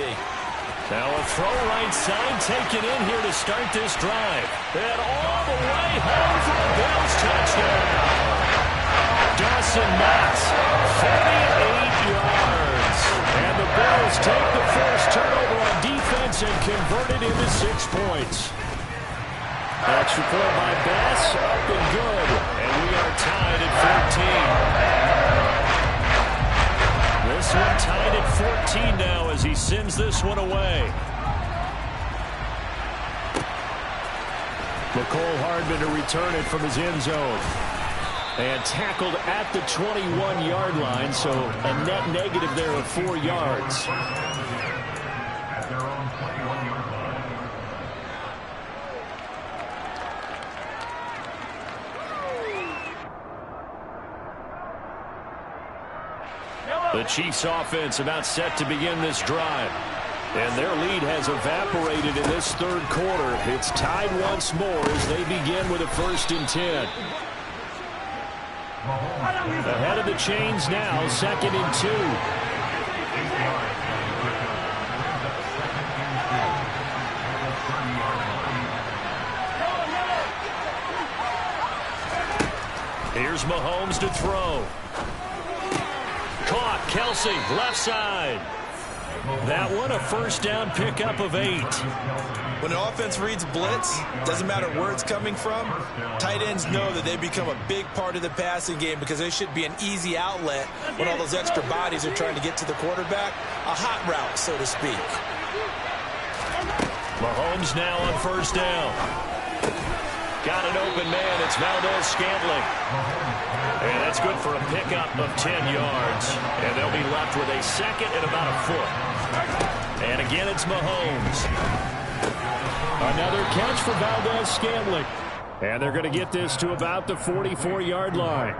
Now a throw right side taken in here to start this drive. And all the way home for the Bills touchdown. Dawson Knox, 48 yards. And the Bills take the first turnover on defense and convert it into 6 points. Extra point by Bass, up and good. And we are tied at 14. This one tied at 14 now as he sends this one away. McCole Hardman to return it from his end zone. And tackled at the 21-yard line, so a net negative there of 4 yards. At their own 21-yard line. The Chiefs offense about set to begin this drive. And their lead has evaporated in this 3rd quarter. It's tied once more as they begin with a 1st and 10. Ahead of the chains now, 2nd and 2. Here's Mahomes to throw. Caught, Kelsey, left side. That one a 1st down pickup of 8. When an offense reads blitz, doesn't matter where it's coming from, tight ends know that they become a big part of the passing game because they should be an easy outlet when all those extra bodies are trying to get to the quarterback. A hot route, so to speak. Mahomes now on 1st down. Got an open man. It's Valdez-Scantling. And that's good for a pickup of 10 yards. And they'll be left with a 2nd and about a foot. And again, it's Mahomes. Another catch for Valdez-Scantling. And they're going to get this to about the 44-yard line. A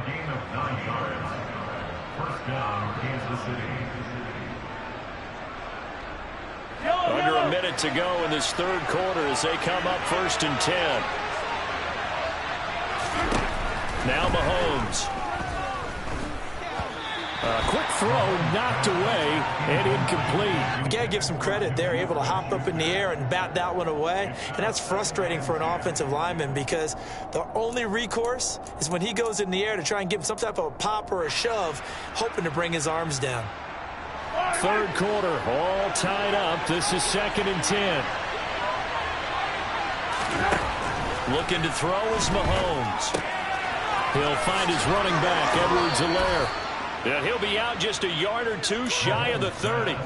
gain of 9 yards. 1st down, Kansas City. Under a minute to go in this 3rd quarter as they come up 1st and 10. Now Mahomes. Quick throw, knocked away, and incomplete. You got to give some credit there, able to hop up in the air and bat that one away. And that's frustrating for an offensive lineman because the only recourse is when he goes in the air to try and give him some type of a pop or a shove, hoping to bring his arms down. 3rd quarter, all tied up. This is 2nd and 10. Looking to throw is Mahomes. He'll find his running back, Edwards-Helaire. And he'll be out just a yard or two shy of the 30.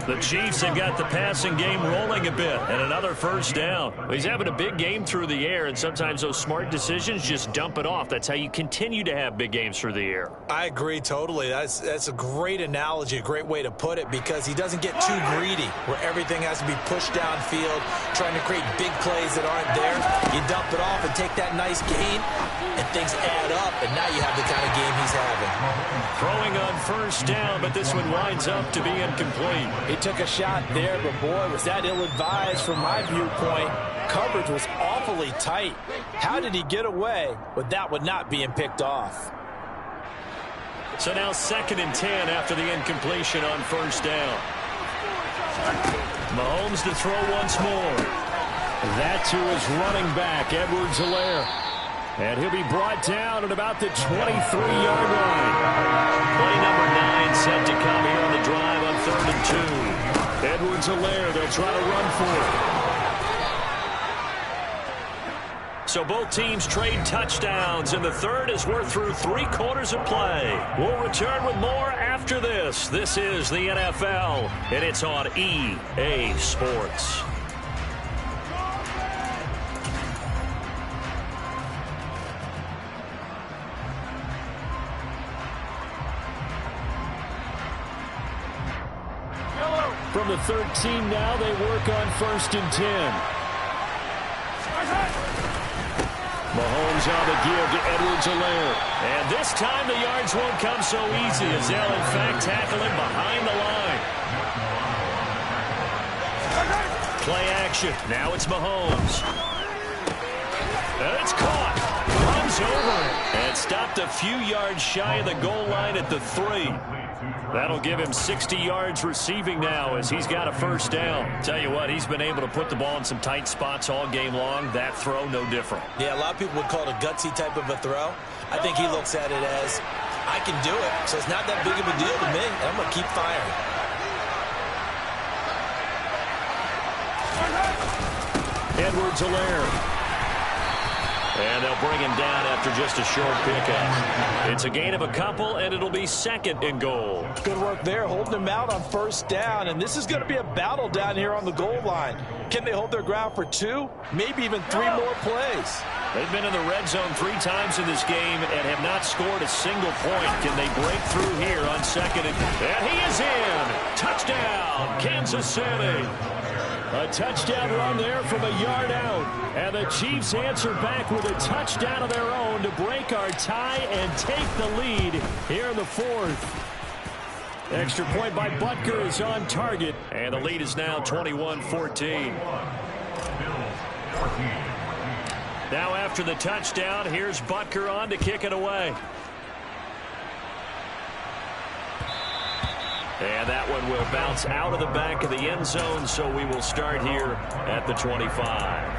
The Chiefs have got the passing game rolling a bit, and another first down. He's having a big game through the air, and sometimes those smart decisions just dump it off. That's how you continue to have big games through the air. I agree totally. That's a great analogy, a great way to put it, because he doesn't get too greedy where everything has to be pushed downfield, trying to create big plays that aren't there. You dump it off and take that nice gain, and things add up, and now you have the kind of game he's having. Throwing on first down, but this one winds up to be incomplete. He took a shot there, but boy, was that ill-advised from my viewpoint. Coverage was awfully tight. How did he get away with that one not being picked off? So now 2nd and 10 after the incompletion on first down. Mahomes to throw once more. That to his running back, Edwards-Helaire. And he'll be brought down at about the 23-yard line. Play number 9 set to come here on the drive on 3rd and 2. Edwards-Helaire, they'll try to run for it. So both teams trade touchdowns, and the third as we're through 3 quarters of play. We'll return with more after this. This is the NFL, and it's on EA Sports. From the 13 now, they work on 1st and 10. Mahomes on the give to Edwards-Helaire. And this time the yards won't come so easy as they'll in fact tackle him behind the line. Play action. Now it's Mahomes. And it's caught. Runs over it. And stopped a few yards shy of the goal line at the 3. That'll give him 60 yards receiving now as he's got a first down. Tell you what, he's been able to put the ball in some tight spots all game long. That throw, no different. Yeah, a lot of people would call it a gutsy type of a throw. I think he looks at it as, I can do it, so it's not that big of a deal to me, and I'm going to keep firing. Edwards-Helaire. And they'll bring him down after just a short pickup. It's a gain of a couple, and it'll be 2nd and goal. Good work there, holding him out on first down, and this is going to be a battle down here on the goal line. Can they hold their ground for 2, maybe even 3 more plays? They've been in the red zone 3 times in this game and have not scored a single point. Can they break through here on 2nd and he is in! Touchdown, Kansas City! A touchdown run there from a yard out. And the Chiefs answer back with a touchdown of their own to break our tie and take the lead here in the 4th. Extra point by Butker is on target. And the lead is now 21-14. Now after the touchdown, here's Butker on to kick it away. And that one will bounce out of the back of the end zone, so we will start here at the 25.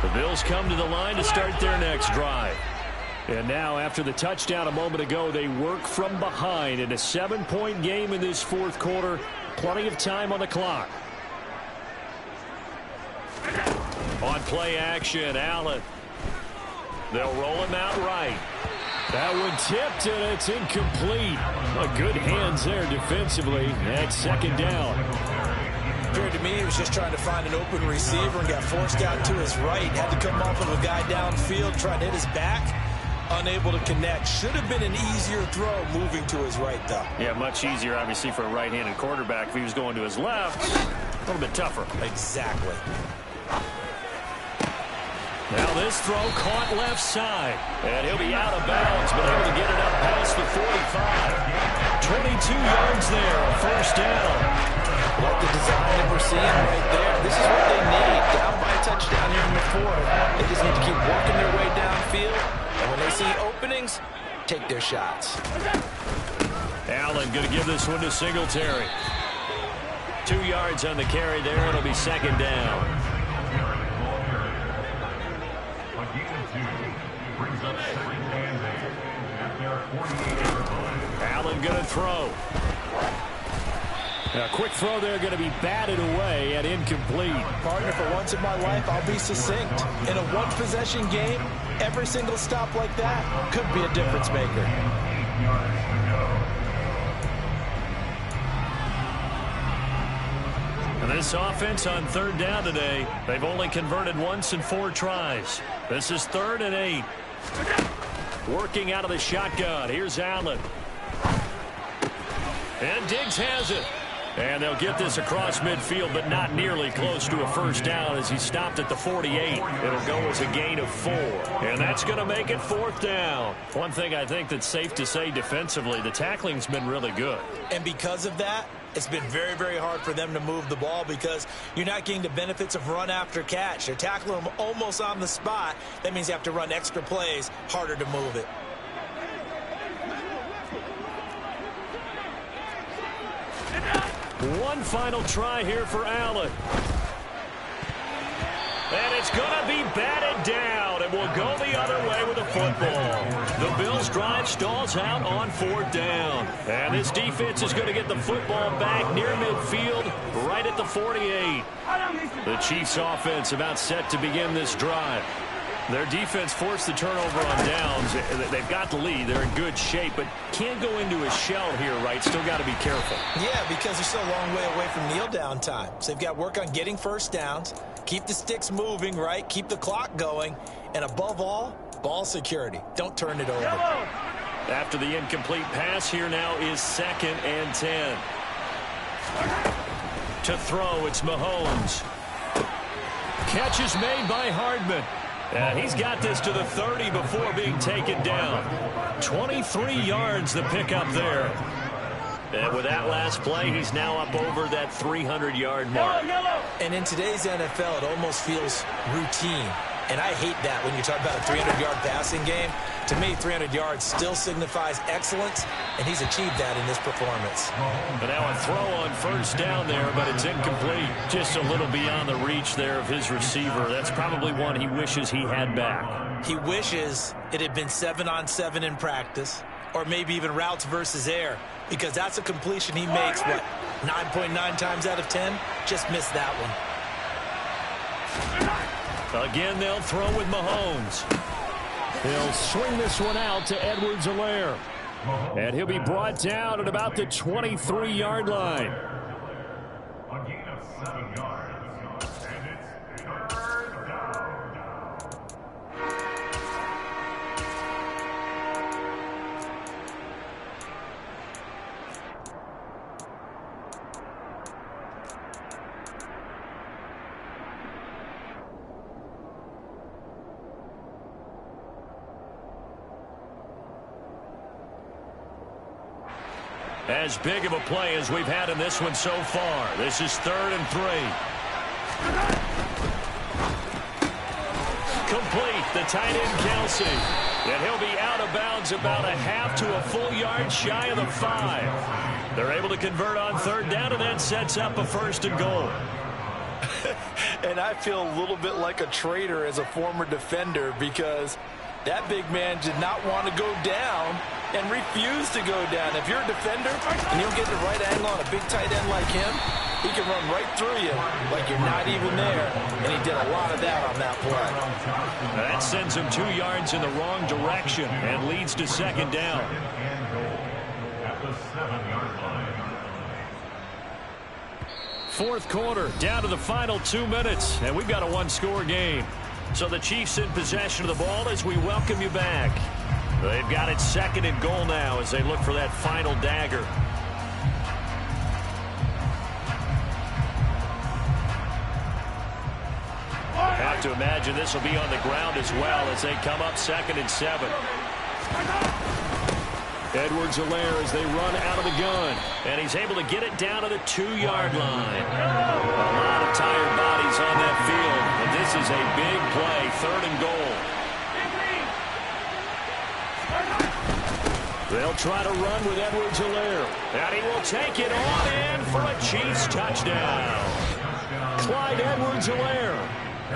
The Bills come to the line to start their next drive. And now, after the touchdown a moment ago, they work from behind in a 7-point game in this 4th quarter. Plenty of time on the clock. On play action, Allen. They'll roll him out right. That one tipped, and it's incomplete. Good hands there defensively. That's 2nd down. Appeared to me he was just trying to find an open receiver and got forced out to his right. Had to come off of a guy downfield, trying to hit his back. Unable to connect. Should have been an easier throw moving to his right, though. Yeah, much easier, obviously, for a right-handed quarterback. If he was going to his left, a little bit tougher. Exactly. Now this throw caught left side. And he'll be out of bounds, but able to get it up past the 45. 22 yards there, first down. Like the design that we're seeing right there. This is what they need. Down by a touchdown here in the 4th. They just need to keep working their way downfield. And when they see openings, take their shots. Allen going to give this one to Singletary. 2 yards on the carry there. It'll be 2nd down. Brings up second and 8 at their 48-yard line. Allen going to throw. A quick throw there, going to be batted away and incomplete. Partner, for once in my life, I'll be succinct. In a one-possession game, every single stop like that could be a difference maker. 8 yards to go. And this offense on third down today, they've only converted once in 4 tries. This is 3rd and 8. Working out of the shotgun. Here's Allen. And Diggs has it. And they'll get this across midfield, but not nearly close to a first down as he stopped at the 48. It'll go as a gain of 4. And that's going to make it 4th down. One thing I think that's safe to say defensively, the tackling's been really good. And because of that, it's been very, very hard for them to move the ball because you're not getting the benefits of run after catch. They're tackling them almost on the spot. That means you have to run extra plays, harder to move it. One final try here for Allen. And it's going to be batted down, and we'll go the other way with the football. The Bills' drive stalls out on 4th down. And this defense is going to get the football back near midfield, right at the 48. The Chiefs' offense about set to begin this drive. Their defense forced the turnover on downs. They've got the lead. They're in good shape, but can't go into a shell here, right? Still got to be careful. Yeah, because they're still a long way away from kneel down time. So they've got to work on getting first downs, keep the sticks moving, right? Keep the clock going. And above all, ball security. Don't turn it over. After the incomplete pass, here now is 2nd and 10. To throw, it's Mahomes. Catch is made by Hardman. And he's got this to the 30 before being taken down. 23 yards the pickup there. And with that last play, he's now up over that 300-yard mark. And in today's NFL, it almost feels routine. And I hate that when you talk about a 300-yard passing game. To me, 300 yards still signifies excellence, and he's achieved that in this performance. But now a throw on first down there, but it's incomplete. Just a little beyond the reach there of his receiver. That's probably one he wishes he had back. He wishes it had been 7-on-7 in practice, or maybe even routes versus air, because that's a completion he makes, what, 9.9 times out of 10? Just missed that one. Again, they'll throw with Mahomes. He'll swing this one out to Edwards-Helaire. And he'll be brought down at about the 23-yard line. A gain of 7 yards. And it's 3rd down. As big of a play as we've had in this one so far. This is 3rd and 3. Complete. The tight end, Kelsey. And he'll be out of bounds about a half to a full yard shy of the 5. They're able to convert on 3rd down, and that sets up a 1st and goal. And I feel a little bit like a traitor as a former defender because that big man did not want to go down and refused to go down. If you're a defender and you don't get the right angle on a big tight end like him, he can run right through you like you're not even there. And he did a lot of that on that play. That sends him 2 yards in the wrong direction and leads to 2nd down. At the 7-yard line. 4th quarter, down to the final 2 minutes, and we've got a 1-score game. So the Chiefs in possession of the ball as we welcome you back. They've got it 2nd and goal now as they look for that final dagger. Have to imagine this will be on the ground as well as they come up 2nd and 7. Edwards-Helaire as they run out of the gun. And he's able to get it down to the 2-yard line. A lot of tired bodies on that field. And this is a big play, 3rd and goal. They'll try to run with Edwards-Helaire. And he will take it on in for a Chiefs touchdown. Clyde Edwards-Helaire.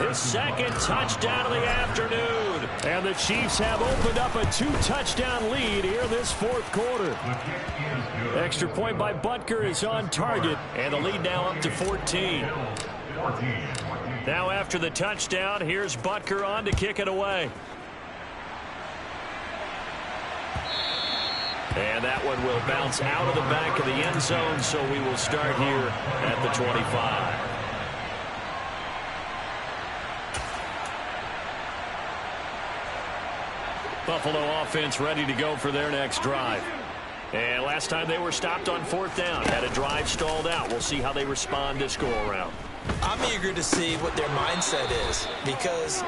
his second touchdown of the afternoon. And the Chiefs have opened up a 2-touchdown lead here in this fourth quarter. Extra point by Butker is on target, and the lead now up to 14. Now after the touchdown, here's Butker on to kick it away. And that one will bounce out of the back of the end zone, so we will start here at the 25. Buffalo offense ready to go for their next drive. And last time they were stopped on fourth down, had a drive stalled out. We'll see how they respond this go-around. I'm eager to see what their mindset is, because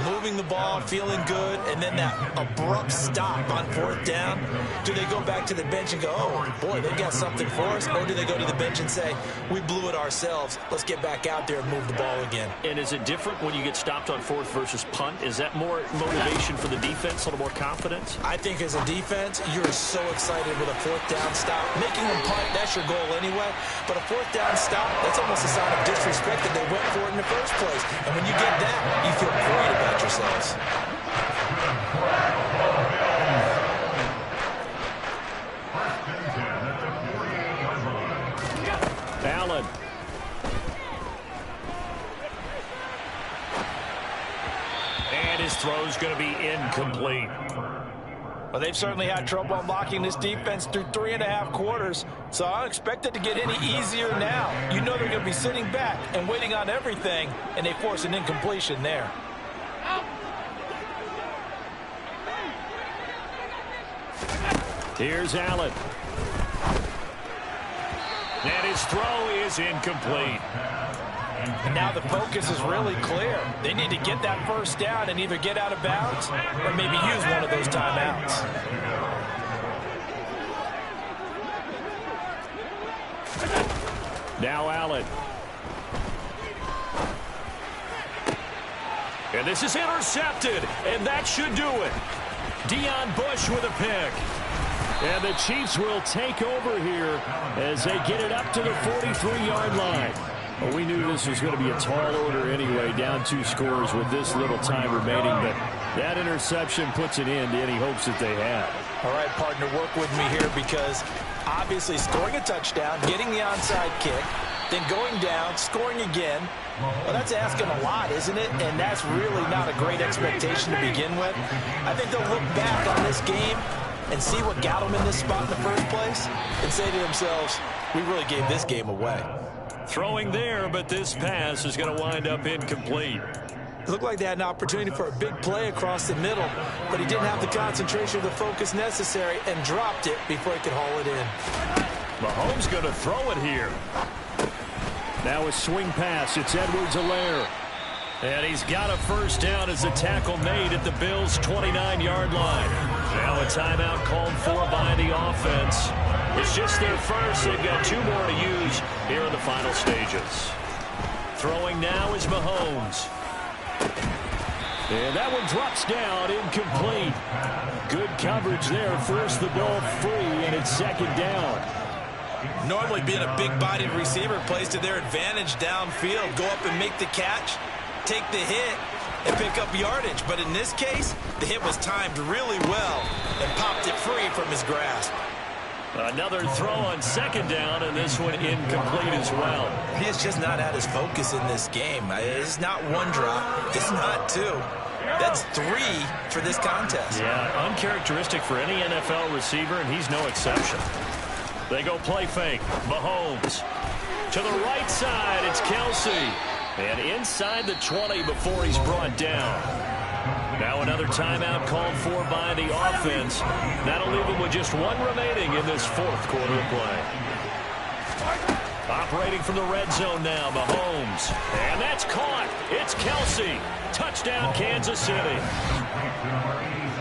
moving the ball, feeling good, and then that abrupt stop on fourth down, do they go back to the bench and go, oh, boy, they've got something for us, or do they go to the bench and say, we blew it ourselves, let's get back out there and move the ball again? And is it different when you get stopped on fourth versus punt? Is that more motivation for the defense, a little more confidence? I think as a defense, you're so excited with a fourth down stop. Making them punt, that's your goal anyway, but a fourth down stop, that's almost a sign of disrespect that they went for it in the first place. And when you get that, you feel great about yourselves. Allen. And his throw's going to be incomplete. Well, they've certainly had trouble unlocking this defense through 3.5 quarters, so I don't expect it to get any easier now. You know they're going to be sitting back and waiting on everything, and they force an incompletion there. Here's Allen. And his throw is incomplete. And now the focus is really clear. They need to get that first down and either get out of bounds or maybe use one of those timeouts. Now Allen. And this is intercepted, and that should do it. Deon Bush with a pick. And the Chiefs will take over here as they get it up to the 43-yard line. Well, we knew this was going to be a tall order anyway, down 2 scores with this little time remaining, but that interception puts an end to any hopes that they had. All right, partner, work with me here, because obviously scoring a touchdown, getting the onside kick, then going down, scoring again, well, that's asking a lot, isn't it? And that's really not a great expectation to begin with. I think they'll look back on this game and see what got them in this spot in the first place and say to themselves, we really gave this game away. Throwing there, but this pass is going to wind up incomplete. It looked like they had an opportunity for a big play across the middle, but he didn't have the concentration or the focus necessary and dropped it before he could haul it in. Mahomes going to throw it here. Now a swing pass. It's Edwards-Helaire. And he's got a first down as a tackle made at the Bills' 29-yard line. Now a timeout called for by the offense. It's just their first. They've got 2 more to use here in the final stages. Throwing now is Mahomes. And that one drops down, incomplete. Good coverage there. Forced the ball free, and it's second down. Normally being a big-bodied receiver plays to their advantage downfield. Go up and make the catch, take the hit, and pick up yardage. But in this case, the hit was timed really well and popped it free from his grasp. Another throw on second down, and this one incomplete as well. He has just not had his focus in this game. It's not 1 drop. It's not 2. That's 3 for this contest. Yeah, uncharacteristic for any NFL receiver, and he's no exception. They go play fake. Mahomes. To the right side, it's Kelsey. And inside the 20 before he's brought down. Now another timeout called for by the offense. That'll leave them with just 1 remaining in this fourth quarter of play. Operating from the red zone now, Mahomes. And that's caught. It's Kelsey. Touchdown, Kansas City.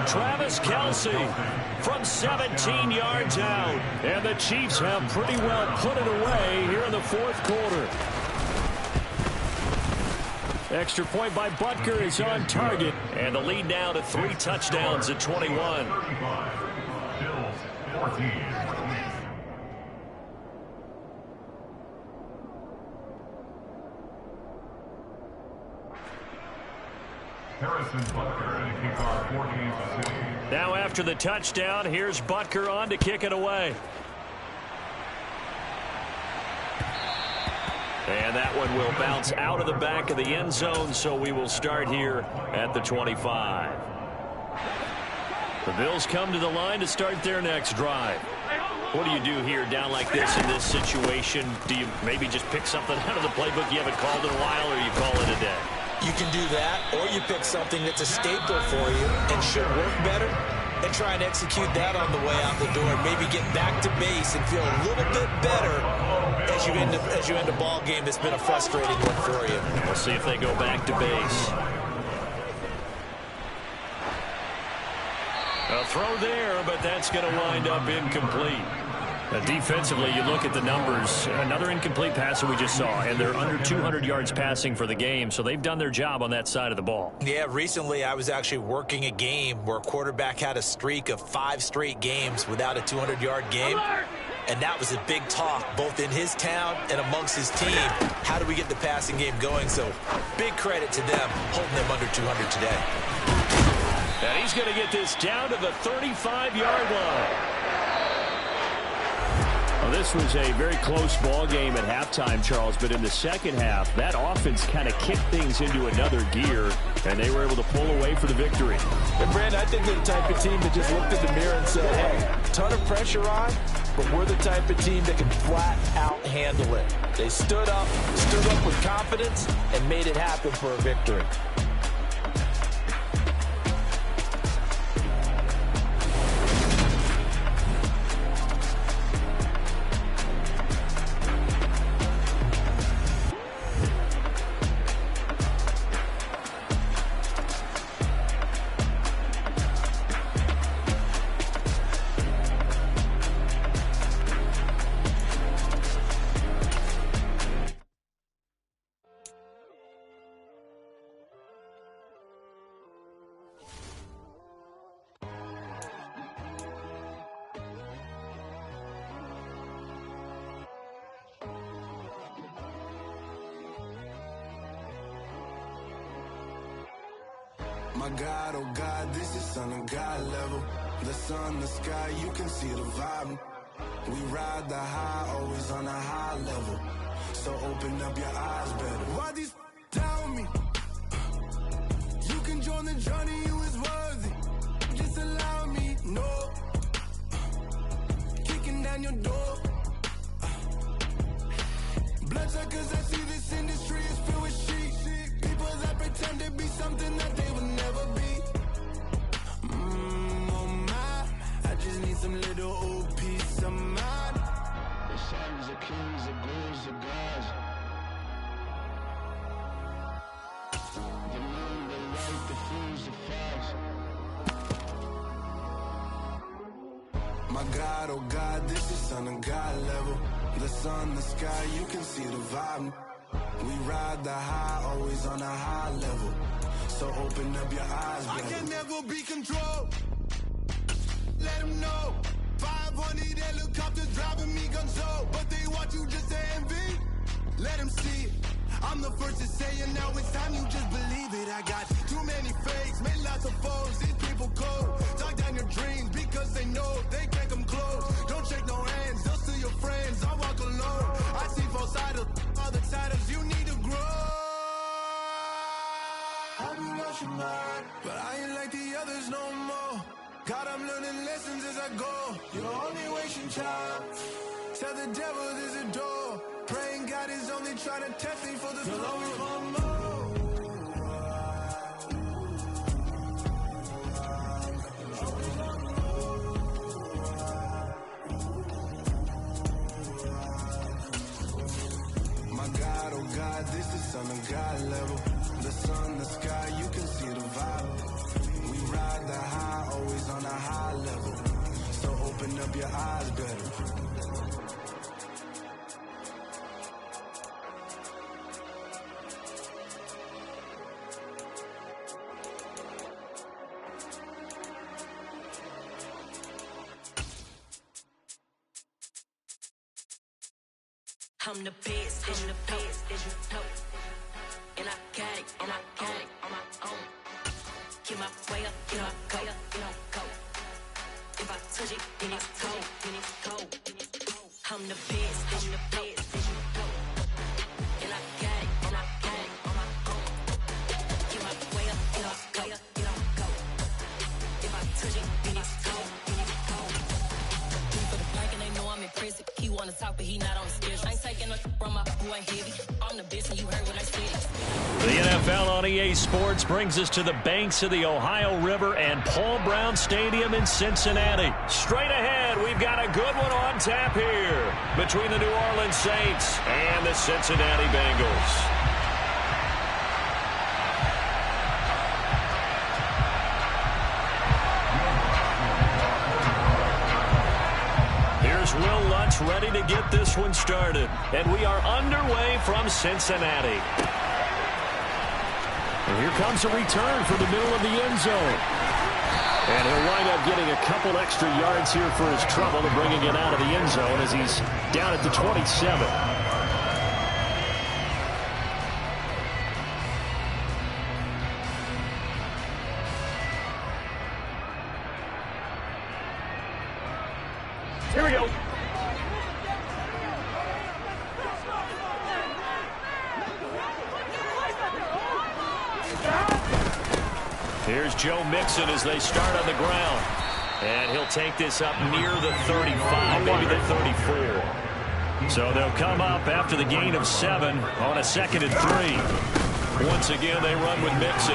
Travis Kelsey from 17 yards out. And the Chiefs have pretty well put it away here in the fourth quarter. Extra point by Butker is on target. And the lead now to 3 touchdowns at 21. Bills 14. Harrison Butker to kick off for Kansas City. Now after the touchdown, here's Butker on to kick it away. And that one will bounce out of the back of the end zone, so we will start here at the 25. The Bills come to the line to start their next drive. What do you do here down like this in this situation? Do you maybe just pick something out of the playbook you haven't called in a while, or you call it a day? You can do that, or you pick something that's a staple for you and should work better, and try and execute that on the way out the door. Maybe get back to base and feel a little bit better as you end a ball game that's been a frustrating one for you. We'll see if they go back to base. A throw there, but that's going to wind up incomplete. Defensively, you look at the numbers. Another incomplete pass that we just saw, and they're under 200 yards passing for the game, so they've done their job on that side of the ball. Yeah, recently I was actually working a game where a quarterback had a streak of 5 straight games without a 200-yard game, and that was a big talk both in his town and amongst his team. How do we get the passing game going? So big credit to them holding them under 200 today. And he's going to get this down to the 35-yard line. Well, this was a very close ball game at halftime, Charles, but in the second half, that offense kind of kicked things into another gear, and they were able to pull away for the victory. And, Brandon, I think they're the type of team that just looked in the mirror and said, hey, ton of pressure on, but we're the type of team that can flat out handle it. They stood up with confidence, and made it happen for a victory. My God, oh God, this is Son of God level. The sun, the sky, you can see the vibe. We ride the high, always on a high level. So open up your eyes better. Why these tell me? You can join the journey, you is worthy. Just allow me, no. Kicking down your door. Bloodsuckers, I see this industry is filled with sheep. People that pretend to be something that they will never be. Oh my, I just need some little old peace of mind. The sons of kings, the ghouls, the gods. The moon, the light, the fools, the facts. My God, oh God, this is Son of God level. The sun, the sky, you can see the vibe. We ride the high, always on a high level. So open up your eyes, baby. I can never be controlled. Let them know. 500 helicopters driving me gonzo. But they want you just to envy. Let them see it. I'm the first to say it, now it's time you just believe it. I got too many fakes, made lots of foes. These people cold. Talk down your dreams because they know they can't come close. Don't shake no hands, just to your friends. I walk alone. I see both sides of other siders. You need to grow. Have you lost your mind? But I ain't like the others no more. God, I'm learning lessons as I go. You're only wasting time. Tell the devil there's a door. Praying God is only trying to test me for the glory of more. My God, oh God, this is Son of God level. The sun, the sky, you can see the vibe. We ride the high, always on a high level. So open up your eyes better. I'm the best, and the best, and you know. And I got it, on my own. I'm the best, I'm the best, and I got it, and I got it on my own. Get my way up, get my way up, get on go. If I touch it, then it's go, then it's go. For the blank and they know I'm impressive. He wanna talk, but he not on the schedule. I ain't taking nothing from my boy heavy. I'm the best, and you heard what I said. The NFL on EA Sports brings us to the banks of the Ohio River and Paul Brown Stadium in Cincinnati. Straight ahead, we've got a good one on tap here between the New Orleans Saints and the Cincinnati Bengals. Here's Will Lutz ready to get this one started, and we are underway from Cincinnati. And here comes a return from the middle of the end zone. And he'll wind up getting a couple extra yards here for his trouble and bringing it out of the end zone as he's down at the 27. Here we go. Here's Joe Mixon as they start on the ground. And he'll take this up near the 35, maybe the 34. So they'll come up after the gain of 7 on a 2nd and 3. Once again, they run with Mixon.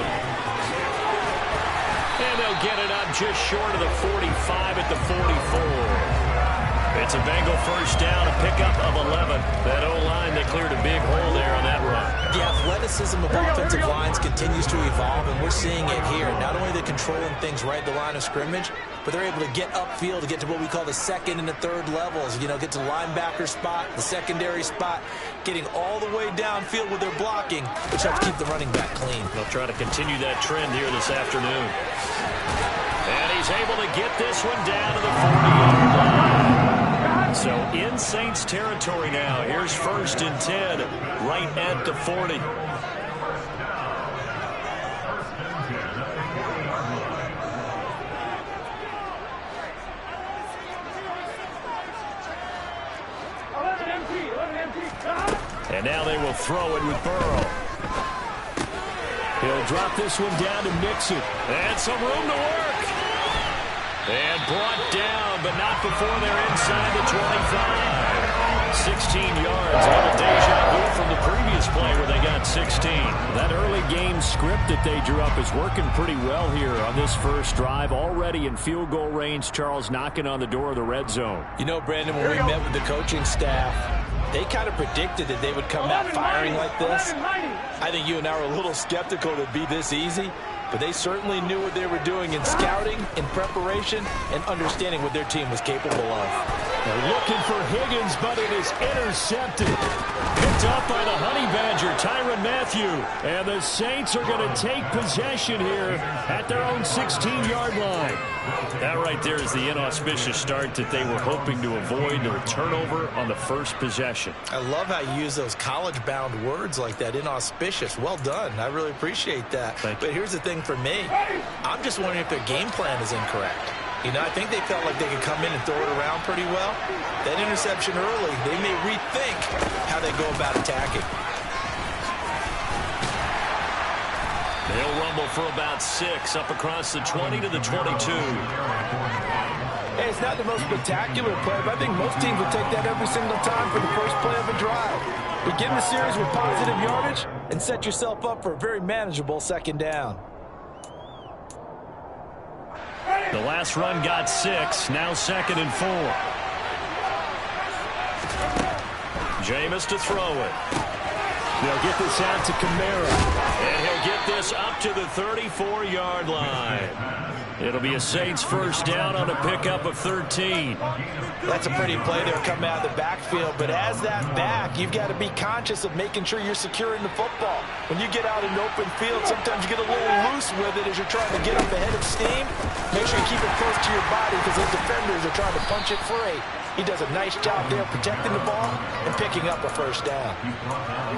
And they'll get it up just short of the 45 at the 44. It's a Bengal first down, a pickup of 11. That O-line, they cleared a big hole there on that run. The athleticism of offensive lines continues to evolve, and we're seeing it here. Not only are they controlling things right at the line of scrimmage, but they're able to get upfield to get to what we call the 2nd and the 3rd levels. You know, get to linebacker spot, the secondary spot, getting all the way downfield with their blocking, which helps keep the running back clean. They'll try to continue that trend here this afternoon. And he's able to get this one down to the 40-yard line. So in Saints territory now. Here's 1st and 10 right at the 40. And now they will throw it with Burrow. He'll drop this one down to Mixon. And some room to work. And brought down, but not before they're inside the 25. 16 yards. A little deja vu from the previous play where they got 16. That early game script that they drew up is working pretty well here on this first drive. Already in field goal range, Charles knocking on the door of the red zone. You know, Brandon, when we met with the coaching staff, they kind of predicted that they would come out firing like this. I think you and I were a little skeptical it would be this easy, but they certainly knew what they were doing in scouting, in preparation, and understanding what their team was capable of. They're looking for Higgins, but it is intercepted. Picked up by the Honey Badger, Tyrann Mathieu. And the Saints are going to take possession here at their own 16-yard line. That right there is the inauspicious start that they were hoping to avoid, the turnover on the first possession. I love how you use those college-bound words like that, inauspicious. Well done. I really appreciate that. But here's the thing for me. I'm just wondering if their game plan is incorrect. You know, I think they felt like they could come in and throw it around pretty well. That interception early, they may rethink how they go about attacking. They'll rumble for about 6 up across the 20 to the 22. Hey, it's not the most spectacular play, but I think most teams would take that every single time for the first play of a drive. Begin the series with positive yardage and set yourself up for a very manageable 2nd down. The last run got 6, now 2nd and 4. Jameis to throw it. They'll get this out to Kamara. And he'll get this up to the 34-yard line. It'll be a Saints first down on a pickup of 13. That's a pretty play there coming out of the backfield, but as that back, you've got to be conscious of making sure you're securing the football. When you get out in open field, sometimes you get a little loose with it as you're trying to get up ahead of steam. Make sure you keep it close to your body because those defenders are trying to punch it free. He does a nice job there protecting the ball and picking up a first down.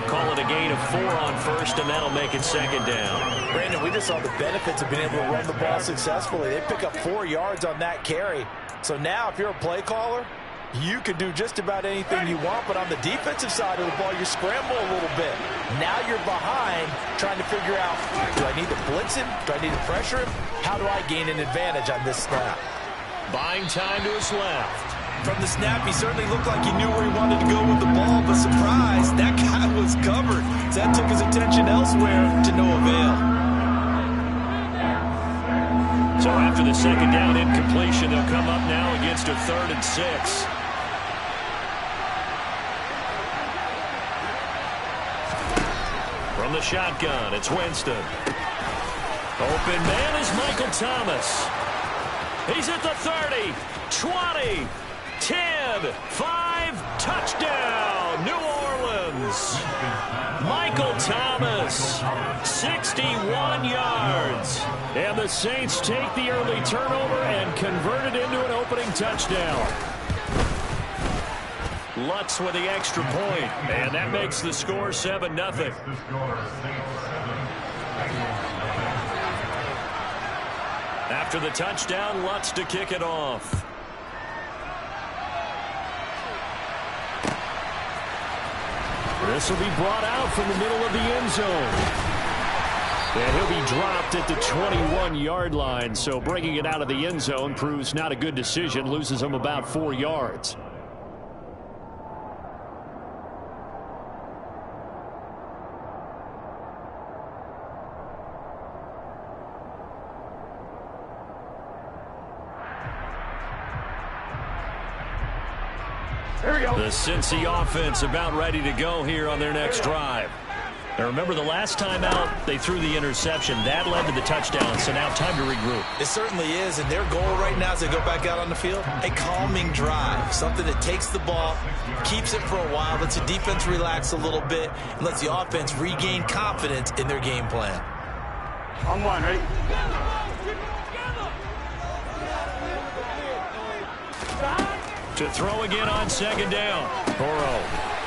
Call it a gain of 4 on first, and that'll make it 2nd down. Brandon, we just saw the benefits of being able to run the ball successfully. They pick up 4 yards on that carry. So now if you're a play caller, you can do just about anything you want, but on the defensive side of the ball, you scramble a little bit. Now you're behind trying to figure out, do I need to blitz him? Do I need to pressure him? How do I gain an advantage on this snap? Buying time to his left. From the snap, he certainly looked like he knew where he wanted to go with the ball, but surprise, that guy was covered. So that took his attention elsewhere to no avail. So after the second down incompletion, they'll come up now against a 3rd and 6. From the shotgun, it's Winston. Open man is Michael Thomas. He's at the 30, 20, 10, 5, touchdown, New Orleans. Michael Thomas, 61 yards. And the Saints take the early turnover and convert it into an opening touchdown. Lutz with the extra point, and that makes the score 7-0. After the touchdown, Lutz to kick it off. This will be brought out from the middle of the end zone. And he'll be dropped at the 21-yard line, so bringing it out of the end zone proves not a good decision, loses him about 4 yards. The Cincy offense about ready to go here on their next drive. Now remember, the last time out, they threw the interception. That led to the touchdown, so now time to regroup. It certainly is, and their goal right now as they go back out on the field, a calming drive, something that takes the ball, keeps it for a while, lets the defense relax a little bit, and lets the offense regain confidence in their game plan. On one, ready? To throw again on second down. Burrow,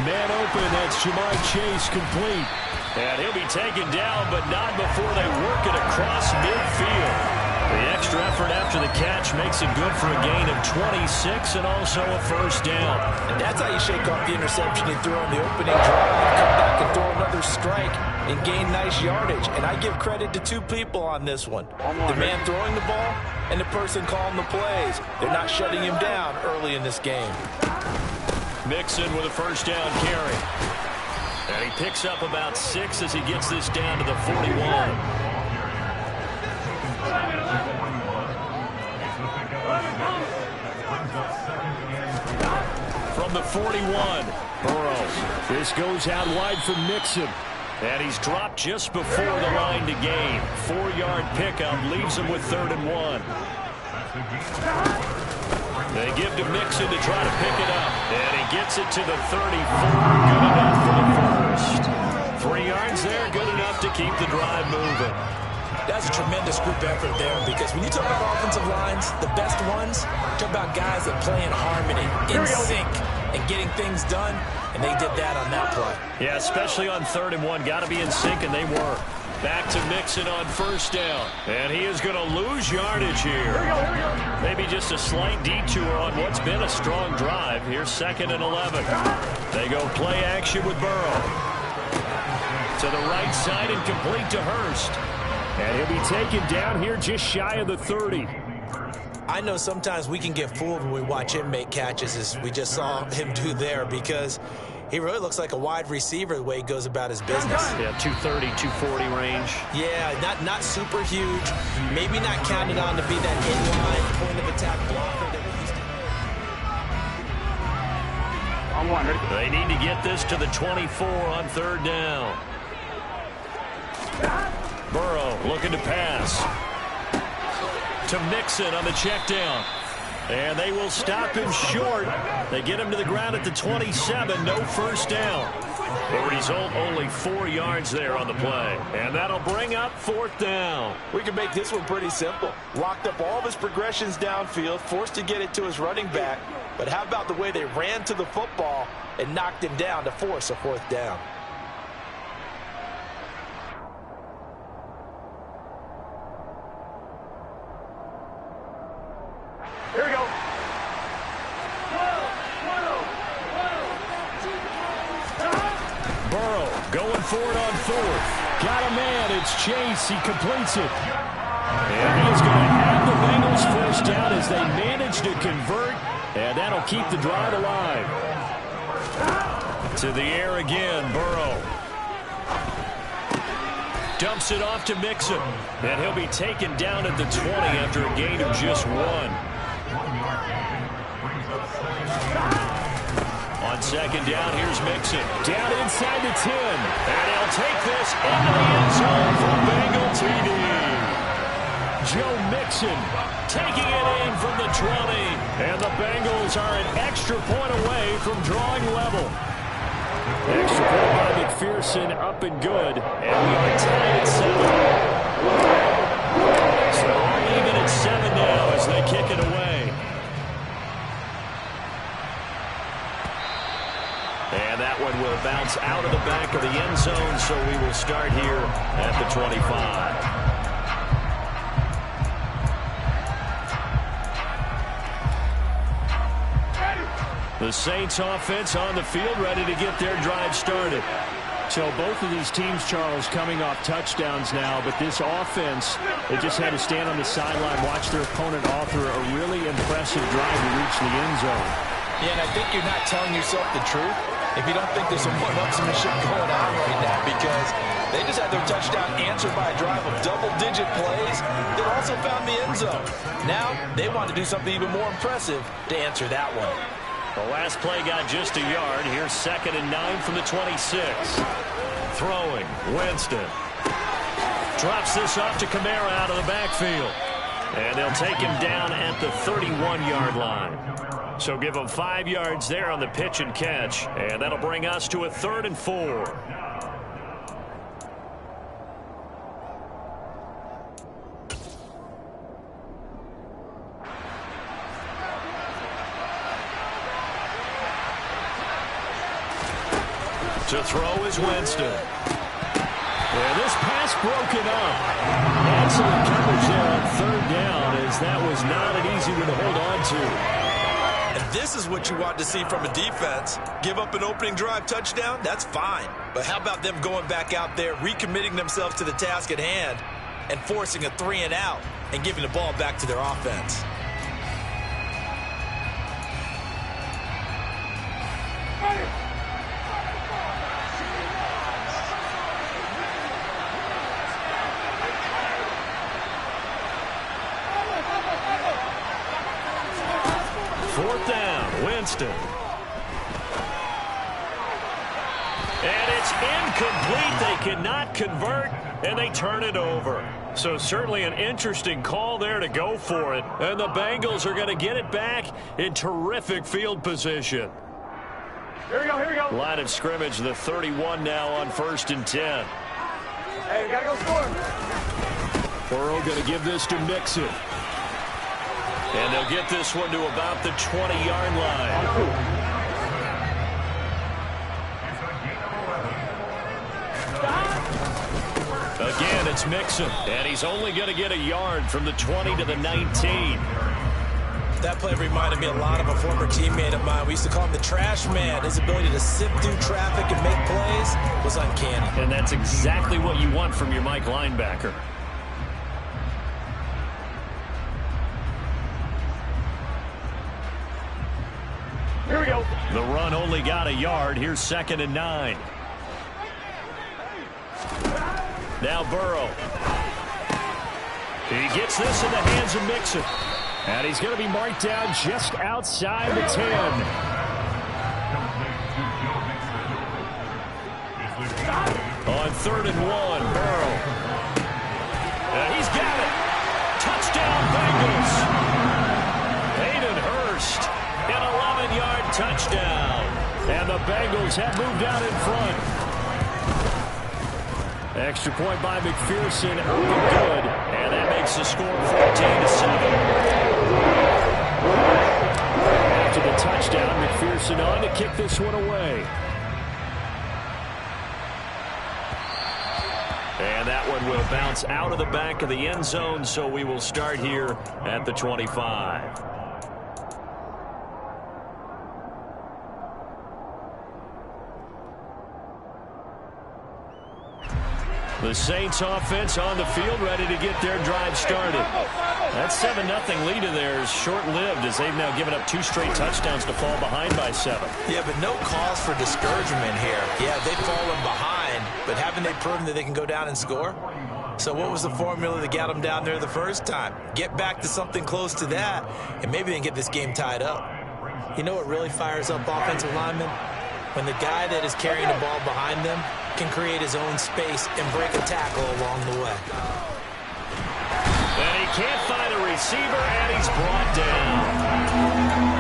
man open, that's Jamar Chase complete. And he'll be taken down, but not before they work it across midfield. The extra effort after the catch makes it good for a gain of 26 and also a first down. And that's how you shake off the interception you threw on the opening drive. Come back and throw another strike and gain nice yardage. And I give credit to two people on this one. The man throwing the ball and the person calling the plays. They're not shutting him down early in this game. Mixon with a first down carry. And he picks up about 6 as he gets this down to the 41. From the 41, Burrow. This goes out wide for Mixon. And he's dropped just before the line to gain. 4-yard pickup leaves him with 3rd and 1. They give to Mixon to try to pick it up. And he gets it to the 34. Good enough for the first. 3 yards there, good enough to keep the drive moving. That's a tremendous group effort there, because when you talk about offensive lines, the best ones, talk about guys that play in harmony, in sync, and getting things done, and they did that on that play. Yeah, especially on 3rd and 1. Got to be in sync, and they were. Back to Mixon on first down. And he is going to lose yardage here. Maybe just a slight detour on what's been a strong drive. Here's 2nd and 11. They go play action with Burrow. To the right side and complete to Hurst. And he'll be taken down here just shy of the 30. I know sometimes we can get fooled when we watch him make catches, as we just saw him do there, because he really looks like a wide receiver the way he goes about his business. Yeah, 230, 240 range. Yeah, not super huge. Maybe not counted on to be that inline point of attack blocker that we used to. On one, ready? They need to get this to the 24 on 3rd down. Burrow looking to pass. To Mixon on the check down. And they will stop him short. They get him to the ground at the 27. No first down. The result, only 4 yards there on the play. And that'll bring up 4th down. We can make this one pretty simple. Locked up all of his progressions downfield, forced to get it to his running back. But how about the way they ran to the football and knocked him down to force a 4th down? Here we go. for it on fourth. Got a man. It's Chase. He completes it. And he is going to have the Bengals first down as they manage to convert. And that'll keep the drive alive. To the air again, Burrow. Dumps it off to Mixon. And he'll be taken down at the 20 after a gain of just 1. On second down, here's Mixon. Down inside the 10. And he'll take this into the end zone for Bengal TD. Joe Mixon taking it in from the 20. And the Bengals are an extra point away from drawing level. Extra point by McPherson, up and good. And we are tied at 7. So even at 7 now as they kick it away. And that one will bounce out of the back of the end zone, so we will start here at the 25. The Saints offense on the field, ready to get their drive started. So both of these teams, Charles, coming off touchdowns now, but this offense, they just had to stand on the sideline, watch their opponent author a really impressive drive to reach the end zone. Yeah, and I think you're not telling yourself the truth if you don't think there's some one-upsmanship going on right now, because they just had their touchdown answered by a drive of double-digit plays that also found the end zone. Now they want to do something even more impressive to answer that one. The last play got just a yard. Here's 2nd and 9 from the 26. Throwing, Winston. Drops this off to Kamara out of the backfield. And they'll take him down at the 31-yard line. So give him 5 yards there on the pitch and catch. And that'll bring us to a 3rd and 4. To throw is Winston. And this pass broken up. Excellent coverage there on 3rd down, as that was not an easy one to hold on to. And this is what you want to see from a defense. Give up an opening drive touchdown, that's fine. But how about them going back out there, recommitting themselves to the task at hand, and forcing a 3 and out, and giving the ball back to their offense. Winston. And it's incomplete. They cannot convert, and they turn it over. So certainly an interesting call there to go for it. And the Bengals are going to get it back in terrific field position. Here we go, here we go. Line of scrimmage, the 31 now on 1st and 10. Hey, we got to go score. Burrow going to give this to Mixon. And they'll get this one to about the 20-yard line. Again, it's Mixon. And he's only going to get a yard from the 20 to the 19. That play reminded me a lot of a former teammate of mine. We used to call him the trash man. His ability to sift through traffic and make plays was uncanny. And that's exactly what you want from your Mike linebacker. Here we go. The run only got a yard. Here's 2nd and 9. Now Burrow. He gets this in the hands of Mixon. And he's going to be marked down just outside the 10. On 3rd and 1, Burrow. He's got it. Touchdown, Bengals. Hayden Hurst, an 11-yard touchdown. And the Bengals have moved out in front. Extra point by McPherson, up and good. And that makes the score 14-7. After the touchdown, McPherson on to kick this one away. And that one will bounce out of the back of the end zone, so we will start here at the 25. The Saints offense on the field, ready to get their drive started. That 7-0 lead of theirs short-lived as they've now given up 2 straight touchdowns to fall behind by 7. Yeah, but no cause for discouragement here. Yeah, they've fallen behind, but haven't they proven that they can go down and score? So what was the formula that got them down there the first time? Get back to something close to that, and maybe they can get this game tied up. You know what really fires up offensive linemen? When the guy that is carrying the ball behind them can create his own space and break a tackle along the way. And he can't find a receiver, and he's brought down.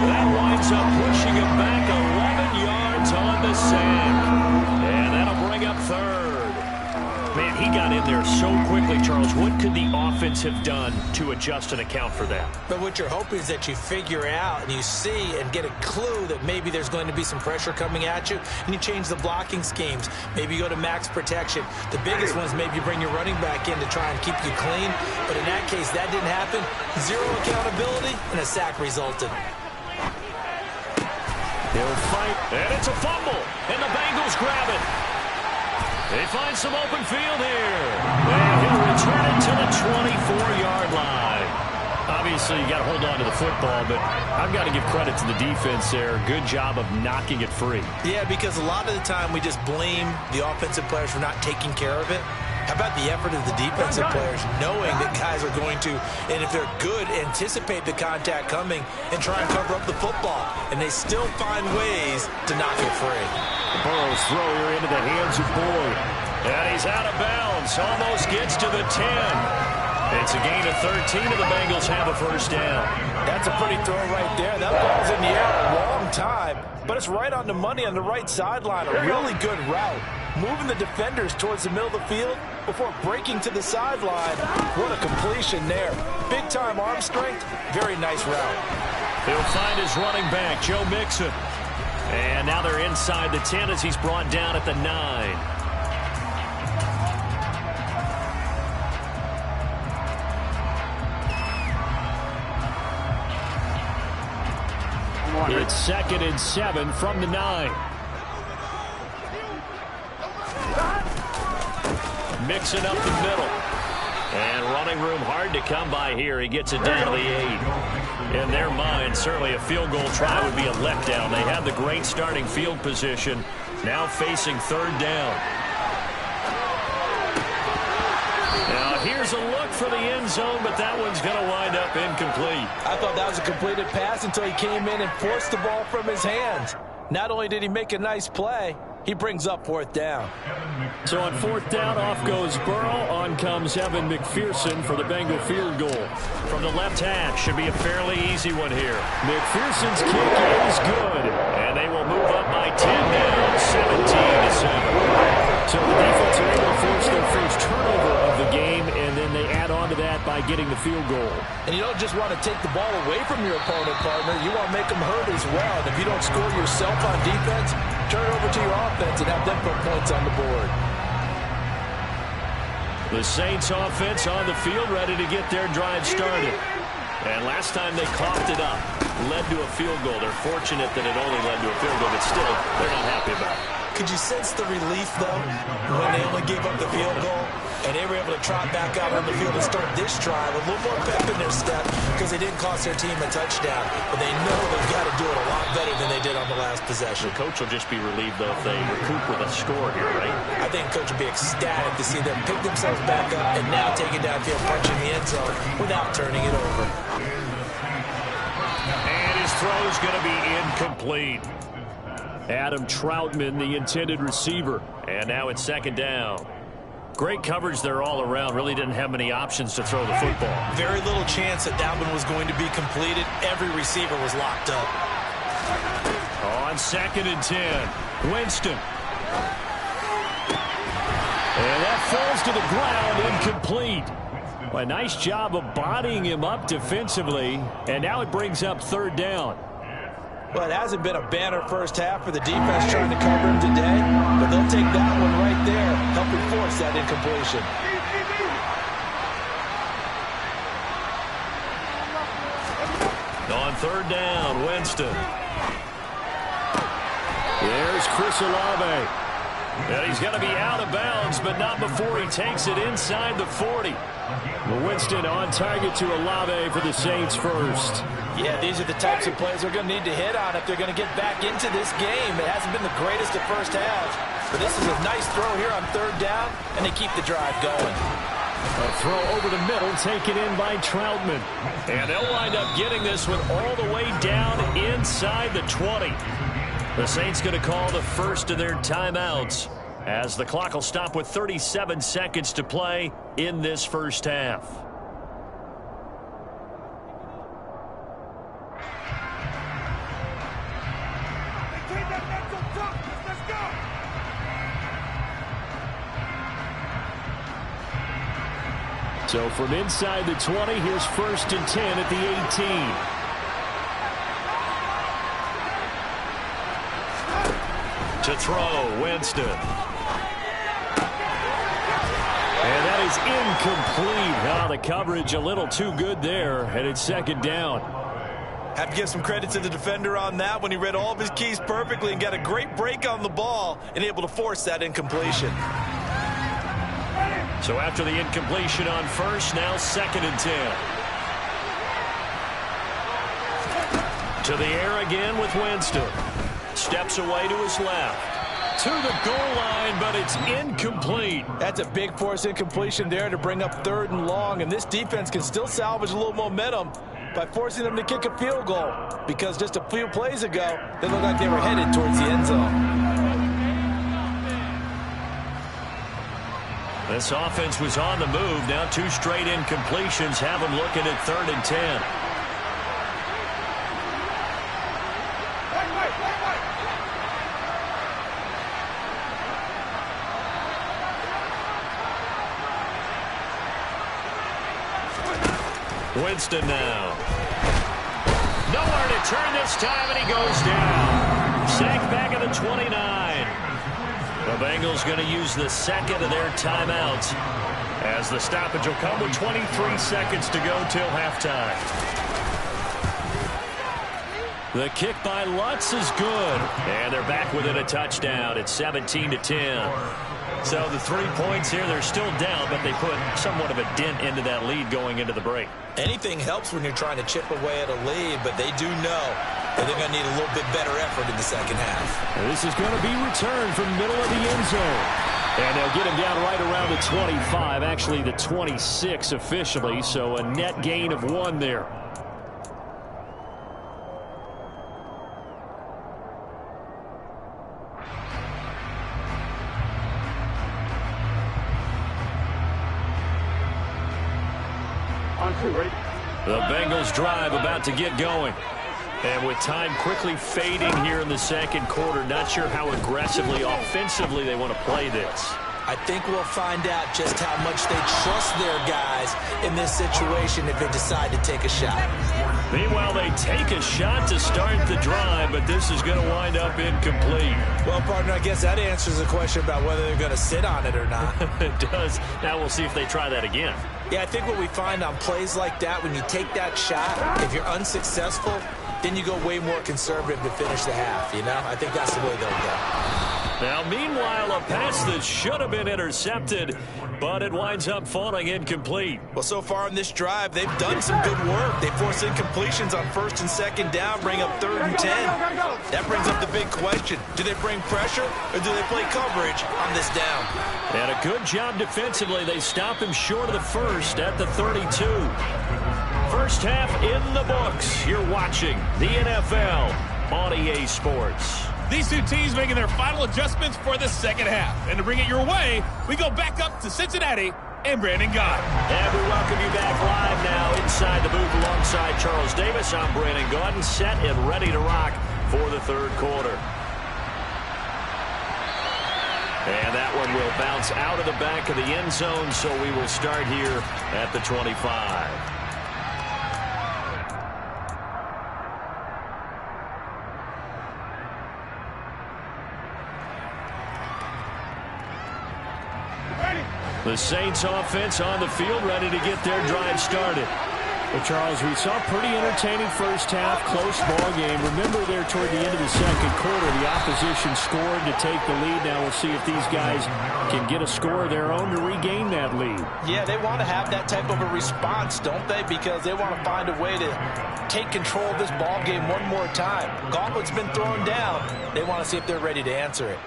That winds up pushing him back 11 yards on the sack. And that'll bring up third. Man, he got in there so quickly, Charles. What could the offense have done to adjust and account for that? But what you're hoping is that you figure out and you see and get a clue that maybe there's going to be some pressure coming at you, and you change the blocking schemes. Maybe you go to max protection. The biggest ones, maybe you bring your running back in to try and keep you clean. But in that case, that didn't happen. 0 accountability, and a sack resulted. He'll fight, and it's a fumble, and the Bengals grab it. They find some open field here. And he'll return it to the 24-yard line. Obviously, you got to hold on to the football, but I've got to give credit to the defense there. Good job of knocking it free. Yeah, because a lot of the time we just blame the offensive players for not taking care of it. How about the effort of the defensive players knowing that guys are going to, and if they're good, anticipate the contact coming and try and cover up the football. And they still find ways to knock it free. Burrow's throw here into the hands of Boyd. And he's out of bounds. Almost gets to the 10. It's a gain of 13, and the Bengals have a first down. That's a pretty throw right there. That ball's in the air a long time, but it's right on the money on the right sideline. A really good route. Moving the defenders towards the middle of the field before breaking to the sideline. What a completion there. Big-time arm strength. Very nice route. He'll find his running back, Joe Mixon. And now they're inside the 10 as he's brought down at the 9. It's 2nd and 7 from the 9. Mixing up the middle. And running room hard to come by here. He gets it down to the 8. In their mind, certainly a field goal try would be a letdown. They have the great starting field position. Now facing 3rd down. Now here's a look for the end zone, but that one's going to wind up incomplete. I thought that was a completed pass until he came in and forced the ball from his hands. Not only did he make a nice play, he brings up 4th down. So on 4th down, off goes Burrow. On comes Evan McPherson for the Bengal field goal. From the left hash, should be a fairly easy one here. McPherson's kick is good. And they will move up by 10 now, 17-7. So the defense are able to force their first turnover of the game, and then they add on to that by getting the field goal. And you don't just want to take the ball away from your opponent, partner. You want to make them hurt as well. And if you don't score yourself on defense, turn it over to your offense and have them put points on the board. The Saints offense on the field, ready to get their drive started. And last time they coughed it up, led to a field goal. They're fortunate that it only led to a field goal, but still, they're not happy about it. Could you sense the relief, though, when they only gave up the field goal and they were able to trot back out on the field and start this drive with a little more pep in their step because they didn't cost their team a touchdown, but they know they've got to do it a lot better than they did on the last possession. The coach will just be relieved, though, if they recoup with a score here, right? I think coach will be ecstatic to see them pick themselves back up and now take it downfield, punching the end zone without turning it over. And his throw is going to be incomplete. Adam Troutman, the intended receiver. And now it's 2nd down. Great coverage there all around. Really didn't have many options to throw the football. Very little chance that that one was going to be completed. Every receiver was locked up. On 2nd and 10, Winston. And that falls to the ground, incomplete. A nice job of bodying him up defensively. And now it brings up 3rd down. Well, it hasn't been a banner first half for the defense trying to cover him today, but they'll take that one right there, helping force that incompletion. On 3rd down, Winston. There's Chris Olave. And he's going to be out of bounds, but not before he takes it inside the 40. Winston on target to Olave for the Saints first. Yeah, these are the types of plays they're going to need to hit on if they're going to get back into this game. It hasn't been the greatest of first halves, but this is a nice throw here on third down, and they keep the drive going. A throw over the middle, taken in by Troutman. And they'll wind up getting this one all the way down inside the 20. The Saints going to call the first of their timeouts as the clock will stop with 37 seconds to play in this first half. So from inside the 20, here's 1st and 10 at the 18. To throw, Winston. And that is incomplete. Oh, the coverage a little too good there, and it's 2nd down. Have to give some credit to the defender on that when he read all of his keys perfectly and got a great break on the ball and able to force that incompletion. So after the incompletion on first, now 2nd and 10. To the air again with Winston. Steps away to his left. To the goal line, but it's incomplete. That's a big force incompletion there to bring up 3rd and long, and this defense can still salvage a little momentum by forcing them to kick a field goal, because just a few plays ago, they looked like they were headed towards the end zone. This offense was on the move. Now 2 straight incompletions have them looking at 3rd and 10. Winston now. Nowhere to turn this time, and he goes down. Sacked back at the 29. The Bengals going to use the 2nd of their timeouts as the stoppage will come with 23 seconds to go till halftime. The kick by Lutz is good, and they're back within a touchdown. It's 17-10. So the 3 points here, they're still down, but they put somewhat of a dent into that lead going into the break. Anything helps when you're trying to chip away at a lead, but they do know that they're going to need a little bit better effort in the second half. This is going to be returned from middle of the end zone. And they'll get him down right around the 25, actually the 26 officially, so a net gain of 1 there. The Bengals drive about to get going. And with time quickly fading here in the 2nd quarter, not sure how aggressively, offensively they want to play this. I think we'll find out just how much they trust their guys in this situation if they decide to take a shot. Meanwhile, they take a shot to start the drive, but this is going to wind up incomplete. Well, partner, I guess that answers the question about whether they're going to sit on it or not. It does. Now we'll see if they try that again. Yeah, I think what we find on plays like that, when you take that shot, if you're unsuccessful, then you go way more conservative to finish the half, you know? I think that's the way they'll go. Now, meanwhile, a pass that should have been intercepted, but it winds up falling incomplete. Well, so far in this drive, they've done some good work. They force incompletions on 1st and 2nd down, bring up 3rd and 10. That brings up the big question. Do they bring pressure, or do they play coverage on this down? And a good job defensively. They stop him short of the 1st at the 32. First half in the books. You're watching the NFL on EA Sports. These two teams making their final adjustments for the second half. And to bring it your way, we go back up to Cincinnati and Brandon Gaudin. And we welcome you back live now inside the booth alongside Charles Davis. I'm Brandon Gaudin, set and ready to rock for the 3rd quarter. And that one will bounce out of the back of the end zone, so we will start here at the 25. The Saints offense on the field, ready to get their drive started. Well, Charles, we saw a pretty entertaining first half, close ball game. Remember there toward the end of the second quarter, the opposition scored to take the lead. Now we'll see if these guys can get a score of their own to regain that lead. Yeah, they want to have that type of a response, don't they? Because they want to find a way to take control of this ball game one more time. Gauntlet's been thrown down. They want to see if they're ready to answer it.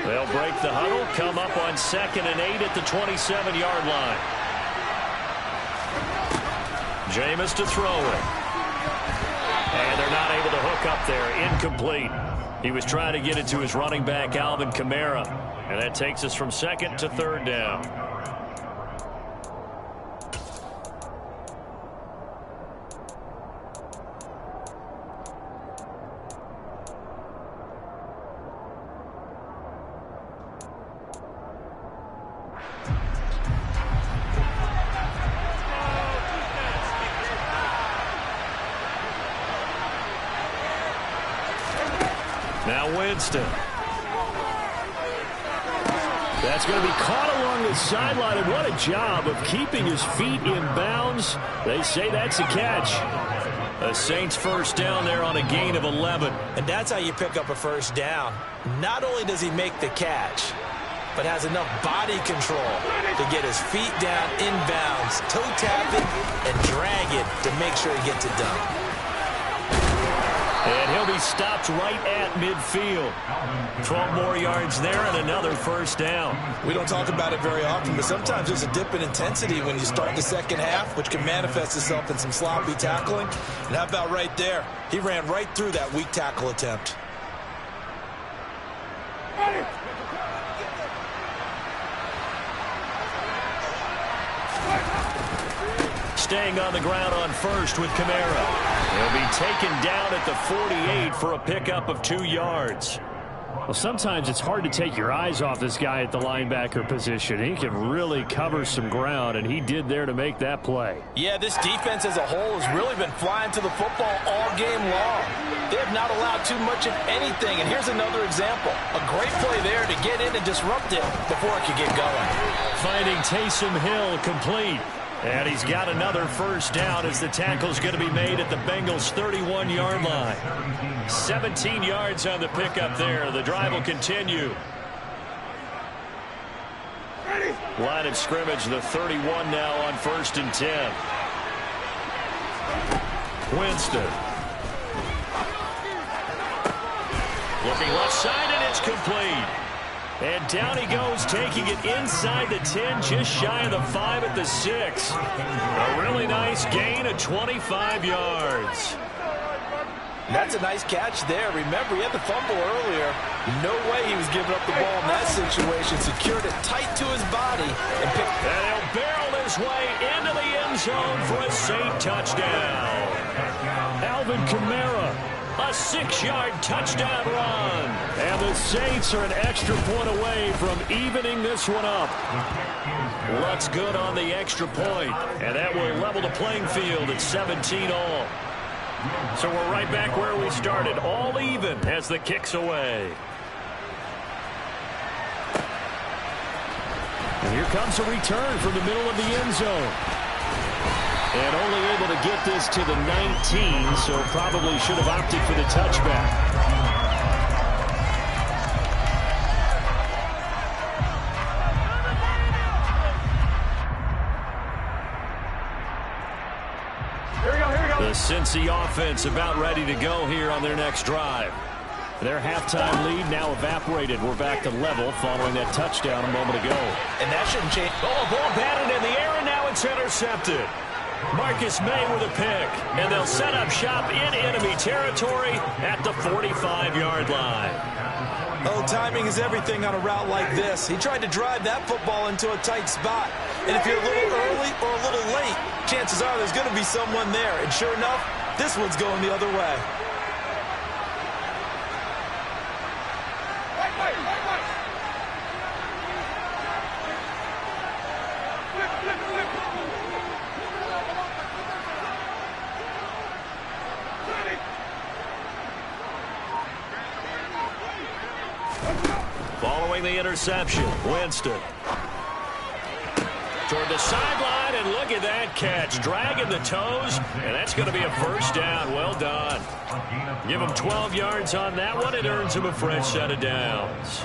They'll break the huddle, come up on 2nd and 8 at the 27-yard line. Jameis to throw it. And they're not able to hook up there. Incomplete. He was trying to get it to his running back, Alvin Kamara. And that takes us from 2nd to 3rd down. Now Winston. That's going to be caught along the sideline, and what a job of keeping his feet in bounds. They say that's a catch. A Saints first down there on a gain of 11. And that's how you pick up a first down. Not only does he make the catch, but has enough body control to get his feet down inbounds, toe tap it, and drag it to make sure he gets it done. And he'll be stopped right at midfield. 12 more yards there and another first down. We don't talk about it very often, but sometimes there's a dip in intensity when you start the second half, which can manifest itself in some sloppy tackling. And how about right there? He ran right through that weak tackle attempt. Staying on the ground on first with Kamara. He'll be taken down at the 48 for a pickup of 2 yards. Well, sometimes it's hard to take your eyes off this guy at the linebacker position. He can really cover some ground, and he did there to make that play. Yeah, this defense as a whole has really been flying to the football all game long. They have not allowed too much of anything, and here's another example. A great play there to get in and disrupt it before it could get going. Finding Taysom Hill complete. And he's got another first down as the tackle's going to be made at the Bengals' 31-yard line. 17 yards on the pickup there. The drive will continue. Line of scrimmage, the 31 now on 1st and 10. Winston. Looking left side, and it's complete. And down he goes, taking it inside the 10, just shy of the 5 at the 6. A really nice gain of 25 yards. That's a nice catch there. Remember, he had the fumble earlier. No way he was giving up the ball in that situation. Secured it tight to his body. And he'll barrel his way into the end zone for a Saint touchdown. Alvin Kamara. A 6-yard touchdown run. And the Saints are an extra point away from evening this one up. Looks good on the extra point. And that will level the playing field at 17-all. So we're right back where we started. All even as the kick's away. And here comes a return from the middle of the end zone. And only able to get this to the 19, so probably should have opted for the touchback. Here we go. The Cincy offense about ready to go here on their next drive. Their halftime lead now evaporated. We're back to level following that touchdown a moment ago. And that shouldn't change. Oh, ball batted in the air, and now it's intercepted. Marcus May with a pick, and they'll set up shop in enemy territory at the 45-yard line. Oh, timing is everything on a route like this. He tried to drive that football into a tight spot. And if you're a little early or a little late, chances are there's going to be someone there. And sure enough, this one's going the other way. Following the interception, Winston. toward the sideline, and look at that catch. Dragging the toes, and that's going to be a first down. Well done. Give him 12 yards on that one. It earns him a fresh set of downs.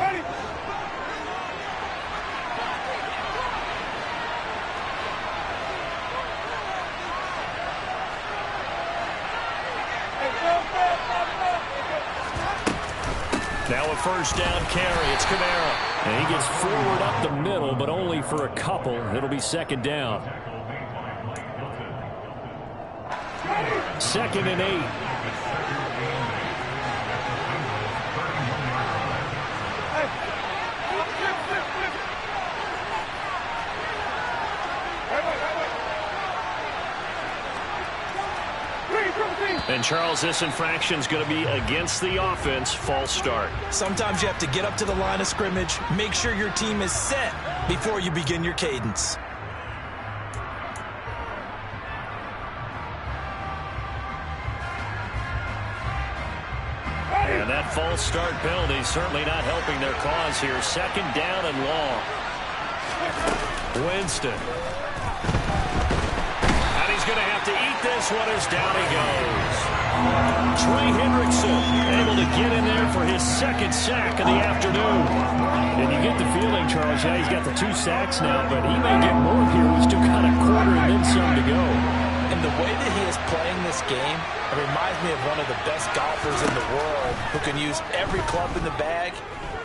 Now a first down carry. It's Kamara. And he gets forward up the middle, but only for a couple. It'll be second down. 2nd and 8. And, Charles, this infraction's going to be against the offense. False start. Sometimes you have to get up to the line of scrimmage, make sure your team is set before you begin your cadence. And that false start penalty certainly not helping their cause here. 2nd down and long. Winston. He's going to have to eat this one as down he goes. Trey Hendrickson able to get in there for his 2nd sack of the afternoon. And you get the feeling, Charles, yeah, he's got the 2 sacks now, but he may get more here. We still got a quarter and then some to go. And the way that he is playing this game, it reminds me of one of the best golfers in the world who can use every club in the bag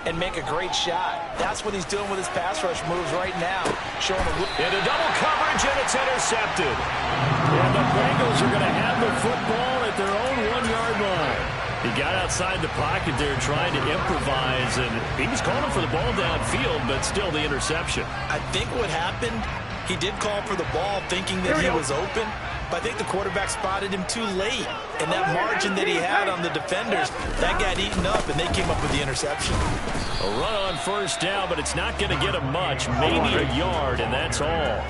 and make a great shot. That's what he's doing with his pass rush moves right now. Showing into double coverage, and it's intercepted. And the Bengals are going to have the football at their own 1-yard line. He got outside the pocket there trying to improvise, and he was calling for the ball downfield, but still the interception. I think what happened, he did call for the ball thinking that he was open, but I think the quarterback spotted him too late. And that margin that he had on the defenders, that got eaten up, and they came up with the interception. A run on first down, but it's not going to get him much. Maybe a yard, and that's all.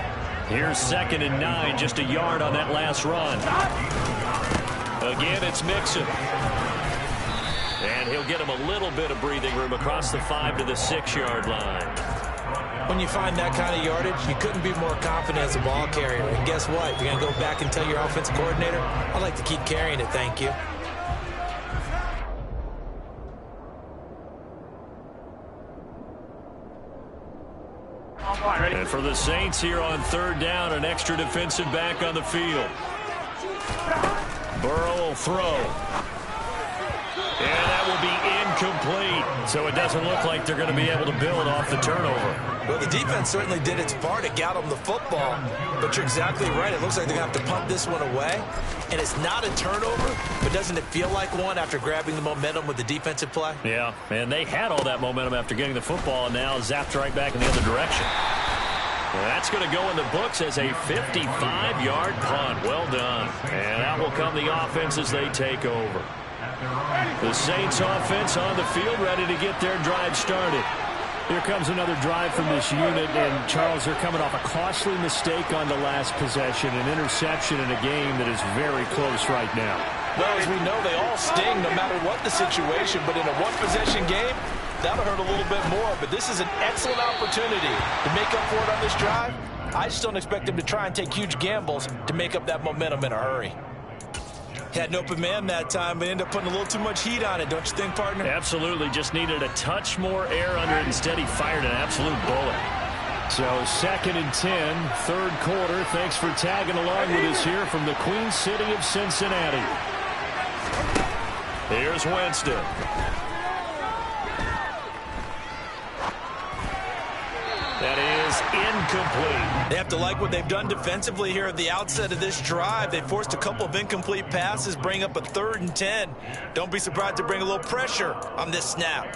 Here's 2nd and 9, just a yard on that last run. Again, it's Mixon. And he'll get him a little bit of breathing room across the 5 to the 6-yard line. When you find that kind of yardage, you couldn't be more confident as a ball carrier. And guess what? You're going to go back and tell your offensive coordinator, I'd like to keep carrying it, thank you. And for the Saints here on 3rd down, an extra defensive back on the field. Burrow will throw. And that will be incomplete. So it doesn't look like they're going to be able to build off the turnover. Well, the defense certainly did its part to get them the football. But you're exactly right. It looks like they're going to have to punt this one away. And it's not a turnover, but doesn't it feel like one after grabbing the momentum with the defensive play? Yeah, and they had all that momentum after getting the football, and now zapped right back in the other direction. Well, that's going to go in the books as a 55-yard punt. Well done. And out will come the offense as they take over. The Saints offense on the field, ready to get their drive started. Here comes another drive from this unit, and Charles, they're coming off a costly mistake on the last possession, an interception in a game that is very close right now. Well, as we know, they all sting no matter what the situation, but in a one-possession game, that'll hurt a little bit more. But this is an excellent opportunity to make up for it on this drive. I just don't expect them to try and take huge gambles to make up that momentum in a hurry. Had an open man that time, but ended up putting a little too much heat on it, don't you think, partner? Absolutely. Just needed a touch more air under it. Instead, he fired an absolute bullet. So 2nd and 10, 3rd quarter. Thanks for tagging along with us here from the Queen City of Cincinnati. Here's Winston. That is incomplete. They have to like what they've done defensively here at the outset of this drive. They forced a couple of incomplete passes, bring up a 3rd and 10. Don't be surprised to bring a little pressure on this snap.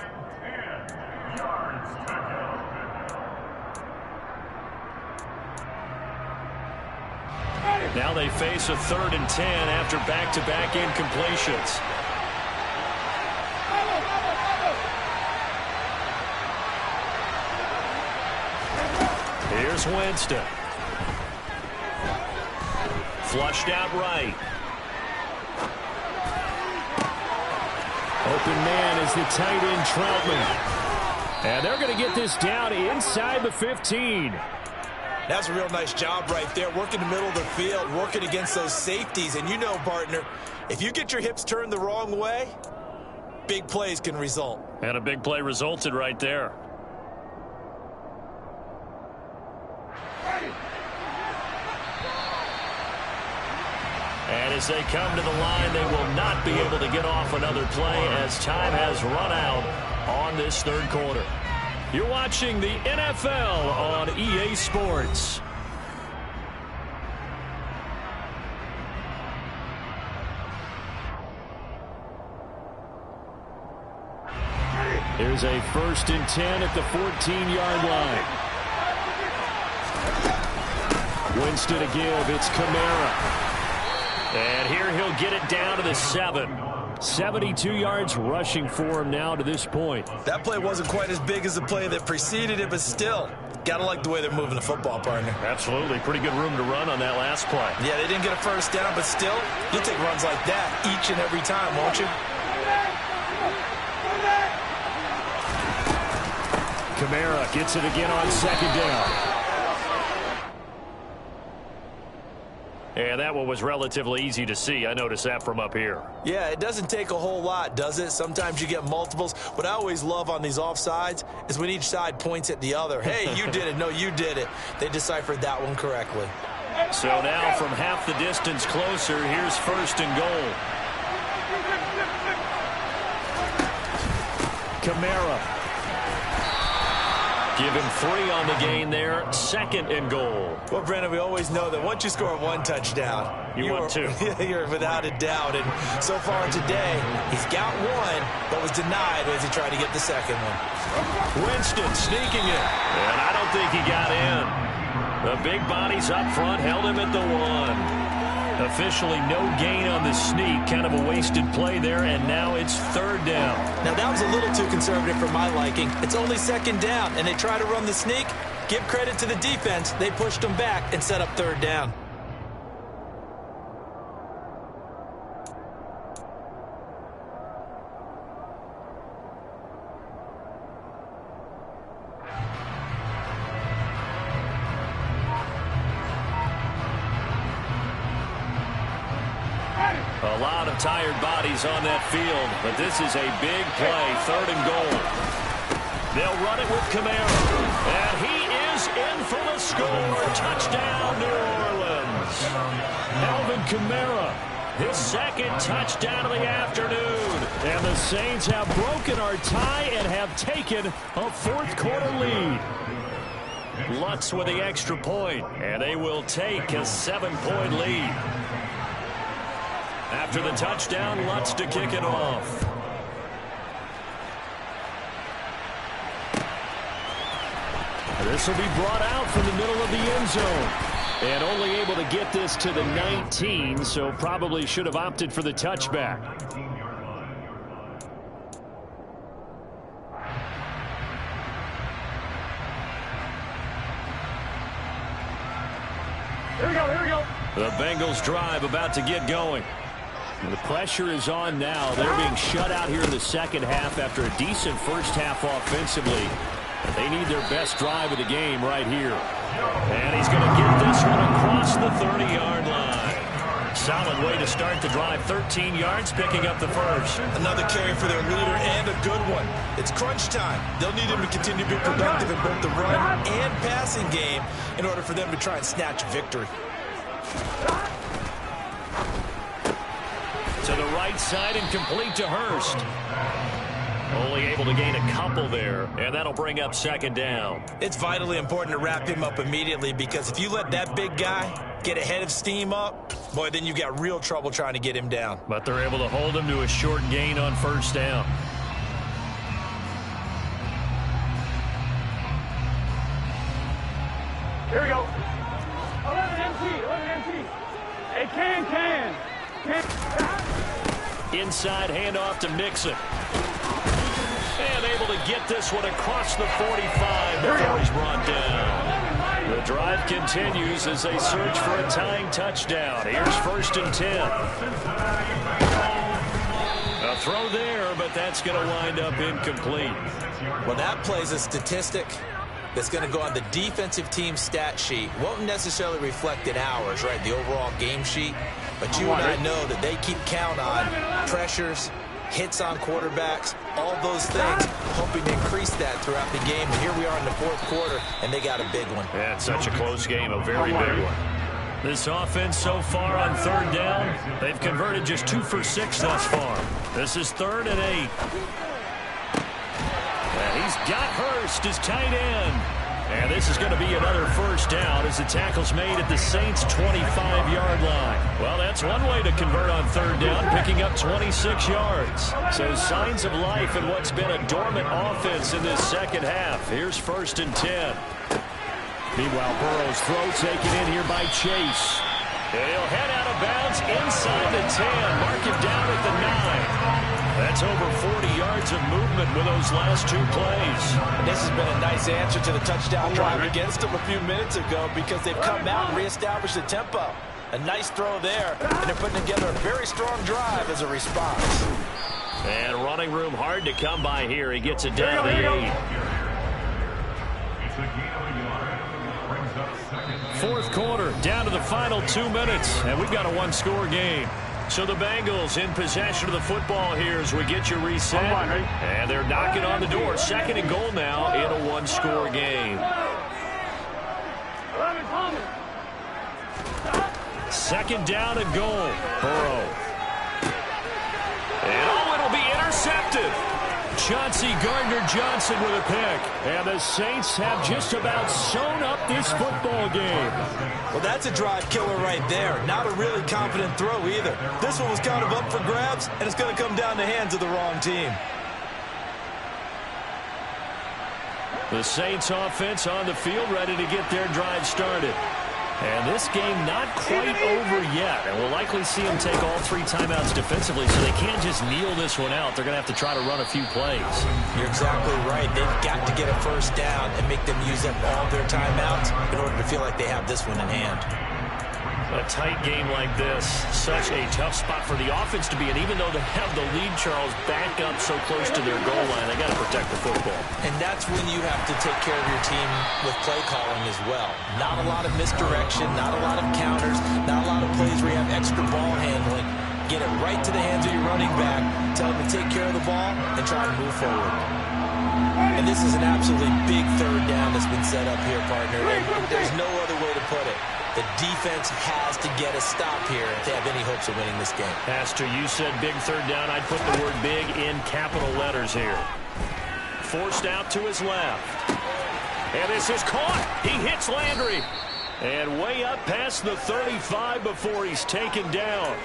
Now they face a 3rd and 10 after back-to-back incompletions. Here's Winston. Flushed out right. Open man is the tight end, Troutman. And they're going to get this down inside the 15. That's a real nice job right there, working the middle of the field, working against those safeties. And you know, partner, if you get your hips turned the wrong way, big plays can result. And a big play resulted right there. And as they come to the line, they will not be able to get off another play as time has run out on this third quarter. You're watching the NFL on EA Sports. Here's a 1st and 10 at the 14-yard line. Winston to give. It's Kamara. And here he'll get it down to the 7. 72 yards rushing for him now to this point. That play wasn't quite as big as the play that preceded it, but still, gotta like the way they're moving the football, partner. Absolutely. Pretty good room to run on that last play. Yeah, they didn't get a first down, but still, you'll take runs like that each and every time, won't you? Kamara gets it again on 2nd down. And that one was relatively easy to see. I noticed that from up here. Yeah, it doesn't take a whole lot, does it? Sometimes you get multiples. What I always love on these offsides is when each side points at the other. Hey, you did it. No, you did it. They deciphered that one correctly. So now from half the distance closer, here's 1st and goal. Kamara. Give him 3 on the gain there. 2nd and goal. Well, Brandon, we always know that once you score 1 touchdown, you want 2. You're without a doubt. And so far today, he's got 1, but was denied as he tried to get the 2nd one. Winston sneaking it. And I don't think he got in. The big bodies up front held him at the 1. Officially no gain on the sneak. Kind of a wasted play there, and now it's 3rd down. Now, that was a little too conservative for my liking. It's only 2nd down, and they try to run the sneak. Give credit to the defense. They pushed them back and set up 3rd down. A lot of tired bodies on that field, but this is a big play, 3rd and goal. They'll run it with Kamara, and he is in for the score. Touchdown, New Orleans. Alvin Kamara, his 2nd touchdown of the afternoon. And the Saints have broken our tie and have taken a 4th quarter lead. Lutz with the extra point, and they will take a 7-point lead. After the touchdown, Lutz to kick it off. This will be brought out from the middle of the end zone. And only able to get this to the 19, so probably should have opted for the touchback. Here we go, here we go. The Bengals drive about to get going. The pressure is on now. They're being shut out here in the second half after a decent first half offensively. They need their best drive of the game right here. And he's going to get this one across the 30-yard line. Solid way to start the drive. 13 yards, picking up the first. Another carry for their leader and a good one. It's crunch time. They'll need him to continue to be productive in both the run and passing game in order for them to try and snatch victory. To the right side and complete to Hurst. Only able to gain a couple there, and that'll bring up second down. It's vitally important to wrap him up immediately, because if you let that big guy get ahead of steam up, boy, then you got real trouble trying to get him down. But they're able to hold him to a short gain on first down. Here we go. 11 MT. Hey, can. Inside handoff to Mixon. And able to get this one across the 45 before he's brought down. The drive continues as they search for a tying touchdown. Here's first and 10. A throw there, but that's going to wind up incomplete. Well, that play's a statistic. that's going to go on the defensive team stat sheet won't necessarily reflect in ours, right, the overall game sheet. But you and I know that they keep count on pressures, hits on quarterbacks, all those things, hoping to increase that throughout the game. And here we are in the fourth quarter, and they got a big one. Yeah, it's such a close game, a very big one. This offense so far on third down, they've converted just 2 for 6 thus far. This is 3rd and 8. And he's got Hurst as tight end. And this is going to be another first down as the tackle's made at the Saints' 25-yard line. Well, that's one way to convert on third down, picking up 26 yards. So signs of life in what's been a dormant offense in this second half. Here's 1st and 10. Meanwhile, Burrow's throw taken in here by Chase. And he'll head out of bounds inside the 10. Mark him down at the 9. That's over 40 yards of movement with those last 2 plays. And this has been a nice answer to the touchdown drive against them a few minutes ago because they've come out and reestablished the tempo. A nice throw there, and they're putting together a very strong drive as a response. And running room hard to come by here. He gets it down to the 8. Fourth quarter, down to the final 2 minutes, and we've got a 1-score game. So the Bengals in possession of the football here as we get you reset. And they're knocking on the door. 2nd and goal now in a 1-score game. 2nd down and goal. Burrow. And it'll be intercepted. Chauncey Gardner-Johnson with a pick. And the Saints have just about sewn up this football game. Well, that's a drive killer right there. Not a really confident throw either. This one was kind of up for grabs, and it's going to come down the hands of the wrong team. The Saints offense on the field ready to get their drive started. And this game not quite over yet. And we'll likely see them take all 3 timeouts defensively, so they can't just kneel this one out. They're going to have to try to run a few plays. You're exactly right. They've got to get a first down and make them use up all their timeouts in order to feel like they have this one in hand. A tight game like this, such a tough spot for the offense to be in. Even though they have the lead, Charles, back up so close to their goal line, they got to protect the football. And that's when you have to take care of your team with play calling as well. Not a lot of misdirection, not a lot of counters, not a lot of plays where you have extra ball handling. Get it right to the hands of your running back, tell them to take care of the ball, and try to move forward. And this is an absolutely big third down that's been set up here, partner. And there's no other way to put it. The defense has to get a stop here if they have any hopes of winning this game. Pastor, you said big third down. I'd put the word big in capital letters here. Forced out to his left. And this is caught. He hits Landry. And way up past the 35 before he's taken down.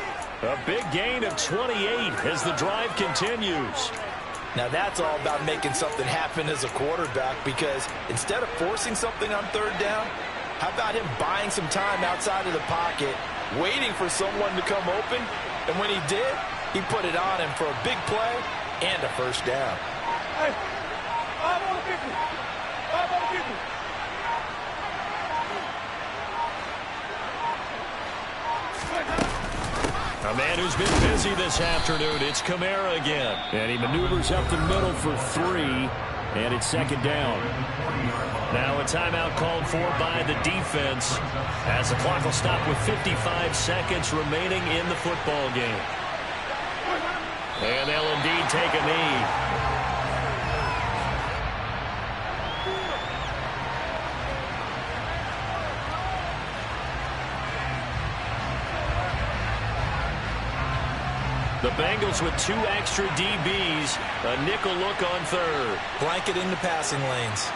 A big gain of 28 as the drive continues. Now that's all about making something happen as a quarterback, because instead of forcing something on third down, how about him buying some time outside of the pocket, waiting for someone to come open, and when he did, he put it on him for a big play and a first down. Hey, 5 on the 50. 5 on the 50. A man who's been busy this afternoon, it's Kamara again. And he maneuvers up the middle for 3, and it's 2nd down. Now a timeout called for by the defense as the clock will stop with 55 seconds remaining in the football game. And they'll indeed take a knee. The Bengals with 2 extra DBs, a nickel look on third. Blanketing the passing lanes.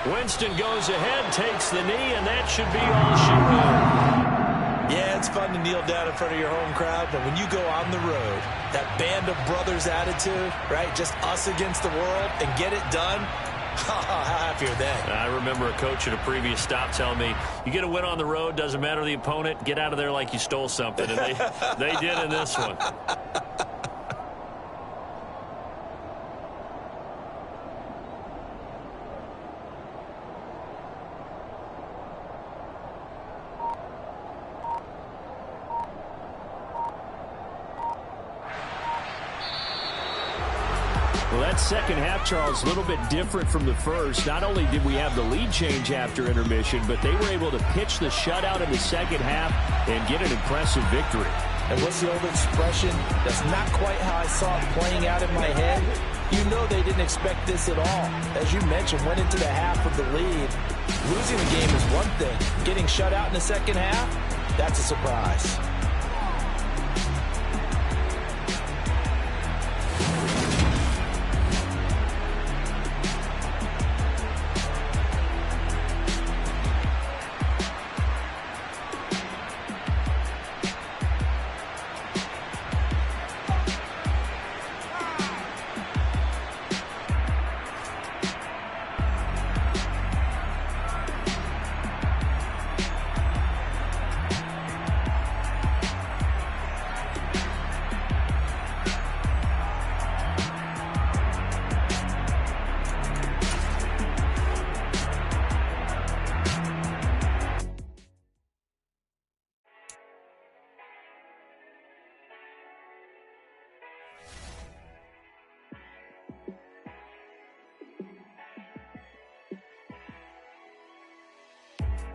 Winston goes ahead, takes the knee, and that should be all she wrote. Yeah, it's fun to kneel down in front of your home crowd, but when you go on the road, that band of brothers attitude, right, just us against the world, and get it done, how happy are they? I remember a coach at a previous stop telling me, you get a win on the road, doesn't matter the opponent, get out of there like you stole something, and they did in this one. that second half, Charles, a little bit different from the first. Not only did we have the lead change after intermission, but they were able to pitch the shutout in the second half and get an impressive victory. And what's the old expression? That's not quite how I saw it playing out in my head. You know they didn't expect this at all. As you mentioned, went into the half with the lead. Losing the game is one thing. Getting shut out in the second half, that's a surprise.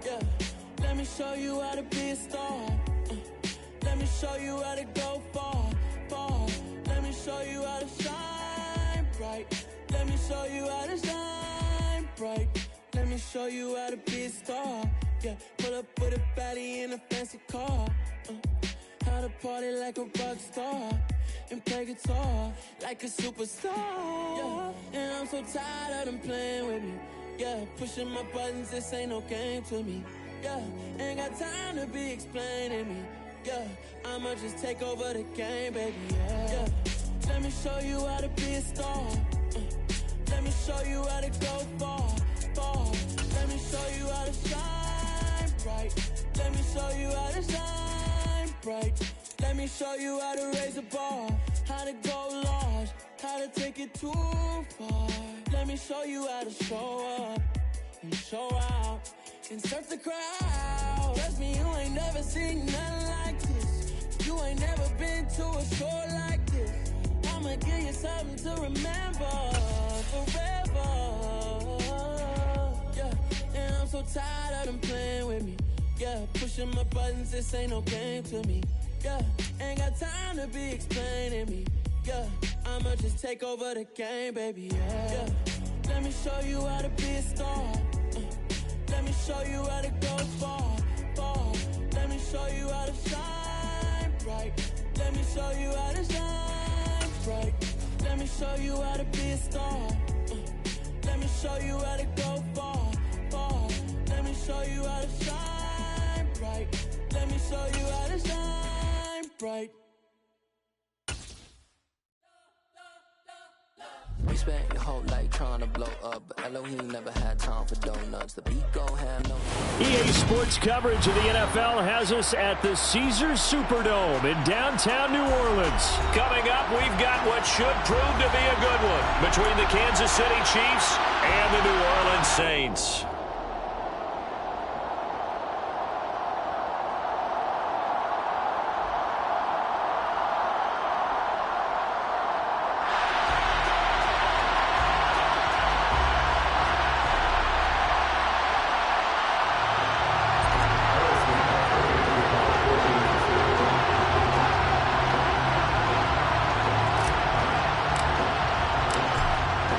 Yeah, let me show you how to be a star. Let me show you how to go far, far. Let me show you how to shine bright. Let me show you how to shine bright. Let me show you how to be a star. Yeah, pull up with a baddie in a fancy car. How to party like a rock star and play guitar like a superstar. Yeah, and I'm so tired of them playing with me. Yeah, pushing my buttons, this ain't no game to me. Yeah, ain't got time to be explaining me. Yeah, I'ma just take over the game, baby. Yeah, let me show you how to be a star. Let me show you how to go far, far. Let me show you how to shine bright. Let me show you how to shine bright. Let me show you how to raise a bar, how to go large, how to take it too far. Let me show you how to show up and show out and surf the crowd. Trust me, you ain't never seen nothing like this. You ain't never been to a show like this. I'ma give you something to remember forever. Yeah, and I'm so tired of them playing with me. Yeah, pushing my buttons, this ain't no game to me. Yeah, ain't got time to be explaining me. Yeah, I'ma just take over the game, baby. Yeah, let me show you how to be a star. Let me show you how to go far, far. Let me show you how to shine bright. Let me show you how to shine bright. Let me show you how to be a star. Let me show you how to go far, far. Let me show you how to shine bright. Let me show you how to shine bright. We spent your whole life trying to blow up, but Elohim never had time for donuts. The beat gon' have no... EA Sports coverage of the NFL has us at the Caesars Superdome in downtown New Orleans. Coming up, we've got what should prove to be a good one between the Kansas City Chiefs and the New Orleans Saints.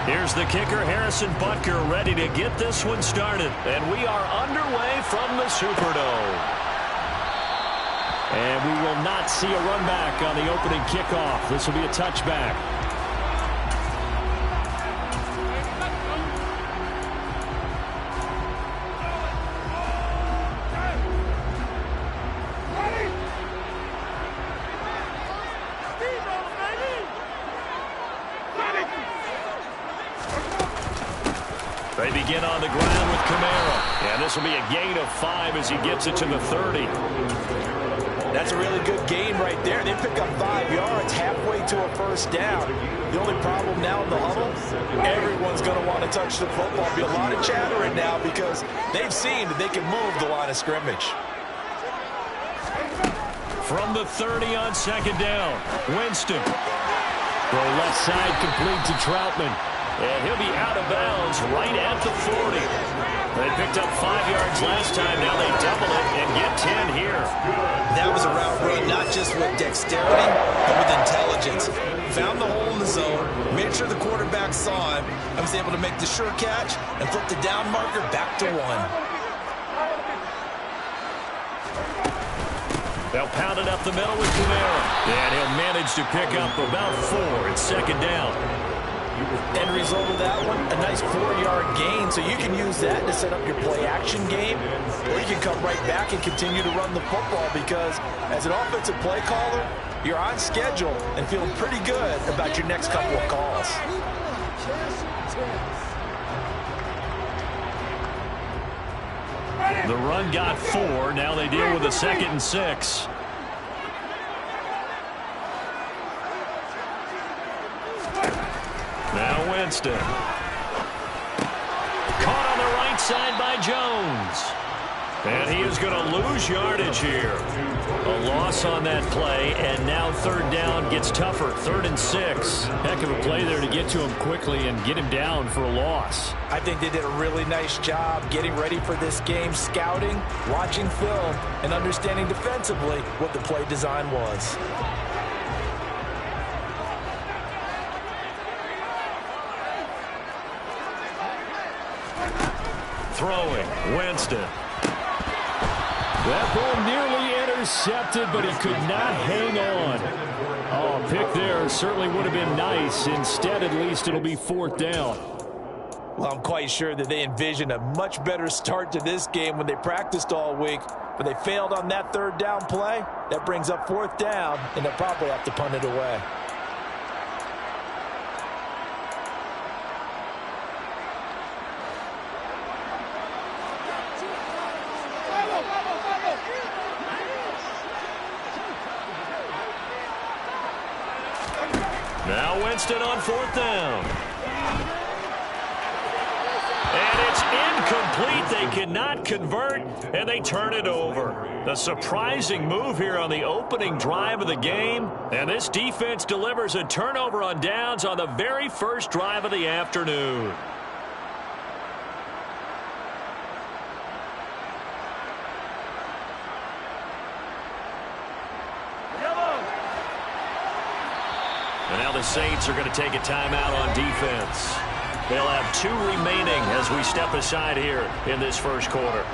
Here's the kicker, Harrison Butker, ready to get this one started. And we are underway from the Superdome. And we will not see a run back on the opening kickoff. This will be a touchback. They begin on the ground with Kamara. And this will be a gain of 5 as he gets it to the 30. That's a really good gain right there. They pick up 5 yards halfway to a first down. The only problem now in the huddle, everyone's going to want to touch the football. Be a lot of chattering now because they've seen that they can move the line of scrimmage. From the 30 on second down, Winston. Throw left side complete to Troutman. And he'll be out of bounds right at the 40. They picked up 5 yards last time. Now they double it and get 10 here. That was a route run, not just with dexterity, but with intelligence. Found the hole in the zone, made sure the quarterback saw him, and was able to make the sure catch and flip the down marker back to 1. They'll pound it up the middle with Kamara. And he'll manage to pick up about 4. It's second down. End result of that one, a nice 4-yard gain. So you can use that to set up your play-action game, or you can come right back and continue to run the football because as an offensive play caller, you're on schedule and feeling pretty good about your next couple of calls. The run got 4. Now they deal with a 2nd and 6. Now Winston. Caught on the right side by Jones. And he is going to lose yardage here. A loss on that play, and now third down gets tougher. 3rd and 6. Heck of a play there to get to him quickly and get him down for a loss. I think they did a really nice job getting ready for this game, scouting, watching film, and understanding defensively what the play design was. Throwing, Winston. That ball nearly intercepted, but he could not hang on. Oh, a pick there certainly would have been nice. Instead, at least, it'll be 4th down. Well, I'm quite sure that they envisioned a much better start to this game when they practiced all week, but they failed on that 3rd down play. That brings up 4th down, and they'll probably have to punt it away. Now Winston on 4th down. And it's incomplete. They cannot convert, and they turn it over. A surprising move here on the opening drive of the game. And this defense delivers a turnover on downs on the very first drive of the afternoon. And now the Saints are going to take a timeout on defense. They'll have 2 remaining as we step aside here in this first quarter.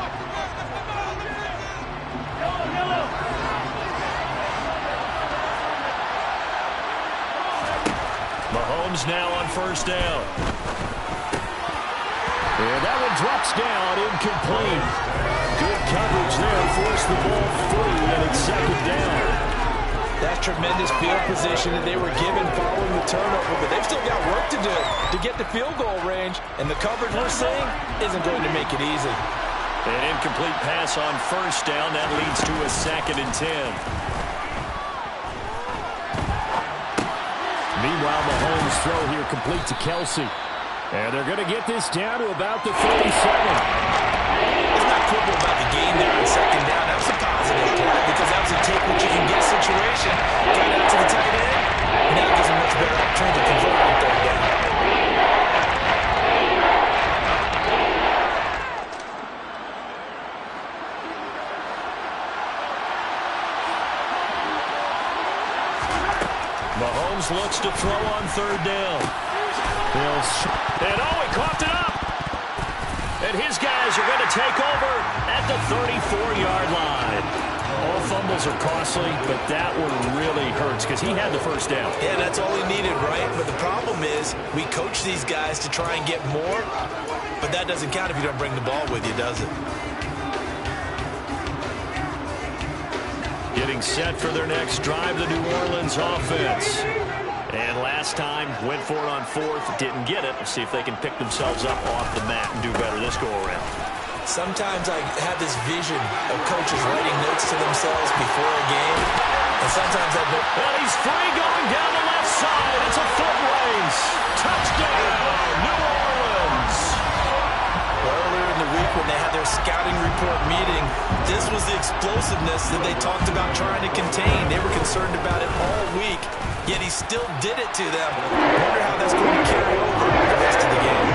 Mahomes now on 1st down. And that one drops down, incomplete. Good coverage there, forced the ball free, and it's 2nd down. That's tremendous field position that they were given following the turnover, but they've still got work to do to get the field goal range, and the coverage we're seeing isn't going to make it easy. An incomplete pass on 1st down. That leads to a 2nd and 10. Meanwhile, Mahomes' throw here complete to Kelsey. And they're going to get this down to about the 37. It's not quibble about the game there on 2nd down. That was a positive play because that was a take what you can get situation. Got out to the tight end. Now gives a much better opportunity to convert on 3rd down. Mahomes looks to throw on 3rd down. And oh, he coughed it up. And his guys are going to take over at the 34-yard line. All fumbles are costly, but that one really hurts because he had the 1st down. Yeah, that's all he needed, right? But the problem is we coach these guys to try and get more, but that doesn't count if you don't bring the ball with you, does it? Getting set for their next drive, the New Orleans offense. And last time, went for it on 4th, didn't get it. We'll see if they can pick themselves up off the mat and do better this go-around. Sometimes I have this vision of coaches writing notes to themselves before a game, and sometimes I don't. And he's free going down the left side. It's a foot race. Touchdown, New Orleans. Earlier in the week when when they had their scouting report meeting, this was the explosiveness that they talked about trying to contain. They were concerned about it all week, yet he still did it to them. I wonder how that's going to carry over the rest of the game.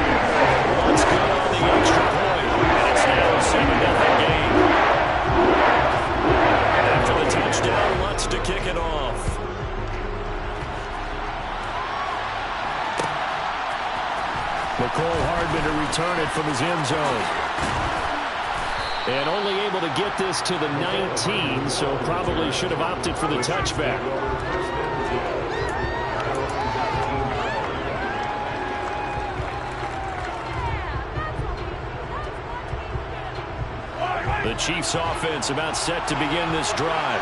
One's good on the extra point, and it's now a 7-0 game. After the touchdown, Lutz to kick it off. McCole Hardman to return it from his end zone. And only able to get this to the 19, so probably should have opted for the touchback. The Chiefs offense about set to begin this drive.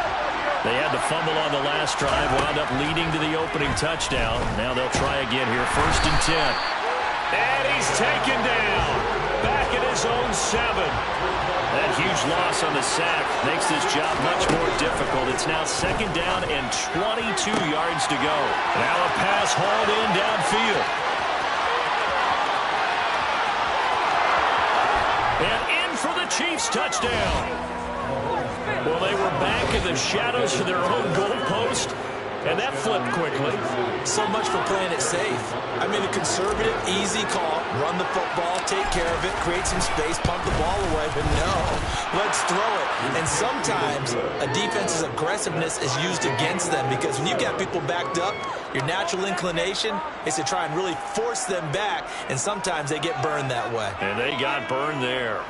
They had the fumble on the last drive, wound up leading to the opening touchdown. Now they'll try again here, 1st and 10. And he's taken down. Back at his own 7. That huge loss on the sack makes this job much more difficult. It's now 2nd down and 22 yards to go. Now a pass hauled in downfield. And in for the Chiefs touchdown. Well, they were back in the shadows of their own goalpost. And that flipped quickly. So much for playing it safe. I mean, a conservative, easy call. Run the football, take care of it, create some space, pump the ball away. But no, let's throw it. And sometimes a defense's aggressiveness is used against them because when you got people backed up, your natural inclination is to try and really force them back. And sometimes they get burned that way. And they got burned there.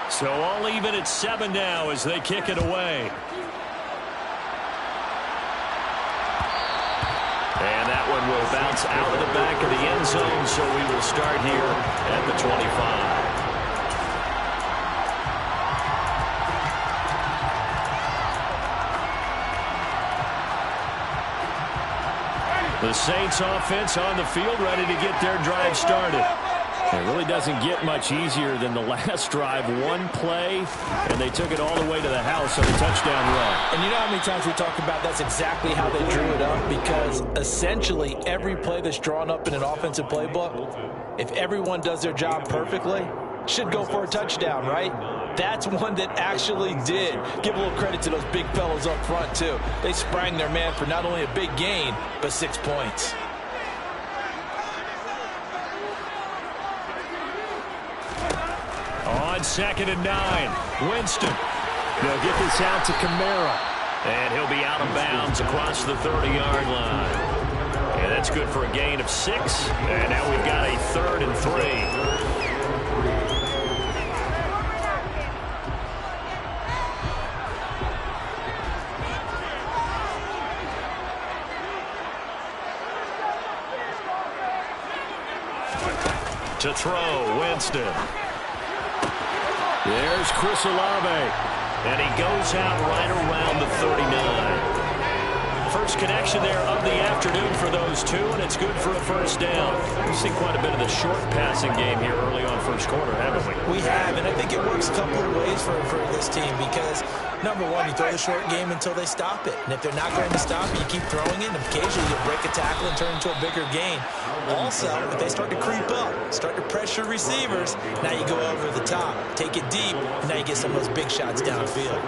So all even at 7 now as they kick it away. And that one will bounce out of the back of the end zone, so we will start here at the 25. The Saints offense on the field, ready to get their drive started. It really doesn't get much easier than the last drive. One play, and they took it all the way to the house on a touchdown run. And you know how many times we talk about that's exactly how they drew it up? Because essentially every play that's drawn up in an offensive playbook, if everyone does their job perfectly, should go for a touchdown, right? That's one that actually did. Give a little credit to those big fellows up front, too. They sprang their man for not only a big gain, but 6 points. On 2nd and 9, Winston. They'll get this out to Kamara. And he'll be out of bounds across the 30-yard line. And that's good for a gain of 6. And now we've got a 3rd and 3. To throw, Winston. There's Chris Olave. And he goes out right around the 39. First connection there of the afternoon for those two, and it's good for a 1st down. We've seen quite a bit of the short passing game here early on 1st quarter, haven't we? We have, and I think it works a couple of ways for this team because, number one, you throw the short game until they stop it. And if they're not going to stop it, you keep throwing it, and occasionally you'll break a tackle and turn into a bigger gain. Also, if they start to creep up, start to pressure receivers, now you go over the top, take it deep, and now you get some of those big shots downfield.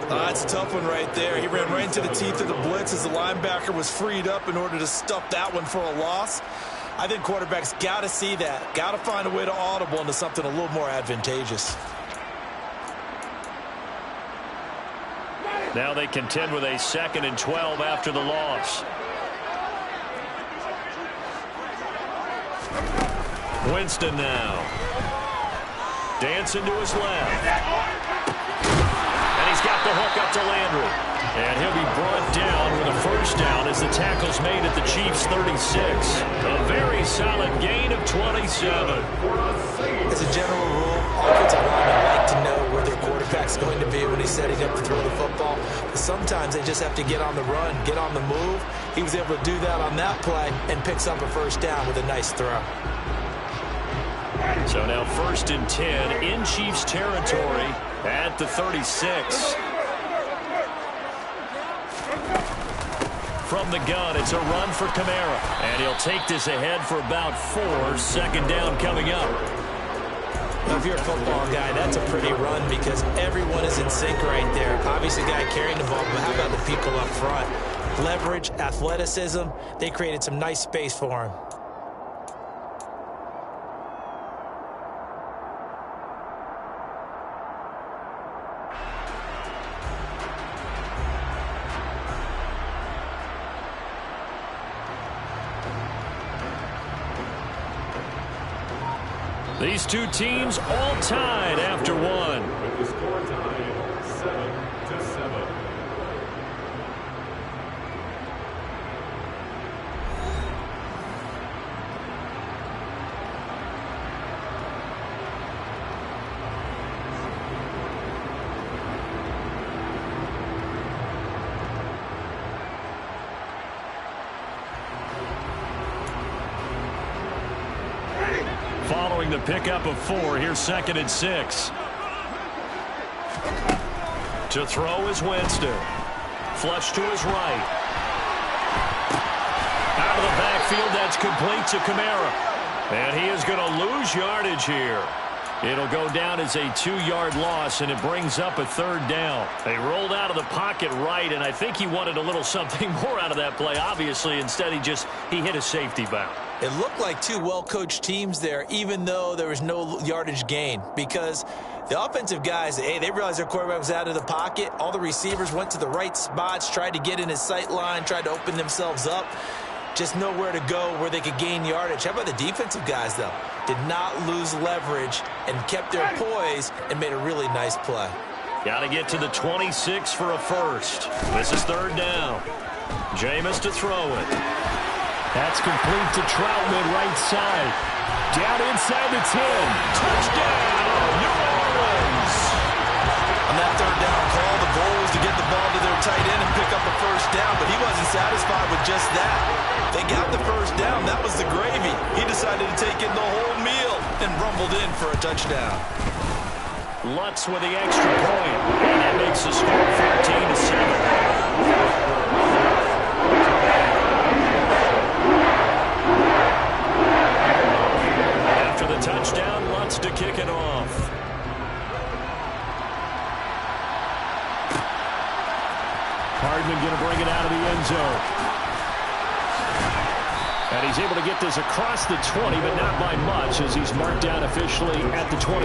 That's a tough one right there. He ran right into the teeth of the blitz as the linebacker was freed up in order to stuff that one for a loss. I think quarterbacks got to see that, got to find a way to audible into something a little more advantageous. Now they contend with a 2nd and 12 after the loss. Winston now. Dancing to his left. And he's got the hook up to Landry. And he'll be brought down with a 1st down as the tackle's made at the Chiefs' 36. A very solid gain of 27. As a general rule, offensive linemen like to know where their quarterback's going to be when he's setting up to throw the football. But sometimes they just have to get on the run, get on the move. He was able to do that on that play and picks up a 1st down with a nice throw. So now 1st and 10 in Chiefs territory at the 36. From the gun, it's a run for Kamara. And he'll take this ahead for about 4. 2nd down coming up. Now, if you're a football guy, that's a pretty run because everyone is in sync right there. Obviously, the guy carrying the ball, but how about the people up front? Leverage, athleticism, they created some nice space for him. These two teams all tied after one. With the score tied 7-7. Following the pickup of 4, here's 2nd and 6. To throw is Winston. Flush to his right. Out of the backfield, that's complete to Kamara. And he is going to lose yardage here. It'll go down as a 2-yard loss, and it brings up a 3rd down. They rolled out of the pocket right, and I think he wanted a little something more out of that play, obviously. Instead, he hit a safety bound. It looked like two well-coached teams there, even though there was no yardage gain, because the offensive guys, hey, they realized their quarterback was out of the pocket. All the receivers went to the right spots, tried to get in his sight line, tried to open themselves up. Just nowhere to go where they could gain yardage. How about the defensive guys, though? Did not lose leverage and kept their poise and made a really nice play. Got to get to the 26 for a first. This is 3rd down. Jameis to throw it. That's complete to Troutman, right side. Down inside the 10. Touchdown, New Orleans. On that 3rd down call, the goal was to get the ball to their tight end and pick up a 1st down, but he wasn't satisfied with just that. They got the 1st down. That was the gravy. He decided to take in the whole meal and rumbled in for a touchdown. Lutz with the extra point, and that makes the score 14-7. After the touchdown, Lutz to kick it off. Hardman going to bring it out of the end zone. And he's able to get this across the 20, but not by much, as he's marked down officially at the 21.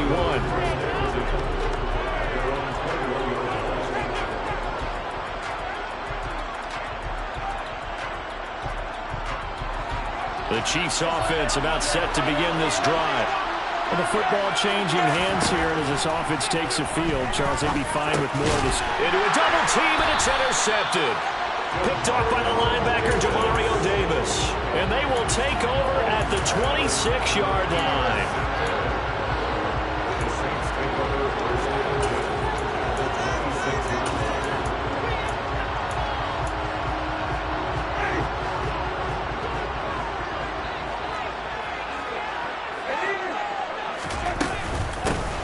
The Chiefs offense about set to begin this drive. And the football changing hands here as this offense takes a field. Charles, they'd be fine with more of this. Into a double team, and it's intercepted. Picked off by the linebacker, Demario Davis. And they will take over at the 26-yard line.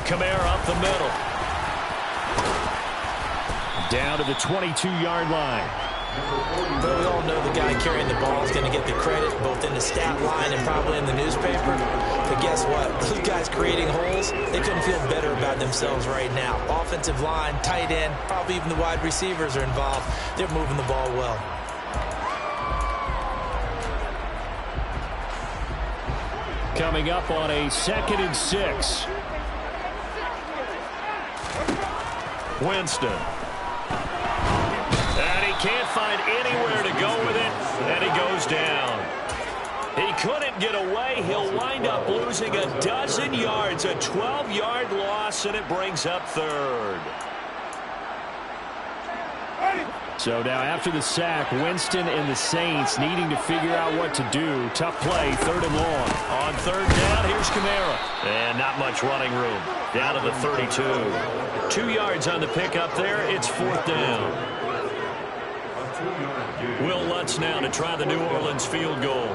Kamara up the middle. Down to the 22-yard line. But we all know the guy carrying the ball is going to get the credit both in the stat line and probably in the newspaper. But guess what? Those guys creating holes, they couldn't feel better about themselves right now. Offensive line, tight end, probably even the wide receivers are involved. They're moving the ball well. Coming up on a 2nd and 6. Winston. And he can't find anywhere to go with it, and he goes down. He couldn't get away. He'll wind up losing a dozen yards, a 12-yard loss, and it brings up 3rd. So now after the sack, Winston and the Saints needing to figure out what to do. Tough play, 3rd and long. On 3rd down, here's Kamara. And not much running room. Down to the 32. 2 yards on the pickup there. It's 4th down. Will Lutz now to try the New Orleans field goal.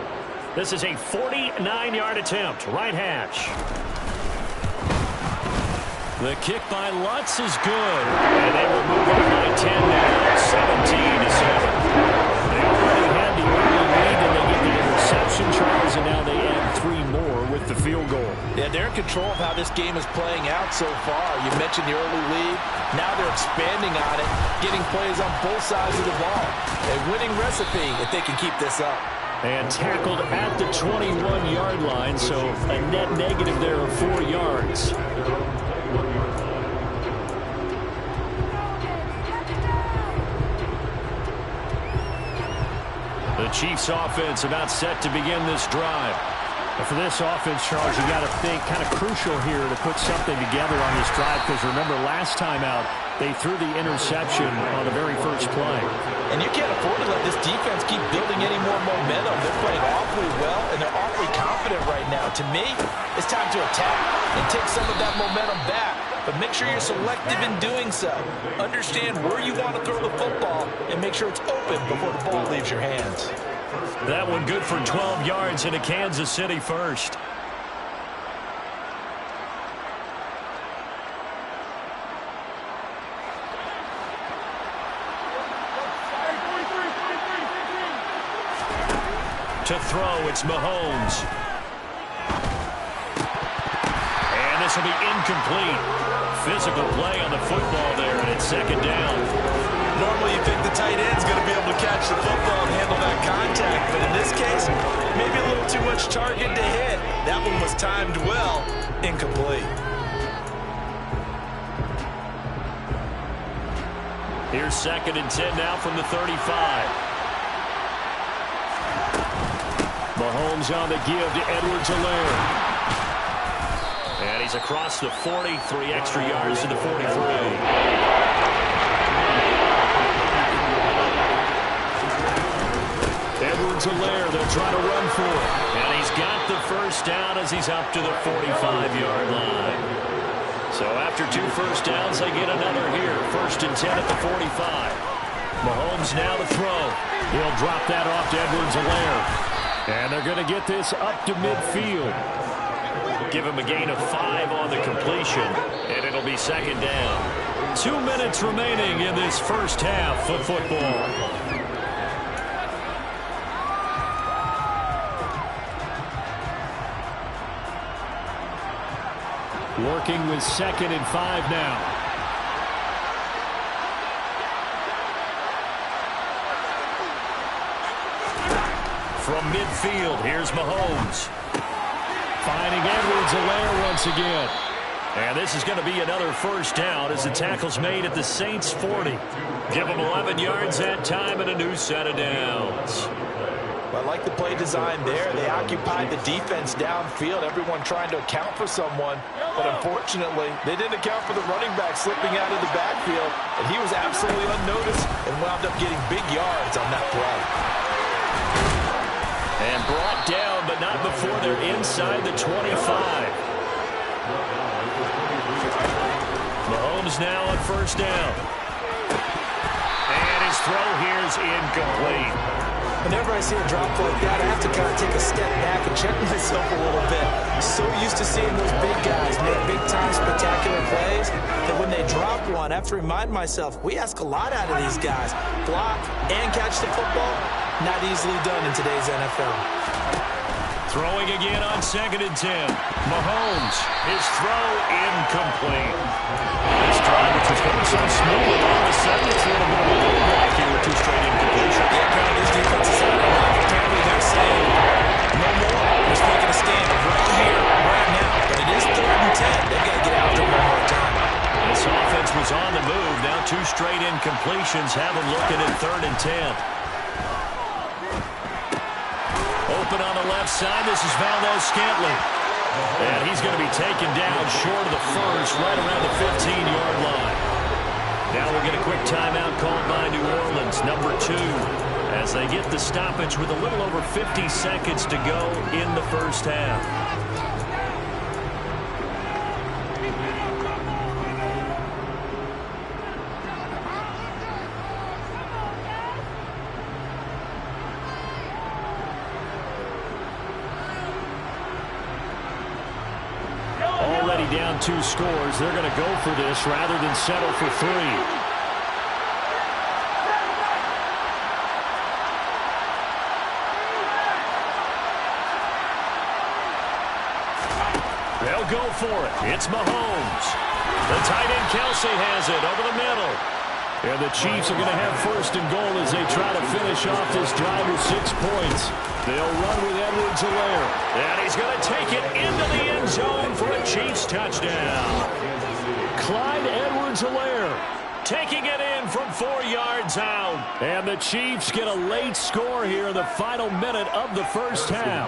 This is a 49-yard attempt, right hash. The kick by Lutz is good, and they will move on by 10 now, 17-7. They already had the early lead, and they get the interception, Charles, and now they add 3 more with the field goal. Yeah, they're in control of how this game is playing out so far. You mentioned the early lead. Now they're expanding on it, getting plays on both sides of the ball. A winning recipe if they can keep this up. And tackled at the 21-yard line, so a net negative there of 4 yards. The Chiefs offense about set to begin this drive. But for this offense, Charles, you got to think kind of crucial here to put something together on this drive, because remember last time out they threw the interception on the very first play. And you can't afford to let this defense keep building any more momentum. They're playing awfully well, and they're awfully confident right now. To me, it's time to attack and take some of that momentum back. But make sure you're selective in doing so. Understand where you want to throw the football and make sure it's open before the ball leaves your hands. That one good for 12 yards into Kansas City first. To throw, it's Mahomes. And this will be incomplete. Physical play on the football there, and it's second down. Normally you think the tight end's going to be able to catch the football and handle that contact, but in this case, maybe a little too much target to hit. That one was timed well, incomplete. Here's second and 10 now from the 35. Mahomes on the give to Edwards-Helaire. And he's across the 40, 3 extra yards to the 43. Edwards-Helaire, they'll try to run for it. And he's got the first down as he's up to the 45-yard line. So after 2 first downs, they get another here. First and 10 at the 45. Mahomes now to throw. He'll drop that off to Edwards-Helaire. And they're going to get this up to midfield. Give him a gain of 5 on the completion, and it'll be second down. 2 minutes remaining in this first half of football. Working with second and 5 now. From midfield, here's Mahomes. Finding Edwards-Helaire once again. And this is going to be another first down as the tackle's made at the Saints' 40. Give them 11 yards that time and a new set of downs. I like the play design there. They occupied the defense downfield, everyone trying to account for someone. But unfortunately, they didn't account for the running back slipping out of the backfield. And he was absolutely unnoticed and wound up getting big yards on that play. And brought down, but not before they're inside the 25. Mahomes now on first down. And his throw here is incomplete. Whenever I see a drop like that, I have to kind of take a step back and check myself a little bit. I'm so used to seeing those big guys make big-time spectacular plays that when they drop one, I have to remind myself, we ask a lot out of these guys. Block and catch the football, not easily done in today's NFL. Throwing again on second and 10. Mahomes, his throw incomplete. This drive, which was going so smooth, all of a sudden it's a little bit of a rollback here with 2 straight incompletions. Yeah, apparently this defense is out of line. Apparently they're saying no more. They're taking a stand right here, right now. But it is 3rd and 10. They've got to get after one more time. This offense was on the move. Now 2 straight incompletions have them looking at 3rd and 10. Open on the left side. This is Valdes-Scantling. And he's going to be taken down short of the first, right around the 15-yard line. Now we'll get a quick timeout called by New Orleans, number 2, as they get the stoppage with a little over 50 seconds to go in the first half. down 2 scores. They're going to go for this rather than settle for 3. They'll go for it. It's Mahomes. The tight end Kelsey has it over the middle. And the Chiefs are going to have first and goal as they try to finish off this drive with 6 points. They'll run with Edwards-Helaire. And he's going to take it into the end zone for a Chiefs touchdown. Clyde Edwards-Helaire taking it in from 4 yards out. And the Chiefs get a late score here in the final minute of the first half.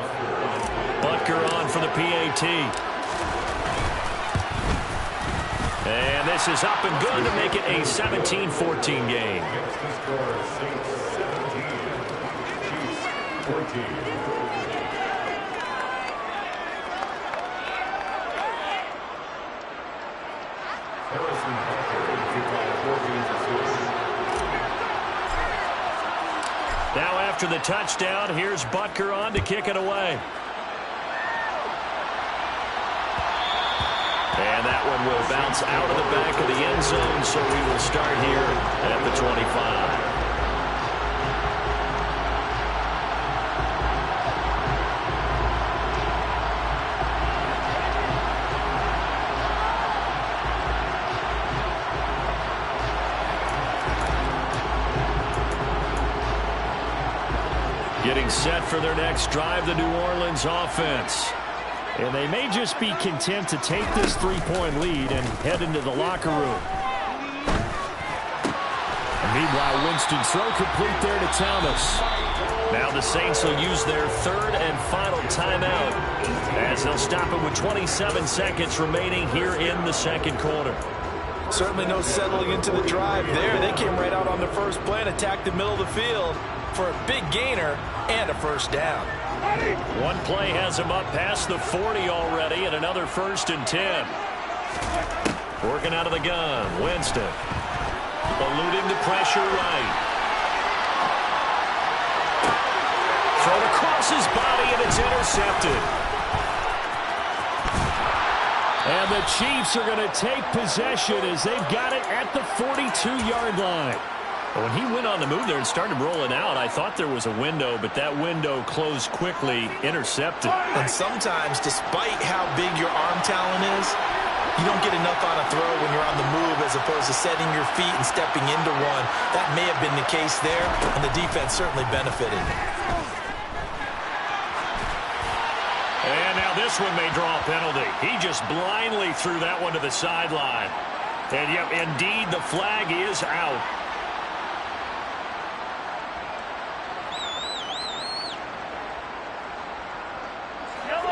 Butker on for the PAT. And this is up and good to make it a 17-14 game. Now after the touchdown, here's Butker on to kick it away. And that one will bounce out of the back of the end zone, so we will start here at the 25. Getting set for their next drive, the New Orleans offense. And they may just be content to take this 3-point lead and head into the locker room. And meanwhile, Winston throw complete there to Thomas. Now the Saints will use their 3rd and final timeout as they'll stop it with 27 seconds remaining here in the second quarter. Certainly no settling into the drive there. They came right out on the first play and attacked the middle of the field for a big gainer and a first down. One play has him up past the 40 already, and another 1st and 10. Working out of the gun, Winston. Eluding the pressure right. Thrown across his body, and it's intercepted. And the Chiefs are going to take possession as they've got it at the 42-yard line. When he went on the move there and started rolling out, I thought there was a window, but that window closed quickly, intercepted. And sometimes, despite how big your arm talent is, you don't get enough on a throw when you're on the move as opposed to setting your feet and stepping into one. That may have been the case there, and the defense certainly benefited. And now this one may draw a penalty. He just blindly threw that one to the sideline. And yep, indeed, the flag is out.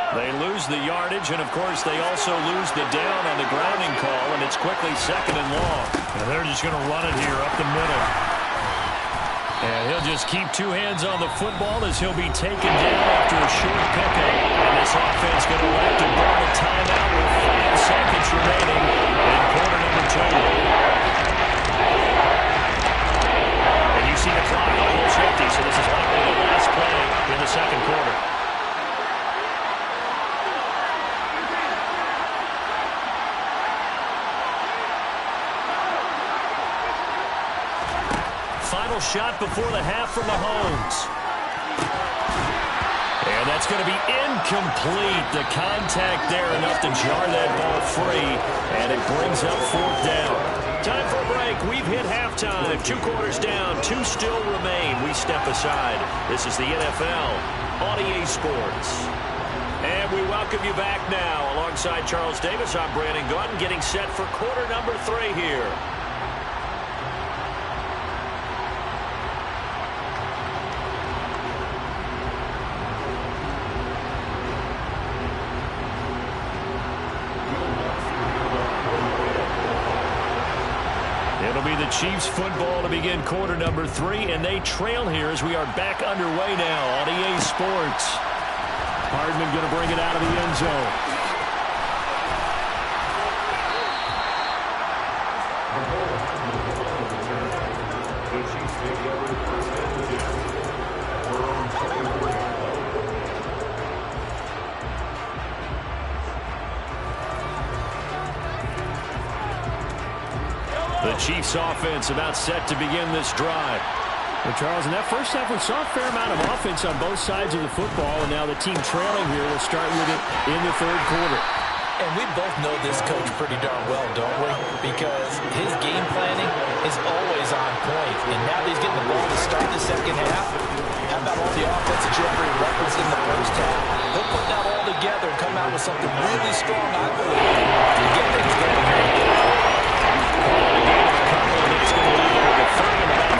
They lose the yardage, and of course they also lose the down on the grounding call, and it's quickly 2nd and long. And they're just going to run it here up the middle. And he'll just keep 2 hands on the football as he'll be taken down after a short pickup. And this offense going to elect to burn a timeout with 5 seconds remaining in quarter number 2. And you see the clock almost empty, so this is likely the last play in the second quarter. Final shot before the half from Mahomes. And that's going to be incomplete. The contact there enough to jar that ball free. And it brings up 4th down. Time for a break. We've hit halftime. 2 quarters down. 2 still remain. We step aside. This is the NFL on EA Sports. And we welcome you back now. Alongside Charles Davis, I'm Brandon Gaudin, getting set for quarter number 3 here. It'll be the Chiefs football to begin quarter number 3, and they trail here as we are back underway now on EA Sports. Hardman going to bring it out of the end zone. Chiefs offense about set to begin this drive. Well, Charles, in that first half, we saw a fair amount of offense on both sides of the football, and now the team trailing here will start with it in the third quarter. And we both know this coach pretty darn well, don't we? Because his game planning is always on point. And now that he's getting the ball to start the second half, how about all the offense that you already referenced in the first half? He'll put that all together and come out with something really strong, I believe, to get things going here. It's going to leave it with a third and about 5.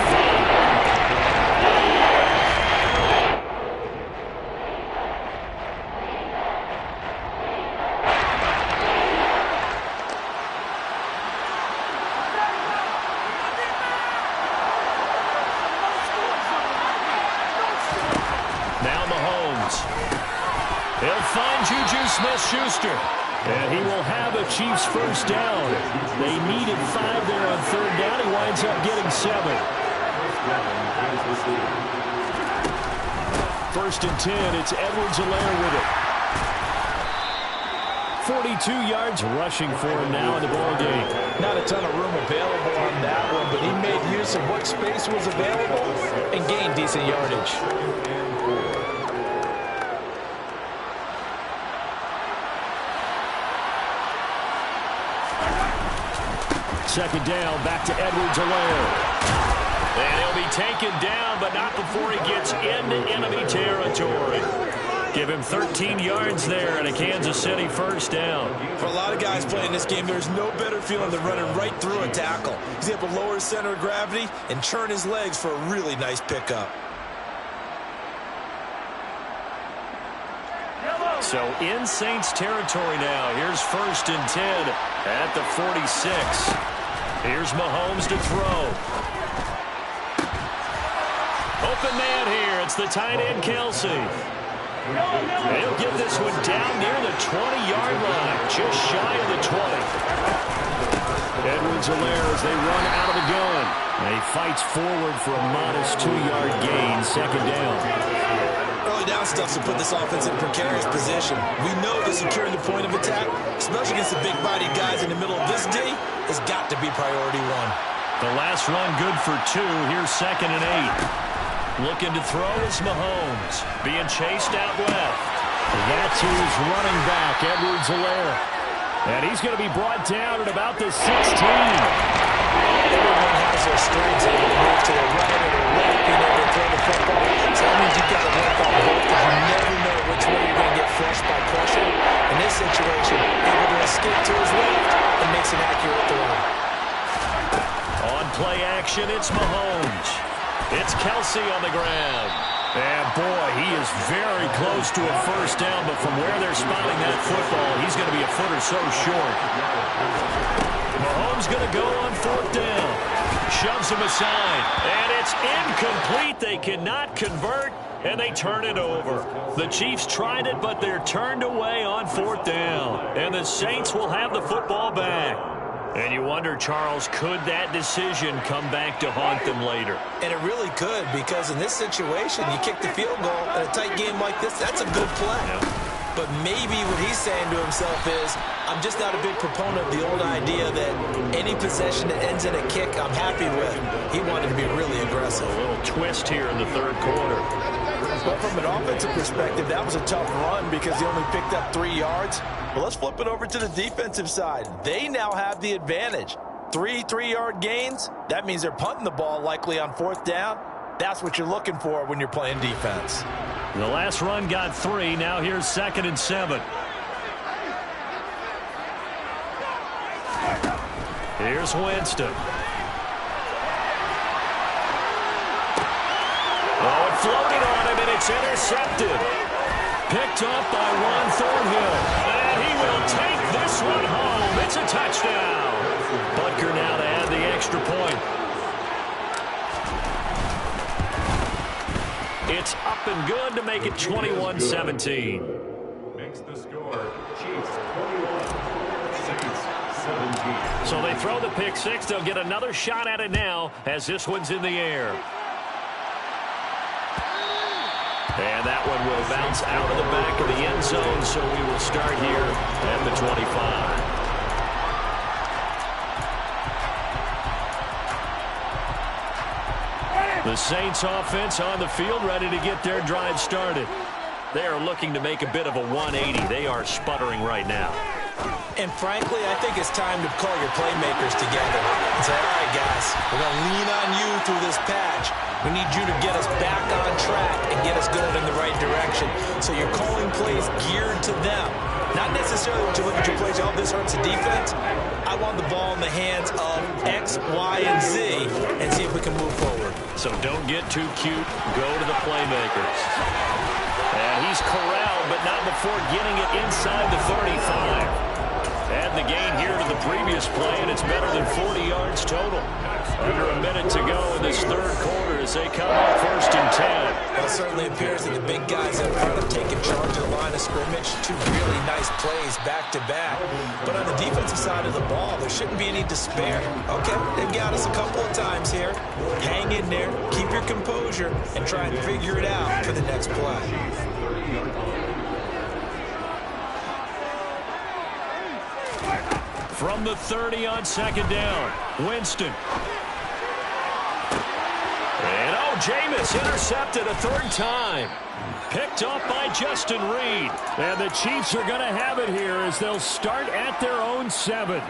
He'll find Juju Smith-Schuster, and he will have a Chiefs first down. They needed 5 there on third down. He winds up getting 7. First and 10, it's Edwards-Helaire with it. 42 yards rushing for him now in the ball game. Not a ton of room available on that one, but he made use of what space was available and gained decent yardage. Second down, back to Edwards-Helaire. And he'll be taken down, but not before he gets into enemy territory. Give him 13 yards there and a Kansas City first down. For a lot of guys playing this game, there's no better feeling than running right through a tackle. He's able to lower his center of gravity and turn his legs for a really nice pickup. So in Saints territory now. Here's first and 10 at the 46. Here's Mahomes to throw. Open man here. It's the tight end, Kelsey. He'll get this one down near the 20-yard line, just shy of the 20. Edwards-Helaire as they run out of the gun. And he fights forward for a modest 2-yard gain, second down. Early down stuff to put this offense in a precarious position. We know that securing the point of attack, especially against the big-bodied guys in the middle of this D, has got to be priority 1. The last run good for 2. Here's second and 8. Looking to throw is Mahomes. Being chased out left. That's his running back, Edwards-Helaire. And he's going to be brought down at about the 16. Everyone has their strengths, able to move to the right or the left, being able to throw the football. So that means you've got to work on both because you never know which way you're going to get flushed by pressure. In this situation, able to escape to his left and makes an accurate throw. On play action, it's Mahomes. It's Kelsey on the ground. And boy, he is very close to a first down, but from where they're spotting that football, he's going to be a foot or so short. Mahomes going to go on fourth down. Shoves him aside, and it's incomplete. They cannot convert, and they turn it over. The Chiefs tried it, but they're turned away on fourth down, and the Saints will have the football back. And you wonder, Charles, could that decision come back to haunt them later? And it really could, because in this situation, you kick the field goal in a tight game like this, that's a good play. Yeah. But maybe what he's saying to himself is, I'm just not a big proponent of the old idea that any possession that ends in a kick I'm happy with. He wanted to be really aggressive. A little twist here in the third quarter. But from an offensive perspective, that was a tough run because he only picked up 3 yards. But let's flip it over to the defensive side. They now have the advantage. 3 3-yard gains. That means they're punting the ball likely on fourth down. That's what you're looking for when you're playing defense. The last run got 3. Now here's second and 7. Here's Winston. Oh, it floated on him, and it's intercepted. Picked up by Juan Thornhill. And he will take this one home. It's a touchdown. Butker now to add the extra point. It's up and good to make it 21-17. Makes the score Chiefs 21, Saints 17. So they throw the pick six. They'll get another shot at it now as this one's in the air. And that one will bounce out of the back of the end zone, so we will start here at the 25. The Saints offense on the field, ready to get their drive started. They are looking to make a bit of a 180. They are sputtering right now. And frankly, I think it's time to call your playmakers together and say, all right, guys, we're going to lean on you through this patch. We need you to get us back on track and get us going in the right direction. So you're calling plays geared to them. Not necessarily when you look at your plays, oh, this hurts the defense. I want the ball in the hands of X, Y, and Z and see if we can move forward. So don't get too cute. Go to the playmakers. And he's corralled, but not before getting it inside the 35. Add the gain here to the previous play, and it's better than 40 yards total. Under a minute to go in this third quarter as they come up 1st and 10. Well, it certainly appears that the big guys up front have taken charge of the line of scrimmage. 2 really nice plays back-to-back. But on the defensive side of the ball, there shouldn't be any despair. Okay, they've got us a couple of times here. Hang in there, keep your composure, and try and figure it out for the next play. From the 30 on 2nd down, Winston. And Jameis intercepted a 3rd time. Picked up by Justin Reed. And the Chiefs are going to have it here as they'll start at their own 7.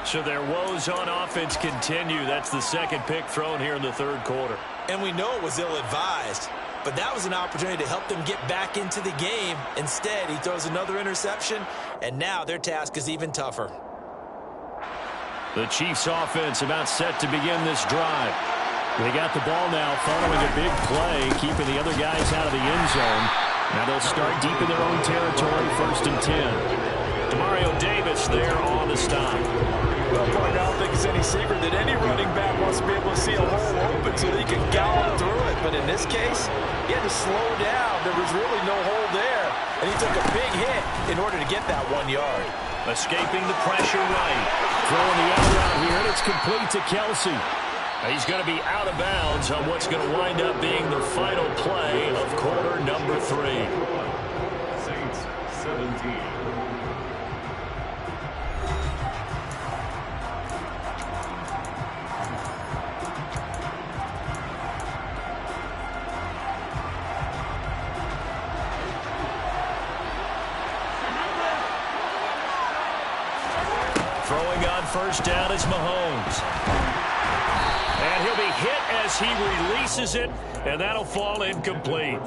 So their woes on offense continue. That's the 2nd pick thrown here in the 3rd quarter. And we know it was ill-advised. But that was an opportunity to help them get back into the game. Instead, he throws another interception, and now their task is even tougher. The Chiefs offense about set to begin this drive. They got the ball now following a big play, keeping the other guys out of the end zone. Now they'll start deep in their own territory, 1st and 10. Demario Davis there on the stop. Well, Mark, I don't think it's any secret that any running back wants to be able to see a hole open so that he can gallop through it. But in this case, he had to slow down. There was really no hole there. And he took a big hit in order to get that 1 yard. Escaping the pressure right. Throwing the out route here, and it's complete to Kelsey. He's going to be out of bounds on what's going to wind up being the final play of quarter number 3. Saints 17. Throwing on 1st down is Mahomes. And he'll be hit as he releases it, and that'll fall incomplete.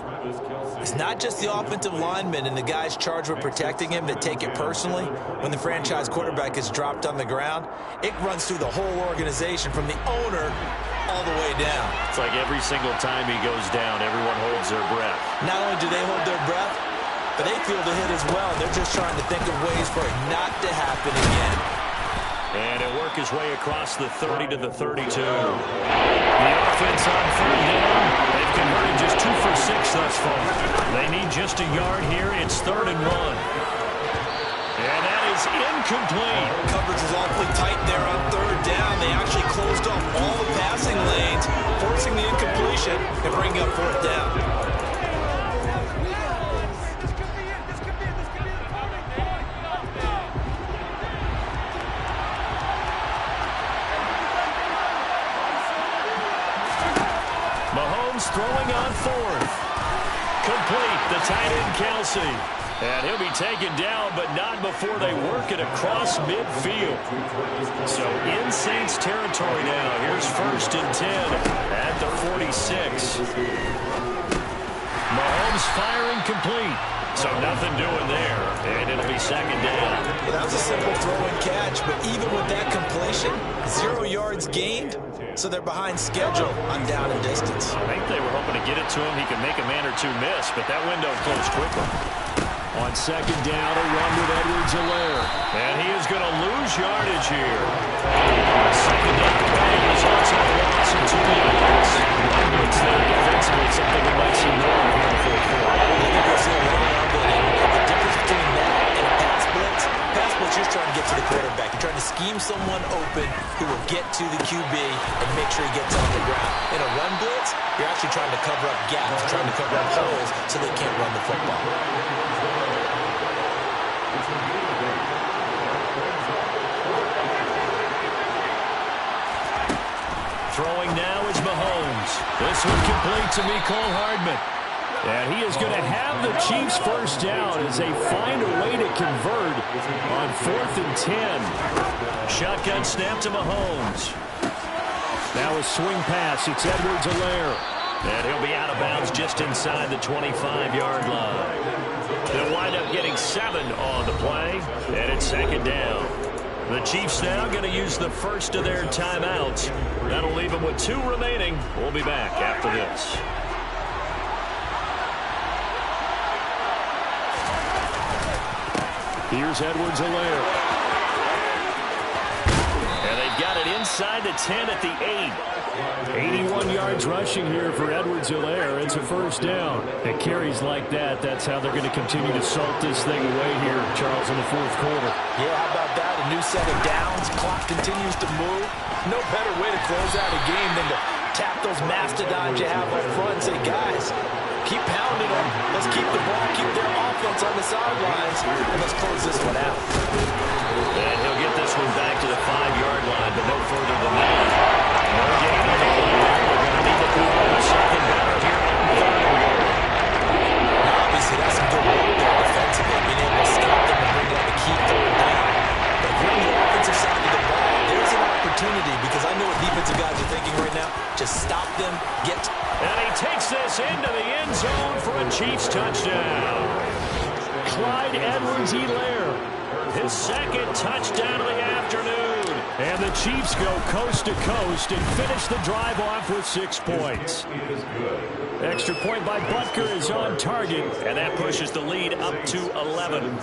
It's not just the offensive linemen and the guys charged with protecting him that take it personally. When the franchise quarterback is dropped on the ground, it runs through the whole organization from the owner all the way down. It's like every single time he goes down, everyone holds their breath. Not only do they hold their breath, but they feel the hit as well. They're just trying to think of ways for it not to happen again. And he'll work his way across the 30 to the 32. The offense on 3rd down. They've converted just 2 for 6 thus far. They need just a yard here. It's 3rd and 1. And that is incomplete. Coverage was awfully tight there on 3rd down. They actually closed off all the passing lanes, forcing the incompletion and bringing up 4th down. Throwing on 4th. Complete, the tight end Kelsey. And he'll be taken down, but not before they work it across midfield. So in Saints territory now. Here's 1st and 10 at the 46. Mahomes firing complete. So nothing doing there, and it'll be 2nd down. Well, that was a simple throw and catch, but even with that completion, 0 yards gained, so they're behind schedule on down and distance. I think they were hoping to get it to him. He could make a man or two miss, but that window closed quickly. On 2nd down, a run with Edwards-Helaire. And he is going to lose yardage here. 2nd down play results in a loss of 2 yards. It's there defensively, something we might see more of here in the 4th quarter. I think we'll see a lot of rumbling. The difference between that and a pass blitz you're trying to get to the quarterback. You're trying to scheme someone open who will get to the QB and make sure he gets on the ground. In a run blitz, you're actually trying to cover up gaps, trying to cover up holes so they can't run the football. Throwing now is Mahomes. This this one complete to Mecole Hardman. And he is going to have the Chiefs first down as they find a way to convert on 4th and 10. Shotgun snap to Mahomes. Now a swing pass. It's Edwards-Helaire. And he'll be out of bounds just inside the 25-yard line. They'll wind up getting 7 on the play, and it's 2nd down. The Chiefs now going to use the first of their timeouts. That'll leave them with 2 remaining. We'll be back after this. Here's Edwards-Helaire. And they've got it inside the 10 at the 8. 81 yards rushing here for Edwards-Helaire. It's a first down. It carries like that. That's how they're going to continue to salt this thing away here, Charles, in the 4th quarter. Yeah, how about that? A new set of downs. Clock continues to move. No better way to close out a game than to tap those mastodons you have up front and say, guys, keep pounding them. Let's keep the ball, keep their offense on the sidelines, and let's close this one out. And he'll get this one back to the 5-yard line, but no further than that. No gain on the play there. They're going to need to move on a second down here on 3rd and 1. Obviously, that's some good work there defensively, being able to stop them and bring down the key 3rd down. But if you're on the offensive side of the ball, there's an opportunity, because I know what defensive guys are thinking right now. Just stop them, get... And he takes this into the end zone for a Chiefs touchdown. Clyde Edwards-Helaire, his 2nd touchdown of the afternoon. And the Chiefs go coast to coast and finish the drive off with 6 points. Extra point by Butker is on target, and that pushes the lead up to 11.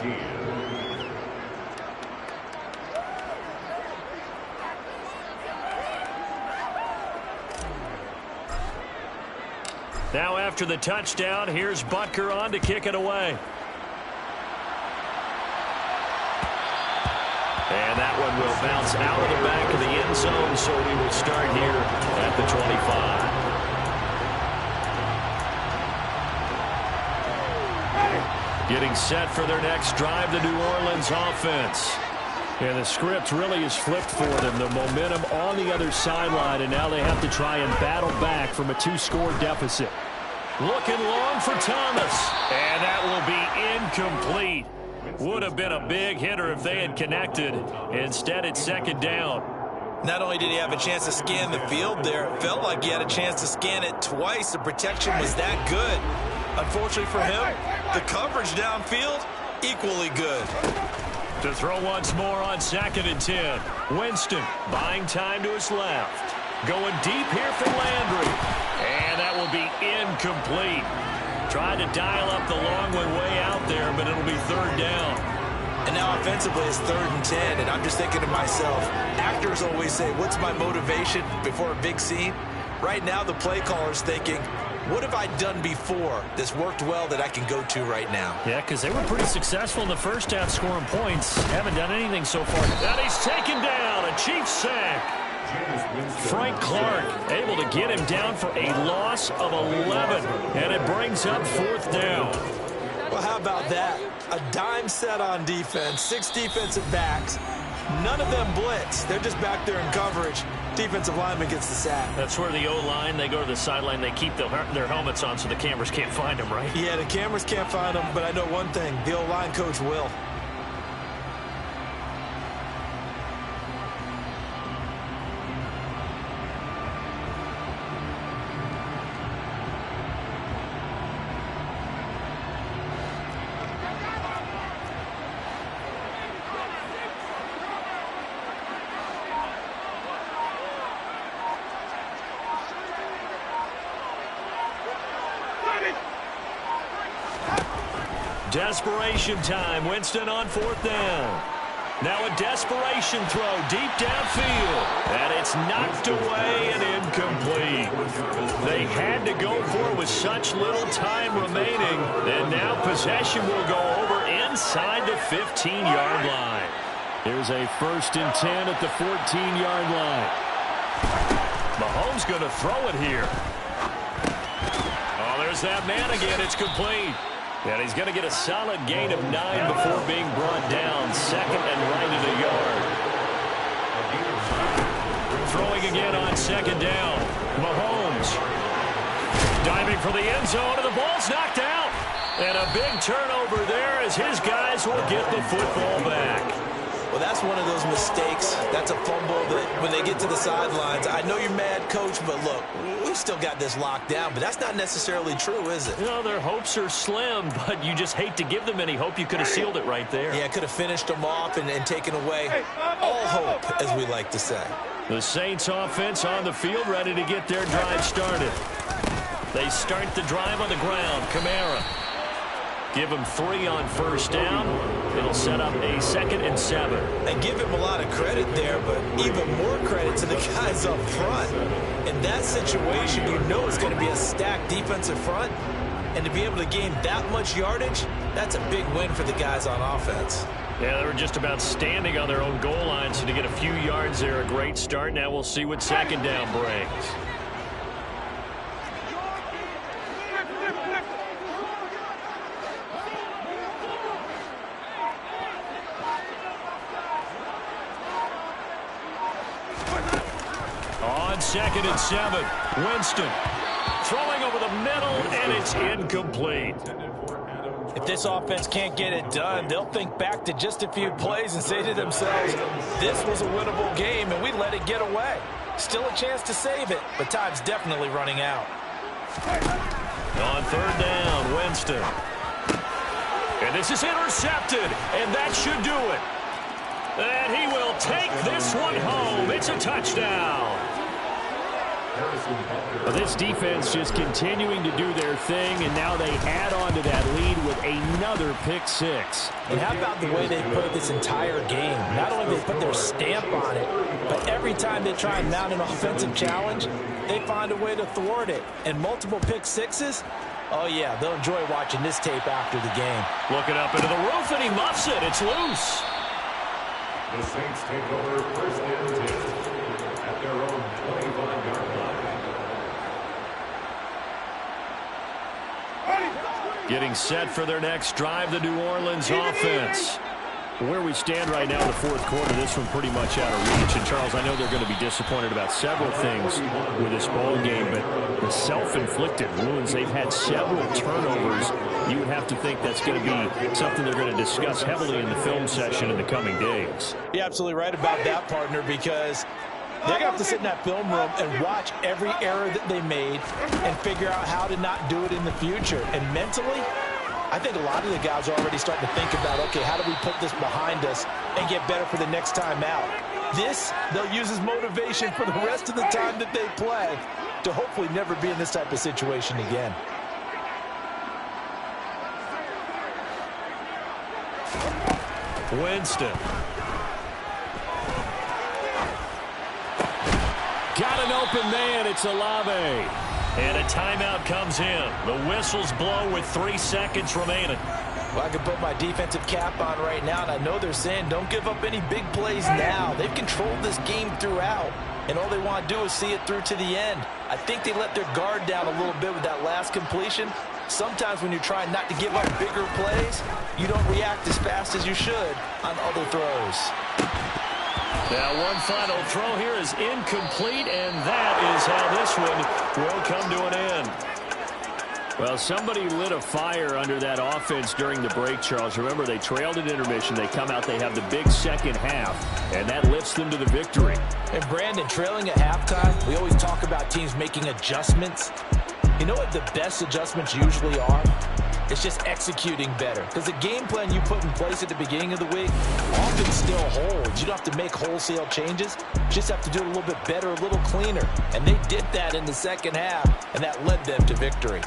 Now after the touchdown, here's Butker on to kick it away. And that one will bounce out of the back of the end zone, so we will start here at the 25. Getting set for their next drive, the New Orleans offense. And the script really is flipped for them. The momentum on the other sideline, and now they have to try and battle back from a 2-score deficit. Looking long for Thomas, and that will be incomplete. Would have been a big hitter if they had connected. Instead, it's 2nd down. Not only did he have a chance to scan the field there, it felt like he had a chance to scan it twice. The protection was that good. Unfortunately for him, the coverage downfield, equally good. To throw once more on 2nd and 10. Winston buying time to his left. Going deep here for Landry. And that will be incomplete. Tried to dial up the long one way out there, but it'll be 3rd down. And now offensively it's 3rd and 10, and I'm just thinking to myself, actors always say, what's my motivation before a big scene? Right now the play caller's thinking, what have I done before that's worked well that I can go to right now? Yeah, because they were pretty successful in the first half scoring points. Haven't done anything so far. And he's taken down. A Chiefs sack. Frank Clark able to get him down for a loss of 11. And it brings up 4th down. Well, how about that? A dime set on defense. 6 defensive backs. None of them blitz. They're just back there in coverage. Defensive lineman gets the sack. That's where the O-line, they go to the sideline, they keep their helmets on so the cameras can't find them, right? Yeah, the cameras can't find them, but I know one thing. The O-line coach will. Desperation time. Winston on 4th down. Now a desperation throw deep downfield. And it's knocked away and incomplete. They had to go for it with such little time remaining. And now possession will go over inside the 15-yard line. Here's a 1st and 10 at the 14-yard line. Mahomes going to throw it here. Oh, there's that man again. It's complete. And he's going to get a solid gain of 9 before being brought down. 2nd and right at a yard. Throwing again on 2nd down. Mahomes. for the end zone, and the ball's knocked out. And a big turnover there as his guys will get the football back. Well, that's one of those mistakes. That's a fumble that when they get to the sidelines, I know you're mad, Coach, but look, we've still got this locked down, but that's not necessarily true, is it? You know, their hopes are slim, but you just hate to give them any hope. You could have sealed it right there. Yeah, could have finished them off and taken away all hope, as we like to say. The Saints offense on the field, ready to get their drive started. They start the drive on the ground. Kamara. Give him 3 on first down. It'll set up a 2nd and 7. And give him a lot of credit there, but even more credit to the guys up front. In that situation, you know it's going to be a stacked defensive front. And to be able to gain that much yardage, that's a big win for the guys on offense. Yeah, they were just about standing on their own goal line, so to get a few yards there, a great start. Now we'll see what 2nd down brings. On 2nd and 7, Winston throwing over the middle, and it's incomplete. If this offense can't get it done, they'll think back to just a few plays and say to themselves, this was a winnable game, and we let it get away. Still a chance to save it, but time's definitely running out. On 3rd down, Winston. And this is intercepted, and that should do it. And he will take this one home. It's a touchdown. Well, this defense just continuing to do their thing, and now they add on to that lead with another pick 6. And how about the way they played this entire game? Not only did they put their stamp on it, but every time they try and mount an offensive challenge, they find a way to thwart it. And multiple pick 6s, oh yeah, they'll enjoy watching this tape after the game. Looking up into the roof, and he muffs it. It's loose. The Saints take over 1st and 10 at their own 25-yard line. Getting set for their next drive, the New Orleans offense. Where we stand right now in the 4th quarter, this one pretty much out of reach. And, Charles, I know they're going to be disappointed about several things with this ball game, but the self-inflicted wounds, they've had several turnovers. You would have to think that's going to be something they're going to discuss heavily in the film session in the coming days. You're absolutely right about that, partner, because they're going to have to sit in that film room and watch every error that they made and figure out how to not do it in the future. And mentally, I think a lot of the guys are already starting to think about, okay, how do we put this behind us and get better for the next time out? This, they'll use as motivation for the rest of the time that they play to hopefully never be in this type of situation again. Winston. Got an open man. It's Olave. And a timeout comes in. The whistles blow with 3 seconds remaining. Well, I can put my defensive cap on right now, and I know they're saying don't give up any big plays now. They've controlled this game throughout, and all they want to do is see it through to the end. I think they let their guard down a little bit with that last completion. Sometimes when you're trying not to give up bigger plays, you don't react as fast as you should on other throws. Now one final throw here is incomplete, and that is how this one will come to an end. Well, somebody lit a fire under that offense during the break, Charles. Remember, they trailed at intermission. They come out, they have the big second half, and that lifts them to the victory. And Brandon, trailing at halftime, we always talk about teams making adjustments. You know what the best adjustments usually are? It's just executing better. Because the game plan you put in place at the beginning of the week often still holds. You don't have to make wholesale changes. You just have to do it a little bit better, a little cleaner. And they did that in the second half, and that led them to victory.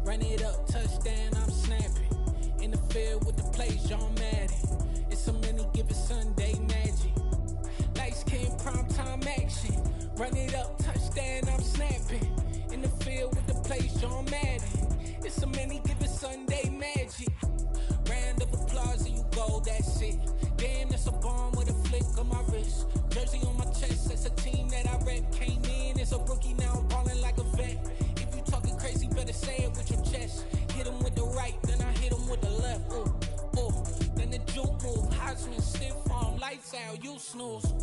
Run it up, touchdown, I'm snapping. In the field with the plays, John Madden. It's so many given Sunday magic. Lights came prime time action. Run it up, touchdown, I'm snapping. In the field with the plays, John Madden. It's so many given Sunday magic. Round of applause and you go, that's it. Damn, that's a bomb with a flick on my wrist. Jersey on my chest, it's a team that I rep. Came in as a rookie, now I'm balling like a vet. If you talking crazy, better say it with your chest. Hit him with the right, then I hit him with the left. Ooh, ooh, then the juke move. Heisman stiff arm, lights out, you snooze.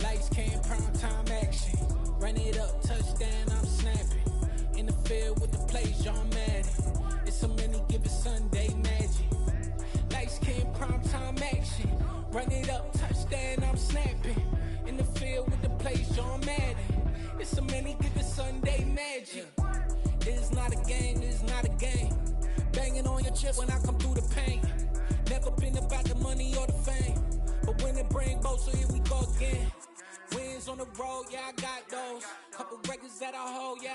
Lights came prime time action. Run it up, touchdown, I'm snapping. In the field with the plays, John Madden. It's so many given Sunday magic. Lights came prime time action. Run it up, touchdown, I'm snapping. In the field with the plays, John Madden. It's so many given Sunday magic. This is not a game, this is not a game. Banging on your chest when I come through the pain. Never been about the money or the fame. But when it bring both, so here we go again. on the road, yeah, I got those. Couple records that I hold, yeah,